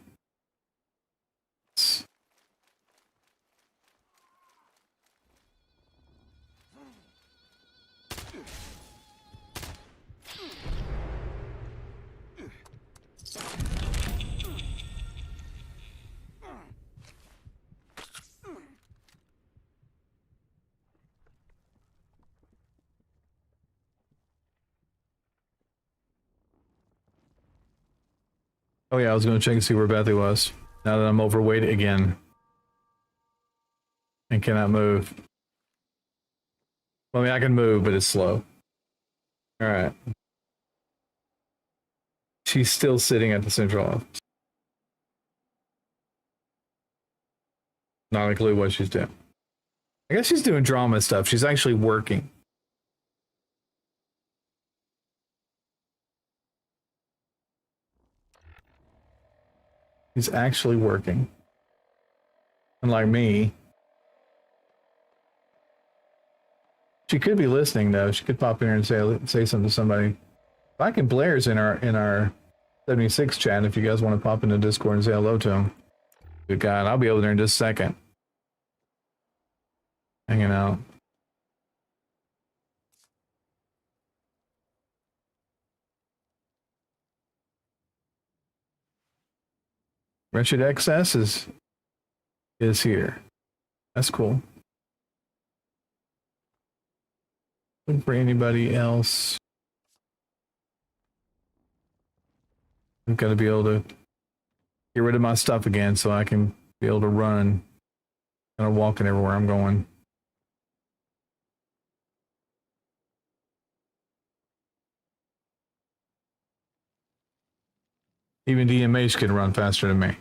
Oh yeah, I was going to check and see where Bethy was. Now that I'm overweight again. And cannot move. Well, I mean, I can move, but it's slow. Alright. She's still sitting at the central office. Not a clue what she's doing. I guess she's doing drama stuff. She's actually working. She's actually working. Unlike me. She could be listening though. She could pop in here and say something to somebody. Mike and Blair's in our 76 chat if you guys want to pop into Discord and say hello to him. Good God, I'll be over there in just a second. Hanging out. Wretched XS is here. That's cool. Looking for anybody else. I'm gonna be able to get rid of my stuff again so I can be able to run. Kind of walking everywhere I'm going. Even DMH can run faster than me.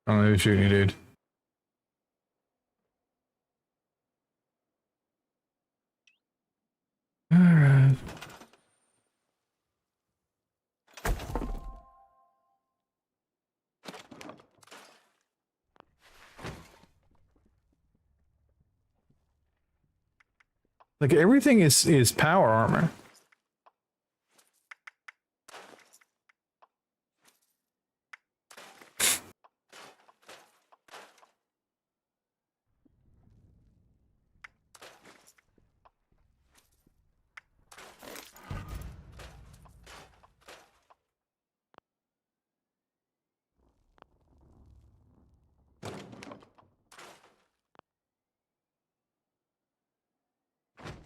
I don't know who's shooting you, dude. Alright. Like everything is power armor.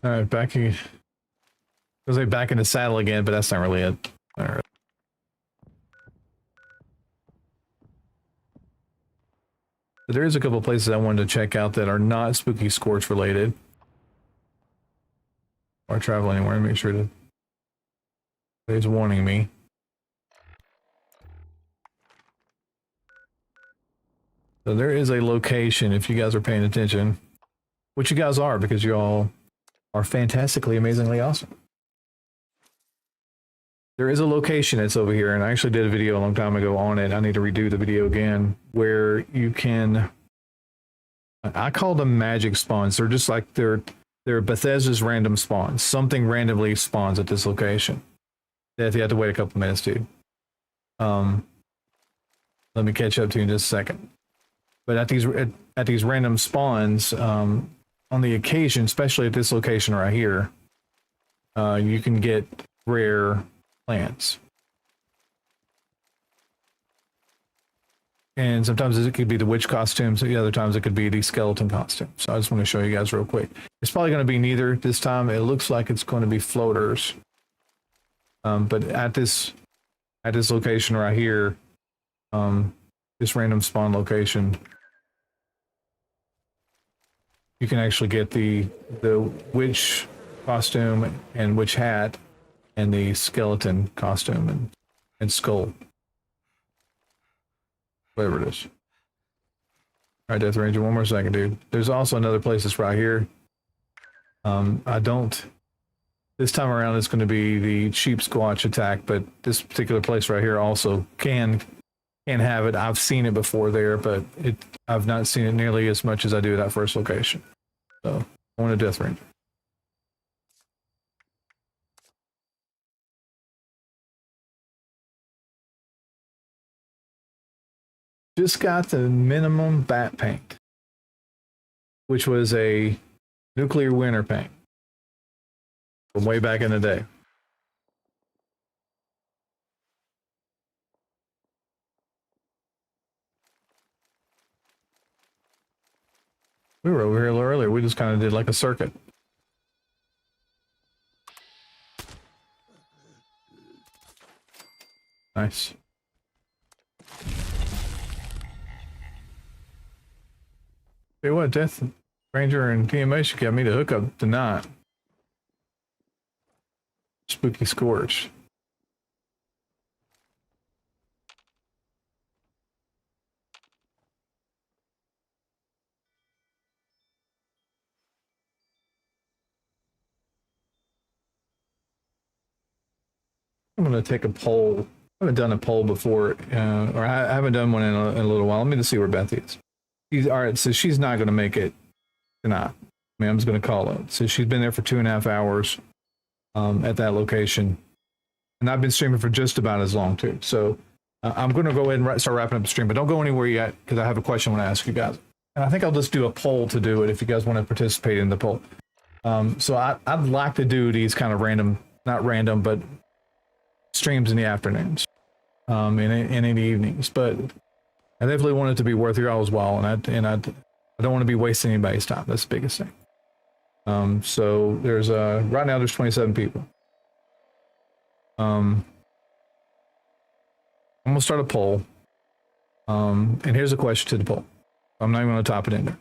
All right, back in. I was like back in the saddle again, but that's not really it. All right. But there is a couple of places I wanted to check out that are not Spooky Scorch related, or travel anywhere. Make sure that it's warning me. So there is a location if you guys are paying attention, which you guys are because you all are fantastically, amazingly awesome. There is a location that's over here, and I actually did a video a long time ago on it. I need to redo the video again, where you can, I call them magic spawns. They're just like, they're Bethesda's random spawns. Something randomly spawns at this location. If you have to wait a couple minutes, dude. Let me catch up to you in just a second. But at these random spawns, on the occasion, especially at this location right here, you can get rare plants. And sometimes it could be the witch costumes, the other times it could be the skeleton costume. So I just want to show you guys real quick. It's probably going to be neither this time. It looks like it's going to be floaters. But at this location right here, this random spawn location, you can actually get the witch costume and witch hat and the skeleton costume and skull. Whatever it is. All right, Death Ranger, one more second, dude. There's also another place that's right here. This time around it's going to be the sheep squatch attack, but this particular place right here also can have it. I've seen it before there, but I've not seen it nearly as much as I do at that first location. So I want a Death Ranger. Just got the minimum bat paint, which was a nuclear winter paint from way back in the day. We were over here a little earlier. We just kind of did like a circuit. Nice. Tell you what, Death Ranger and TMA got me to hook up tonight. Spooky Scorch. I'm going to take a poll. I haven't done a poll before, or I haven't done one in a little while. Let me just see where Beth is. All right, so she's not going to make it tonight. I mean, I'm just going to call it. So she's been there for 2.5 hours at that location. And I've been streaming for just about as long, too. So I'm going to go ahead and start wrapping up the stream, but don't go anywhere yet because I have a question I want to ask you guys. And I think I'll just do a poll to do it if you guys want to participate in the poll. So I'd like to do these kind of random, not random, but streams in the afternoons, and in the evenings. But I definitely want it to be worth your all as well, and I don't want to be wasting anybody's time. That's the biggest thing. So there's right now there's 27 people. I'm gonna start a poll. And here's a question to the poll. I'm not even gonna top it in there.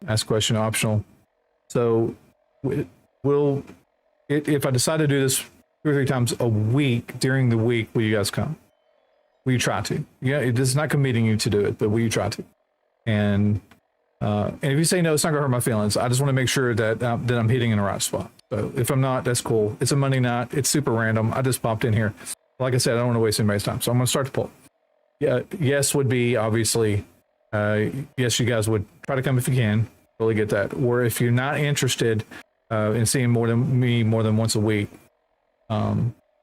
Ask question optional. So if I decide to do this 2 or 3 times a week during the week, will you guys come? Will you try to? Yeah, it is not committing you to do it, but will you try to? And if you say no, it's not gonna hurt my feelings. I just want to make sure that I'm hitting in the right spot. So if I'm not, that's cool. It's a Monday night. It's super random. I just popped in here. Like I said, I don't want to waste anybody's time. So I'm gonna start the poll. Yeah, yes would be obviously. Yes, you guys would try to come if you can. Really get that. Or if you're not interested in seeing more than once a week,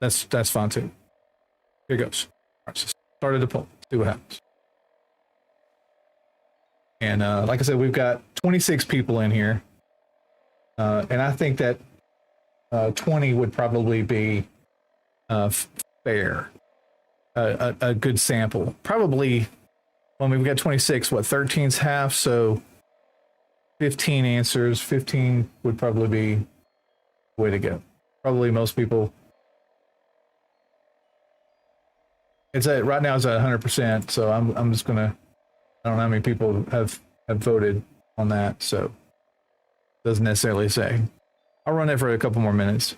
that's fine too. Here goes. All right, so started the poll. See what happens. And like I said, we've got 26 people in here, and I think that 20 would probably be fair, a good sample. Probably. Well, we've got 26. What 13's half, so 15 answers. 15 would probably be the way to go. Probably most people. It's at right now. It's at 100%. So I'm just gonna. I don't know how many people have voted on that, so doesn't necessarily say. I'll run it for a couple more minutes,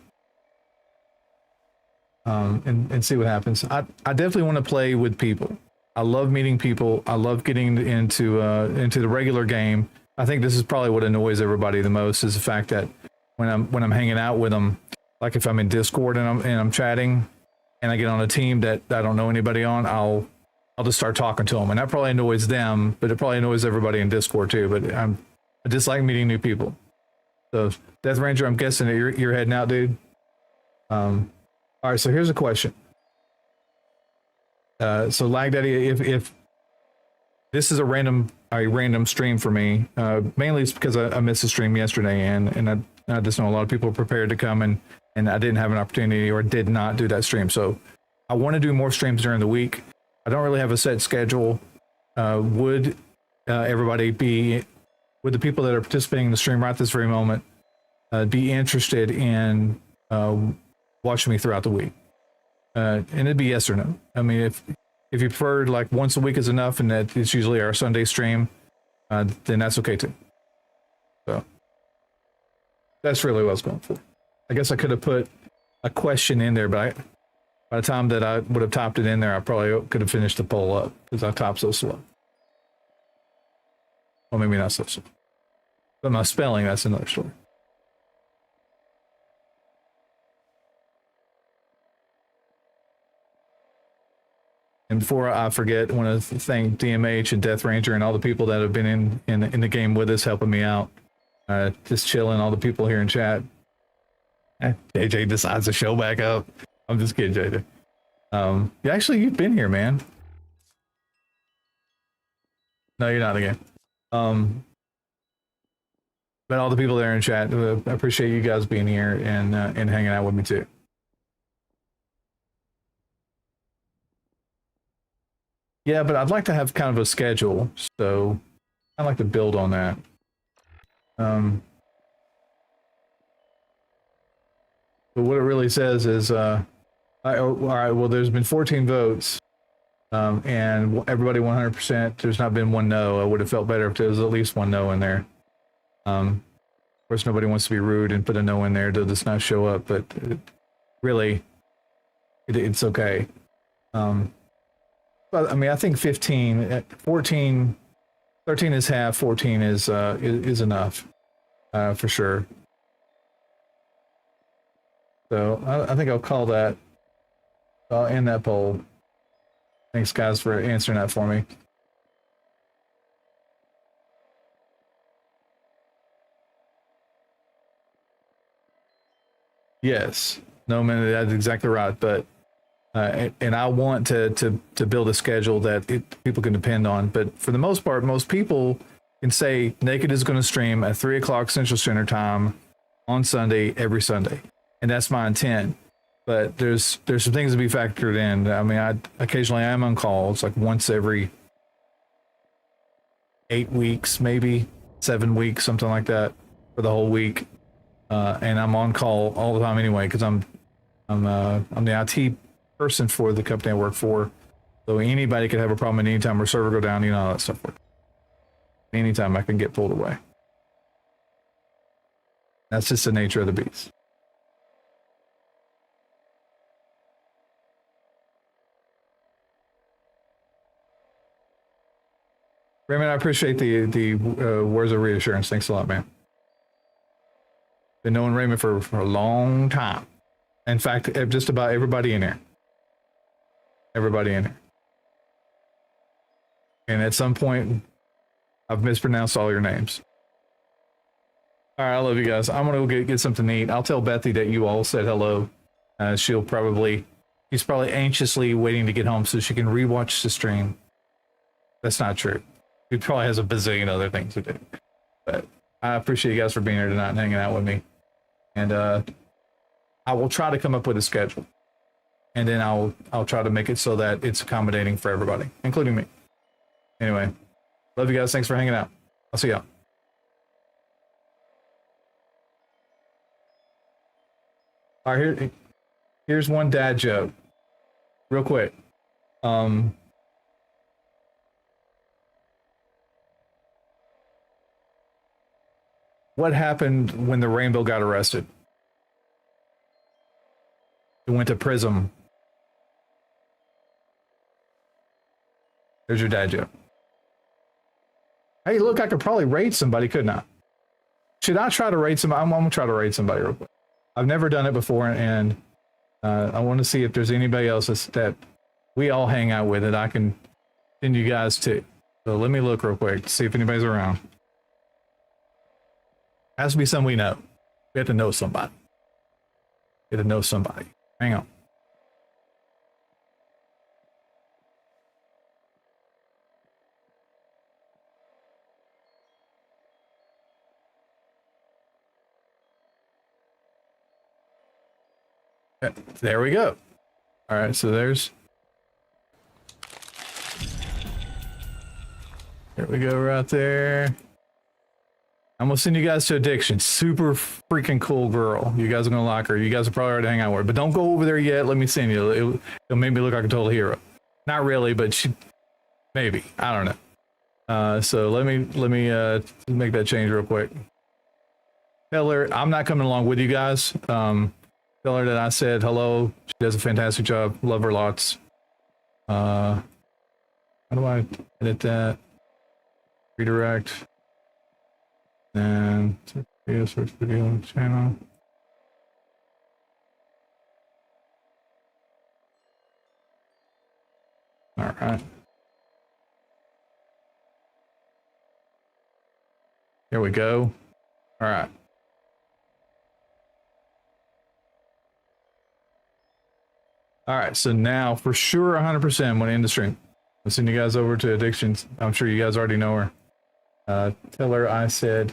and see what happens. I definitely want to play with people. I love meeting people. I love getting into the regular game. I think this is probably what annoys everybody the most is the fact that when I'm hanging out with them, like if I'm in Discord and I'm chatting, and I get on a team that I don't know anybody on, I'll just start talking to them, and that probably annoys them, but it probably annoys everybody in Discord too. But I just like meeting new people. So Death Ranger, I'm guessing that you're heading out, dude. All right, so here's a question. So Lag Daddy, if this is a random stream for me, mainly it's because I missed the stream yesterday, and I just know a lot of people are prepared to come, and I didn't have an opportunity or did not do that stream. So I want to do more streams during the week. I don't really have a set schedule. Would everybody would the people that are participating in the stream right this very moment be interested in watching me throughout the week? And it'd be yes or no. I mean, if you prefer like once a week is enough, and that it's usually our Sunday stream, then that's okay too. So that's really what I was going for. I guess I could have put a question in there, but by the time that I would have typed it in there, I probably could have finished the poll up because I typed so slow. Well, maybe not so slow. But my spelling, that's another story. And before I forget, I want to thank DMH and Death Ranger and all the people that have been in the game with us, helping me out. Just chilling, all the people here in chat. JJ decides to show back up. I'm just kidding, JJ. Yeah, actually, you've been here, man. No, you're not again. But all the people there in chat, I appreciate you guys being here and hanging out with me too. Yeah, but I'd like to have kind of a schedule, so I'd like to build on that. But what it really says is, all right, well, there's been 14 votes, and everybody 100%. There's not been one no. I would have felt better if there was at least one no in there. Of course, nobody wants to be rude and put a no in there to just not show up, but it's okay. But I mean, I think 15, 14, 13 is half, 14 is enough, for sure. So I think I'll call that. I'll end that poll. Thanks, guys, for answering that for me. Yes. No, man, that's exactly right. But and I want to build a schedule that people can depend on. But for the most part, most people can say Naked is going to stream at 3 o'clock Central Standard Time on Sunday, every Sunday. And that's my intent. But there's some things to be factored in. I mean, I occasionally am on call. It's like once every 8 weeks, maybe 7 weeks, something like that, for the whole week. And I'm on call all the time anyway, because I'm the IT person for the company I work for. So anybody could have a problem at any time, or server go down, you know how that stuff works. Anytime I can get pulled away. That's just the nature of the beast. Raymond, I appreciate the words of reassurance. Thanks a lot, man. Been knowing Raymond for a long time. In fact, just about everybody in here. Everybody in here. And at some point, I've mispronounced all your names. All right, I love you guys. I'm gonna go get something to eat. I'll tell Bethy that you all said hello. She's probably anxiously waiting to get home so she can rewatch the stream. That's not true. He probably has a bazillion other things to do. But I appreciate you guys for being here tonight and hanging out with me. And I will try to come up with a schedule. And then I'll try to make it so that it's accommodating for everybody, including me. Anyway, love you guys. Thanks for hanging out. I'll see y'all. All right, here's one dad joke. Real quick. What happened when the Rainbow got arrested? He went to prison. There's your dad joke. Hey, look, I could probably raid somebody, couldn't I? Should I try to raid somebody? I'm gonna try to raid somebody real quick. I've never done it before, and I want to see if there's anybody else that we all hang out with that I can send you guys to. So let me look real quick to see if anybody's around. Has to be someone we know. We have to know somebody. We have to know somebody. Hang on. There we go. All right, so there we go right there. I'm gonna send you guys to Addiction. Super freaking cool girl. You guys are gonna like her. You guys are probably already hanging out with her, but don't go over there yet. Let me send you. It'll make me look like a total hero. Not really, but maybe. I don't know. So let me make that change real quick. Tell her I'm not coming along with you guys. Tell her that I said hello. She does a fantastic job. Love her lots. How do I edit that? Redirect. And search video channel. All right. There we go. All right. All right, so now for sure 100% when I end the stream, I'll send you guys over to Addictions. I'm sure you guys already know her. Tell her I said